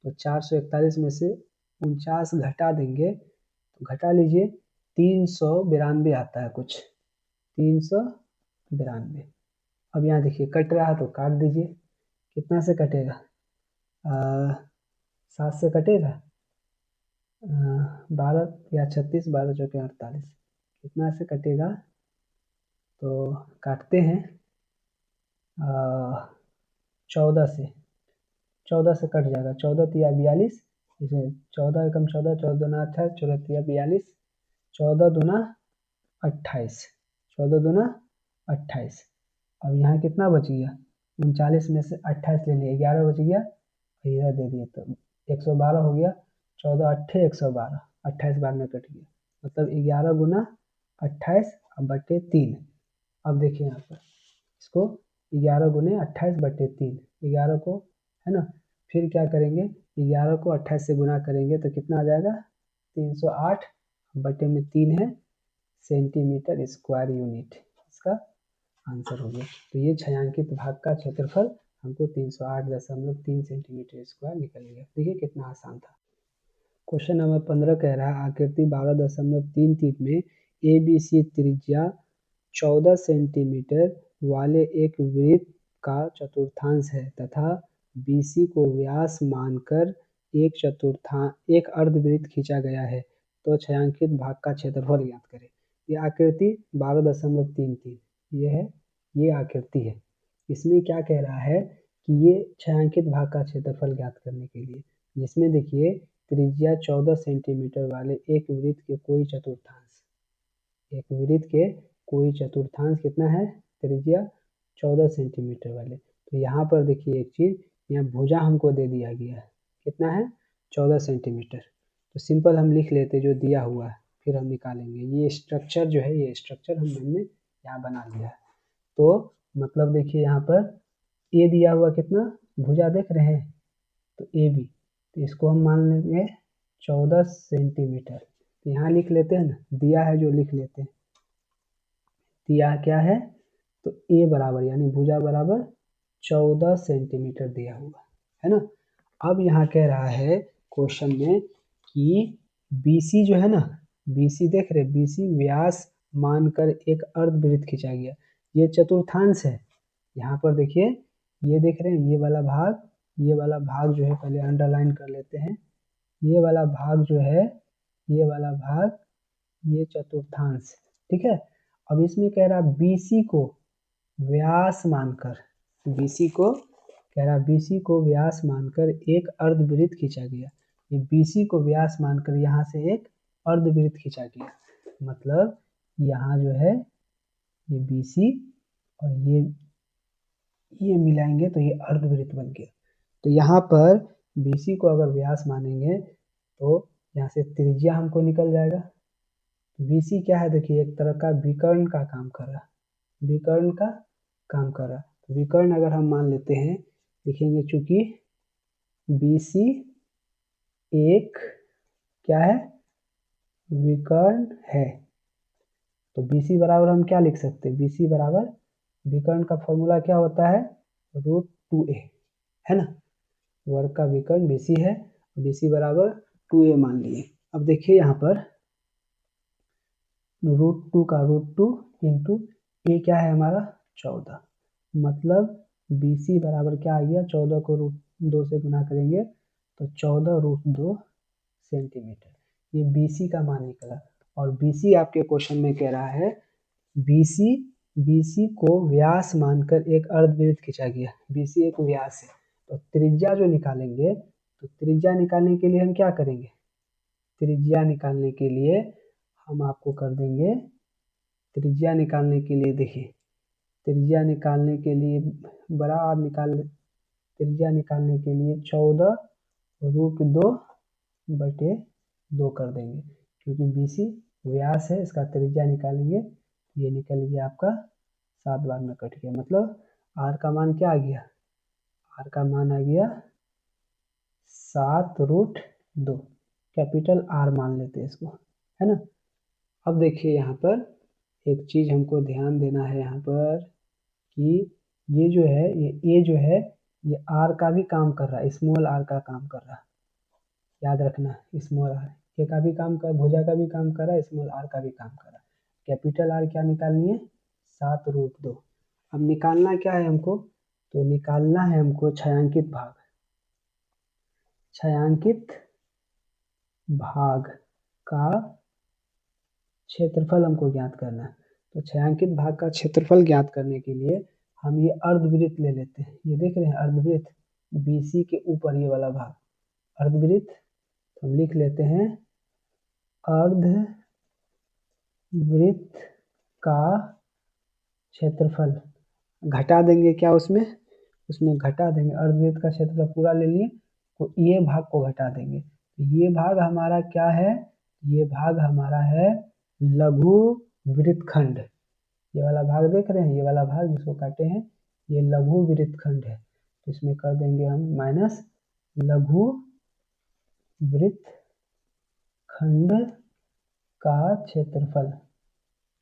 तो 441 में से 49 घटा देंगे तो घटा लीजिए 392 आता है कुछ, 392। अब यहाँ देखिए कट रहा है तो काट दीजिए, कितना से कटेगा 7 से कटेगा 12 या 36, 12 चौके 48, कितना से कटेगा तो काटते हैं 14 से, 14 से कट जाएगा, 14 तिया 42, इसमें 14 एकम 14, 14 दूना 28, 14 तिया 42, 14 दूना 28, 14 दूना 28। अब यहाँ कितना बच गया 39 में से 28 ले लिए 11 बच गया, इधर दे दिए तो 112 हो गया, 14 अट्ठे 112, 28 बार में कट गया मतलब 11 गुना 28 बटे 3। अब देखिए यहाँ पर इसको 11 गुने 28 बटे 3, 11 को है ना, फिर क्या करेंगे 11 को 28 से गुना करेंगे तो कितना आ जाएगा 308 बटे में 3 है सेंटीमीटर स्क्वायर यूनिट, इसका आंसर हो गया। तो ये छायांकित भाग का क्षेत्रफल हमको 308.3 सेंटीमीटर स्क्वायर निकल गया। देखिए कितना आसान था। क्वेश्चन नंबर 15 कह रहा है आकृति 12.33 में ABC त्रिज्या 14 सेंटीमीटर वाले एक वृत्त का चतुर्थांश है तथा BC को व्यास मानकर एक अर्धवृत्त खींचा गया है, तो छायांकित भाग का क्षेत्रफल ज्ञात करें। ये आकृति 12.33 ये है, ये आकृति है, इसमें क्या कह रहा है कि ये छायांकित भाग का क्षेत्रफल ज्ञात करने के लिए, जिसमें देखिए त्रिज्या 14 सेंटीमीटर वाले एक वृत्त के कोई चतुर्थांश, एक वृत्त के कोई चतुर्थांश कितना है त्रिज्या 14 सेंटीमीटर वाले। तो यहाँ पर देखिए एक चीज़, यहाँ भुजा हमको दे दिया गया है, कितना है 14 सेंटीमीटर, तो सिंपल हम लिख लेते जो दिया हुआ है फिर हम निकालेंगे। ये स्ट्रक्चर जो है, ये स्ट्रक्चर हमने यहाँ बना लिया है। तो मतलब देखिए यहाँ पर ए दिया हुआ कितना भुजा देख रहे हैं तो AB, तो इसको हम मान लेंगे 14 सेंटीमीटर, तो यहाँ लिख लेते हैं ना, दिया है जो लिख लेते हैं, दिया क्या है तो ए बराबर यानी भुजा बराबर 14 सेंटीमीटर दिया हुआ है ना। अब यहाँ कह रहा है क्वेश्चन में कि BC जो है ना, BC देख रहे BC व्यास मानकर एक अर्धवृत्त खींचा गया, ये चतुर्थांश है। यहाँ पर देखिए ये देख रहे हैं ये वाला भाग, ये वाला भाग जो है पहले अंडरलाइन कर लेते हैं, ये वाला भाग जो है, ये वाला भाग ये चतुर्थांश, ठीक है। अब इसमें कह रहा BC को व्यास मानकर, BC को कह रहा BC को व्यास मानकर एक अर्धवृत्त खींचा गया, ये BC को व्यास मानकर यहाँ से एक अर्धवृत्त खींचा गया, मतलब यहाँ जो है ये BC और ये मिलाएंगे तो ये अर्धवृत्त बन गया। तो यहाँ पर BC को अगर व्यास मानेंगे तो यहाँ से त्रिज्या हमको निकल जाएगा। BC क्या है देखिए एक तरह का विकर्ण का काम कर रहा, विकर्ण का काम कर रहा, तो विकर्ण अगर हम मान लेते हैं लिखेंगे चूंकि BC एक क्या है विकर्ण है। तो BC बराबर हम क्या लिख सकते हैं, BC बराबर विकर्ण का फॉर्मूला क्या होता है, √2a, है ना। वर्ग का विकर्ण BC है, BC बराबर 2a मान लिए। अब देखिए यहाँ पर √2 का √2 इंटू a क्या है हमारा 14, मतलब BC बराबर क्या आ गया, 14 को √2 से गुना करेंगे तो 14√2 सेंटीमीटर, ये BC का मान निकला। और BC आपके क्वेश्चन में कह रहा है BC को व्यास मानकर एक अर्धवृत्त खींचा गया। BC एक व्यास है, तो त्रिज्या जो निकालेंगे, तो त्रिज्या निकालने के लिए हम क्या करेंगे, त्रिज्या निकालने के लिए हम आपको कर देंगे, त्रिज्या निकालने के लिए देखिए, त्रिज्या निकालने के लिए बड़ा आर त्रिज्या निकालने के लिए 14√2/2 कर देंगे, क्योंकि BC व्यास है, इसका त्रिज्या निकालेंगे, ये निकल गया आपका 7 बार में कट गया, मतलब आर का मान क्या आ गया, आर का मान आ गया 7√2, कैपिटल आर मान लेते हैं इसको, है ना। अब देखिए यहाँ पर एक चीज हमको ध्यान देना है यहाँ पर कि ये जो है, ये ए जो है, ये आर का भी काम कर रहा है, स्मॉल आर का काम कर रहा है, याद रखना, स्मॉल आर ए का भी काम कर, भुजा का भी काम कर रहा है, स्मॉल आर का भी काम कर रहा है। कैपिटल आर क्या निकालनी है, 7√2। अब निकालना क्या है हमको, तो निकालना है हमको छायांकित भाग, छायांकित भाग का क्षेत्रफल हमको ज्ञात करना है। तो छायांकित भाग का क्षेत्रफल ज्ञात करने के लिए हम ये अर्धवृत्त ले लेते हैं, ये देख रहे हैं अर्धवृत्त, BC के ऊपर ये वाला भाग अर्धवृत्त, तो हम लिख लेते हैं अर्धवृत्त का क्षेत्रफल, घटा देंगे क्या उसमें, उसमें घटा देंगे, अर्धवृत्त का क्षेत्रफल पूरा ले लिए तो ये भाग को घटा देंगे, तो ये भाग हमारा क्या है, ये भाग हमारा है लघु वृत्तखंड, ये वाला भाग देख रहे हैं, ये वाला भाग जिसको काटे हैं ये लघु वृत्तखंड है, तो इसमें कर देंगे हम माइनस लघु वृत्तखंड का क्षेत्रफल,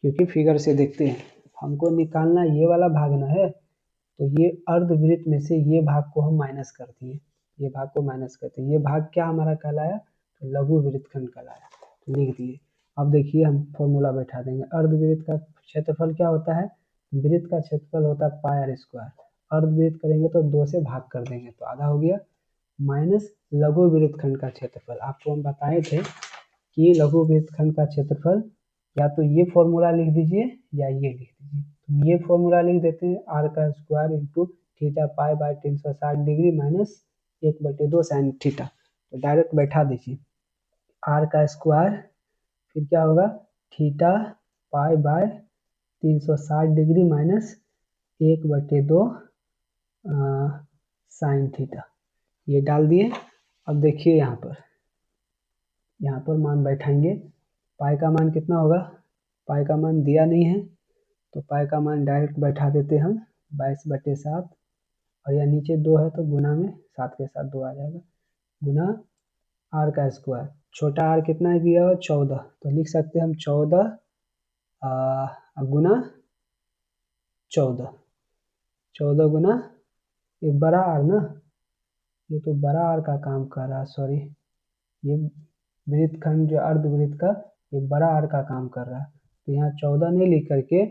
क्योंकि फिगर से देखते हैं हमको निकालना ये वाला भाग ना है, तो ये अर्धवृत्त में से ये भाग को हम माइनस कर दिए, ये भाग को माइनस करते हैं, ये भाग क्या हमारा कहलाया, तो लघु वृत्तखंड कहलाया, तो लिख दिए। अब देखिए हम फॉर्मूला बैठा देंगे, अर्धवृत्त का क्षेत्रफल क्या होता है, वृत्त का क्षेत्रफल होता है पाई आर स्क्वायर, अर्धवृत्त करेंगे तो 2 से भाग कर देंगे तो आधा हो गया, माइनस लघु वृत्तखंड का क्षेत्रफल, आपको हम बताए थे कि लघु वृत्तखंड का क्षेत्रफल या तो ये फॉर्मूला लिख दीजिए या ये लिख दीजिए, तो ये फॉर्मूला लिख देते हैं आर का square into theta pi by 360 degree minus 1/2 sine theta, तो डायरेक्ट बैठा दीजिए आर का स्क्वायर, फिर क्या होगा theta pi by 360 degree minus 1/2 sine theta, ये डाल दिए। अब देखिए यहाँ पर मान बैठाएंगे, पाई का मान कितना होगा, पाई का मान दिया नहीं है, तो पाई का मान डायरेक्ट बैठा देते हम 22/7, और या नीचे 2 है तो गुना में 7 के साथ 2 आ जाएगा, गुना आर का स्क्वायर, छोटा आर कितना है दिया हुआ 14, तो लिख सकते हैं हम 14 गुना 14 गुना ये बड़ा आर ना, ये तो बड़ा आर का काम कर रहा है, सॉरी ये वृत्तखंड जो अर्धवृत्त का ये बड़ा आर का काम कर रहा है, तो यहाँ 14 नहीं लिख करके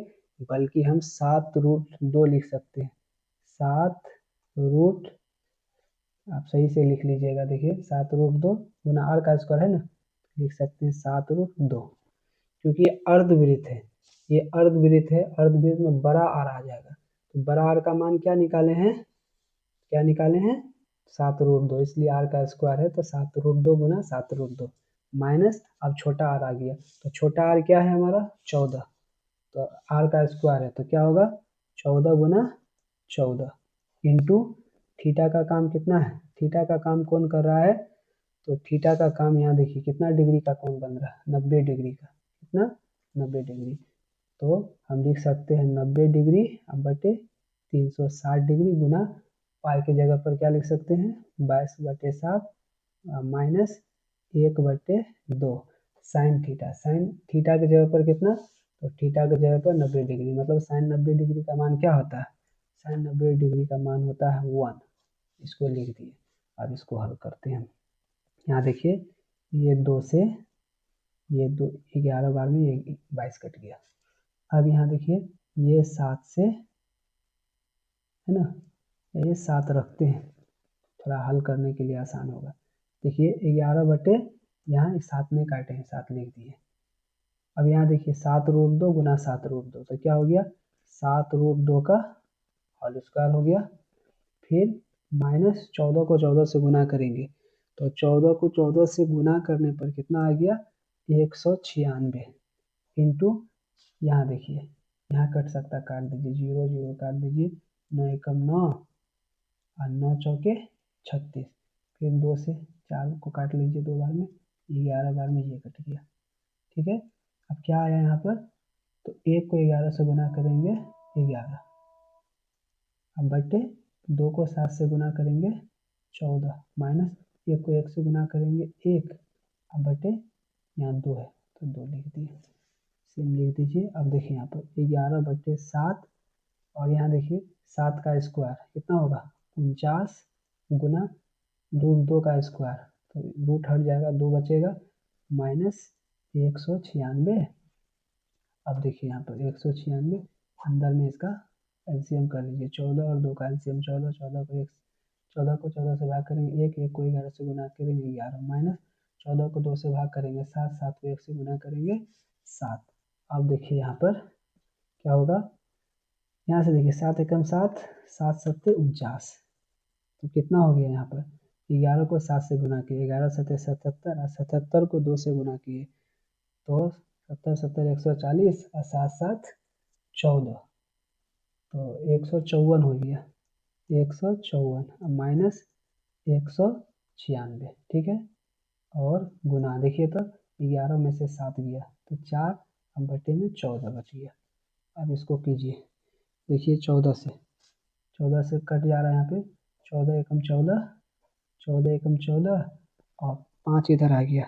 बल्कि हम 7√2 लिख सकते हैं, 7 आप सही से लिख लीजिएगा, देखिए 7√2 गुना आर का स्क्वायर है ना, लिख सकते हैं 7√2, क्योंकि ये अर्धवृत्त है, ये अर्धवृत्त है, अर्धवृत्त में बड़ा आर आ जाएगा, तो बड़ा आर का मान क्या निकाले हैं, 7√2, इसलिए आर का स्क्वायर है तो 7√2 गुना 7√2 माइनस, अब छोटा आर आ गया, तो छोटा आर क्या है हमारा 14, तो आर का स्क्वायर है तो क्या होगा 14 गुना 14 इंटू थीटा का काम कितना है, थीटा का काम कौन कर रहा है, तो थीटा का काम यहाँ देखिए कितना डिग्री का कौन बन रहा है 90 डिग्री का, कितना 90 डिग्री, तो हम लिख सकते हैं 90 डिग्री अब बटे 360 डिग्री गुना पाई की जगह पर क्या लिख सकते हैं 22/7 माइनस 1/2 साइन थीटा के जगह पर कितना, तो थीटा के जगह पर 90 डिग्री, मतलब साइन 90 डिग्री का मान क्या होता है, साइन 90 डिग्री का मान होता है 1। इसको लिख दिए। अब इसको हल करते हैं हम। यहाँ देखिए ये 2 से ये 2 11 बार में ये 22 कट गया। अब यहाँ देखिए ये 7 से है ना, ये 7 रखते हैं, थोड़ा हल करने के लिए आसान होगा। देखिए 11 बटे यहाँ 7 में काटे हैं, 7 लिख दिए। अब यहाँ देखिए 7 रूट 2 गुना 7 रूट 2, तो क्या हो गया, 7 रूट 2 का होल स्क्वायर हो गया। फिर माइनस 14 को 14 से गुना करेंगे, तो 14 को 14 से गुना करने पर कितना आ गया, 196 इंटू, यहाँ देखिए यहाँ कट सकता, काट दीजिए, 0 0 काट दीजिए, 9 एकम 9 और 9 चौके 36, फिर 2 से 4 को काट लीजिए 2 बार में, 11 बार में ये कट गया। ठीक है, अब क्या आया यहाँ पर, तो 1 को 11 से गुना करेंगे 11, अब बटे 2 को 7 से गुना करेंगे 14, माइनस 1 को 1 से गुना करेंगे 1, अब बटे यहाँ 2 है तो 2 लिख दिए, सेम लिख दीजिए। अब देखिए यहाँ पर 11 बटे 7 और यहाँ देखिए 7 का स्क्वायर कितना होगा 49 गुना रूट 2 का स्क्वायर, तो रूट हट जाएगा 2 बचेगा, माइनस 196। अब देखिए यहाँ पर 196, अंदर में इसका एलसीएम कर लीजिए, 14 और 2 का एलसीएम 14, 14 को 14 से भाग करेंगे 1, 1 को 11 से गुना करेंगे 11, माइनस 14 को 2 से भाग करेंगे 7, 7 को 1 से गुना करेंगे 7। अब देखिए यहाँ पर क्या होगा, यहाँ से देखिए 7 एकम 7, 7 सत्ते 49, तो कितना हो गया यहाँ पर, 11 को 7 से गुना किए, 11 सत्ते 77 और 77 को 2 से गुना किए, तो 70 70 140 और 7 7 14, तो 154 हो गया, 154 माइनस 196, ठीक है, और गुना देखिए तो 11 में से 7 गया तो 4, अब बटे में 14 बच गया। अब इसको कीजिए, देखिए 14 से कट जा रहा है यहाँ पे, 14 एकम 14, 14 एकम 14 और 5 इधर आ गया,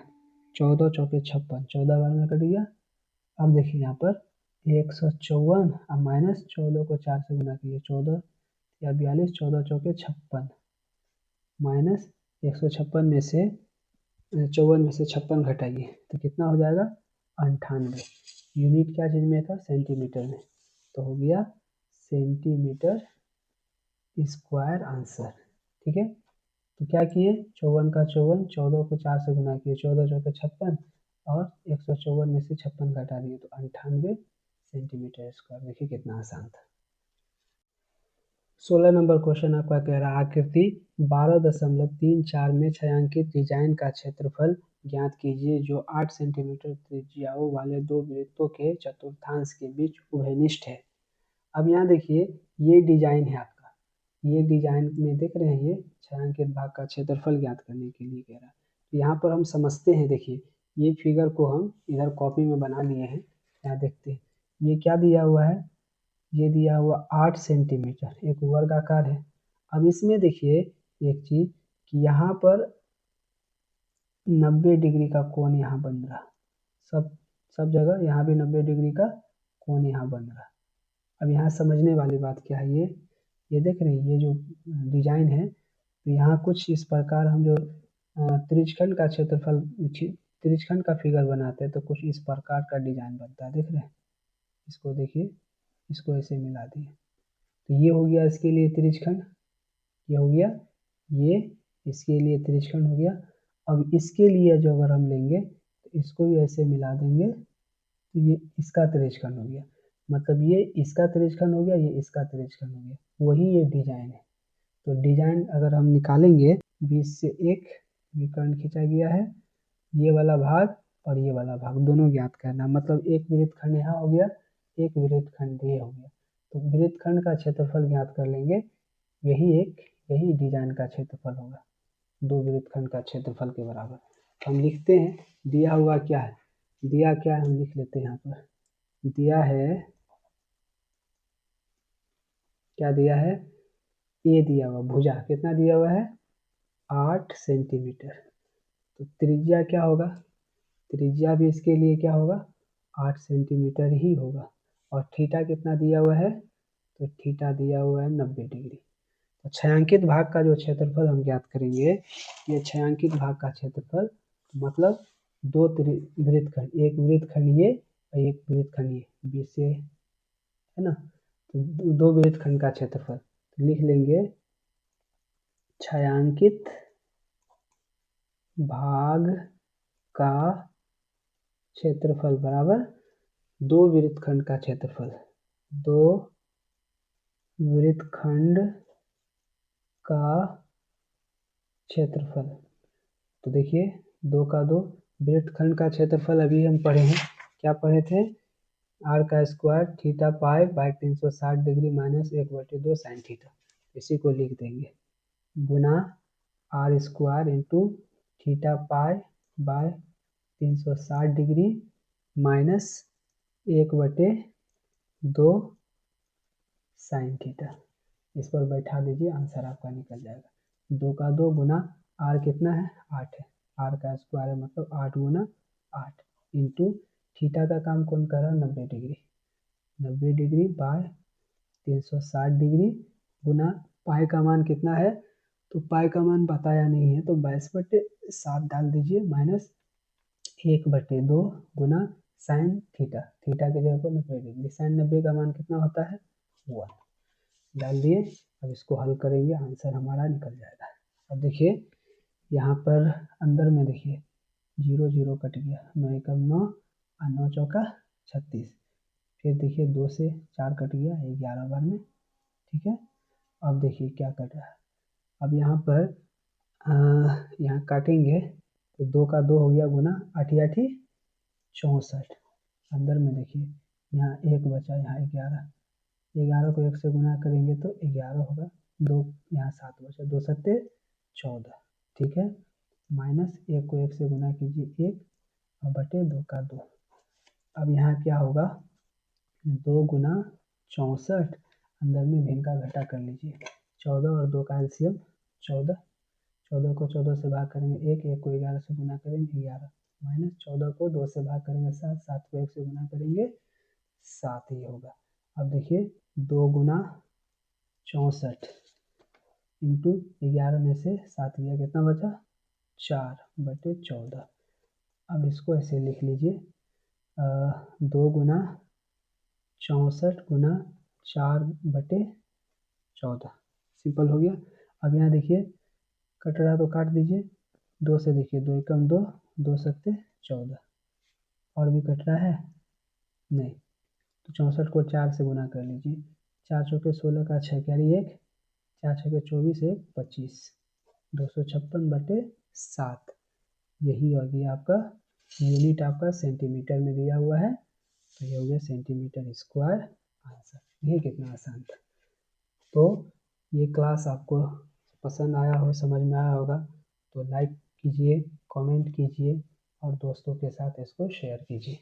14 चौके 56, 14 बार में कट गया। अब देखिए यहाँ पर 154 और माइनस 14 को 4 से गुना किए, 14 या 42, 14 चौके 56, माइनस 156 में से 54 में से 56 घटाइए तो कितना हो जाएगा 98। यूनिट क्या चीज़ में था, सेंटीमीटर में, तो हो गया सेंटीमीटर स्क्वायर आंसर। ठीक है, तो क्या किए, 54 का 54, 14 को 4 से गुना किए, 14 चौके 56 और 154 में से 56 घटा दिए तो 98 सेंटीमीटर स्क्वायर। देखिए कितना आसान था। 16 नंबर क्वेश्चन आपका कह रहा है आकृति 12.34 में छायांकित डिजाइन का क्षेत्रफल ज्ञात कीजिए जो 8 सेंटीमीटर त्रिज्याओं वाले दो वृत्तों के चतुर्थांश के बीच उभयनिष्ठ है। अब यहाँ देखिए ये डिजाइन है आपका, ये डिजाइन में देख रहे हैं, ये छायांकित भाग का क्षेत्रफल ज्ञात करने के लिए कह रहा है। तो यहाँ पर हम समझते हैं, देखिए ये फिगर को हम इधर कॉपी में बना लिए हैं। यहाँ देखते हैं ये क्या दिया हुआ है, ये दिया हुआ 8 सेंटीमीटर एक वर्गाकार है। अब इसमें देखिए एक चीज कि यहाँ पर 90 डिग्री का कोण यहाँ बन रहा, सब जगह यहाँ भी 90 डिग्री का कोण यहाँ बन रहा। अब यहाँ समझने वाली बात क्या है, ये देख रहे हैं ये जो डिजाइन है, तो यहाँ कुछ इस प्रकार हम जो त्रिज्यखंड का क्षेत्रफल त्रिज्यखंड का फिगर बनाते हैं तो कुछ इस प्रकार का डिजाइन बनता है, देख रहे हैं, इसको देखिए, इसको ऐसे मिला दिए तो ये हो गया इसके लिए त्रिज्यखंड, ये हो गया, ये इसके लिए त्रिज्यखंड हो गया। अब इसके लिए जो अगर हम लेंगे तो इसको भी ऐसे मिला देंगे तो ये इसका त्रिज्यखंड हो गया, मतलब ये इसका त्रिज्यखंड हो गया, ये इसका त्रिज्यखंड हो गया, वही ये डिजाइन है। तो डिजाइन अगर हम निकालेंगे, बीच से एक विकर्ण खींचा गया है, ये वाला भाग और ये वाला भाग दोनों ज्ञात करना, मतलब एक वृत्तखंड यहाँ हो गया, एक वृत्तखंड ये हो गया, तो वृत्तखंड का क्षेत्रफल ज्ञात कर लेंगे, यही डिजाइन का क्षेत्रफल होगा, दो वृत्तखंड का क्षेत्रफल के बराबर। हम लिखते हैं, दिया हुआ क्या है, दिया क्या है हम लिख लेते हैं, यहाँ पर दिया है, क्या दिया है, ए दिया हुआ, भुजा कितना दिया हुआ है 8 सेंटीमीटर, तो त्रिज्या क्या होगा, त्रिज्या भी इसके लिए क्या होगा 8 सेंटीमीटर ही होगा। और थीटा कितना दिया हुआ है, तो थीटा दिया हुआ है 90 डिग्री। तो छायांकित भाग का जो क्षेत्रफल हम ज्ञात करेंगे, ये छायांकित भाग का क्षेत्रफल मतलब दो वृत्तखंड, एक वृत्तखंड ये और एक वृत्तखंड ये, बीच से है ना, तो दो वृत्तखंड का क्षेत्रफल। तो लिख लेंगे छायांकित भाग का क्षेत्रफल बराबर दो वृत्तखंड का क्षेत्रफल, दो वृत्तखंड का क्षेत्रफल। तो देखिए दो का दो, वृत्तखंड का क्षेत्रफल अभी हम पढ़े हैं, क्या पढ़े थे, आर का square theta pi by 360 degree minus 1/2 sine theta. इसी को लिख देंगे गुना r square into theta pi by 360 degree minus 1/2 sine theta. इस पर बैठा दीजिए, आंसर आपका निकल जाएगा। दो का दो गुना आर कितना है 8 है, आर का स्क्वायर है मतलब 8 गुना 8 इंटू थीटा का काम कौन कर रहा है 90 डिग्री, 90 डिग्री बाय 360 डिग्री गुना पाई का मान कितना है, तो पाई का मान बताया नहीं है तो 22/7 डाल दीजिए माइनस 1/2 गुना साइन थीटा, थीटा की जगह पर 90 डिग्री, साइन 90 का मान कितना होता है 1 डाल दिए। अब इसको हल करेंगे, आंसर हमारा निकल जाएगा। अब देखिए यहाँ पर अंदर में देखिए 0 0 कट गया, 9 एकम 9 और 9 चौका 36, फिर देखिए 2 से 4 कट गया 11 बार में, ठीक है। अब देखिए क्या कट रहा है, अब यहाँ पर यहाँ काटेंगे तो 2 का 2 हो गया गुना 8 8 64, अंदर में देखिए यहाँ 1 बचा, यहाँ 11, 11 को 1 से गुना करेंगे तो 11 होगा, 2 यहाँ 7 बचा, 2 सत्ते 14, ठीक है। माइनस 1 को 1 से गुना कीजिए 1 और बटे 2 का 2। अब यहाँ क्या होगा 2 गुना 64, अंदर में भिन्न का घटा कर लीजिए, 14 और 2 का एलसीएम 14, 14 को 14 से भाग करेंगे 1, 1 को 11 से गुना करेंगे 11, माइनस 14 को 2 से भाग करेंगे 7, 7 को 1 से गुना करेंगे 7 ही होगा। अब देखिए 2 गुना 64 इंटू 11 में से 7 गया कितना बचा 4/14। अब इसको ऐसे लिख लीजिए 2 गुना 64 गुना 4/14, सिंपल हो गया। अब यहाँ देखिए कट रहा तो काट दीजिए, 2 से देखिए 2 एकम 2, 2 सत्ते 14, और भी कट रहा है नहीं, तो 64 को 4 से गुना कर लीजिए, 4 चौके 16 का 6 कैरी 1, 4 छके 24 1 25, 256/7, यही हो गया आपका यूनिट, आपका सेंटीमीटर में दिया हुआ है, तो ये हो गया सेंटीमीटर स्क्वायर आंसर। ये कितना आसान था। तो ये क्लास आपको पसंद आया हो, समझ में आया होगा तो लाइक कीजिए, कमेंट कीजिए और दोस्तों के साथ इसको शेयर कीजिए।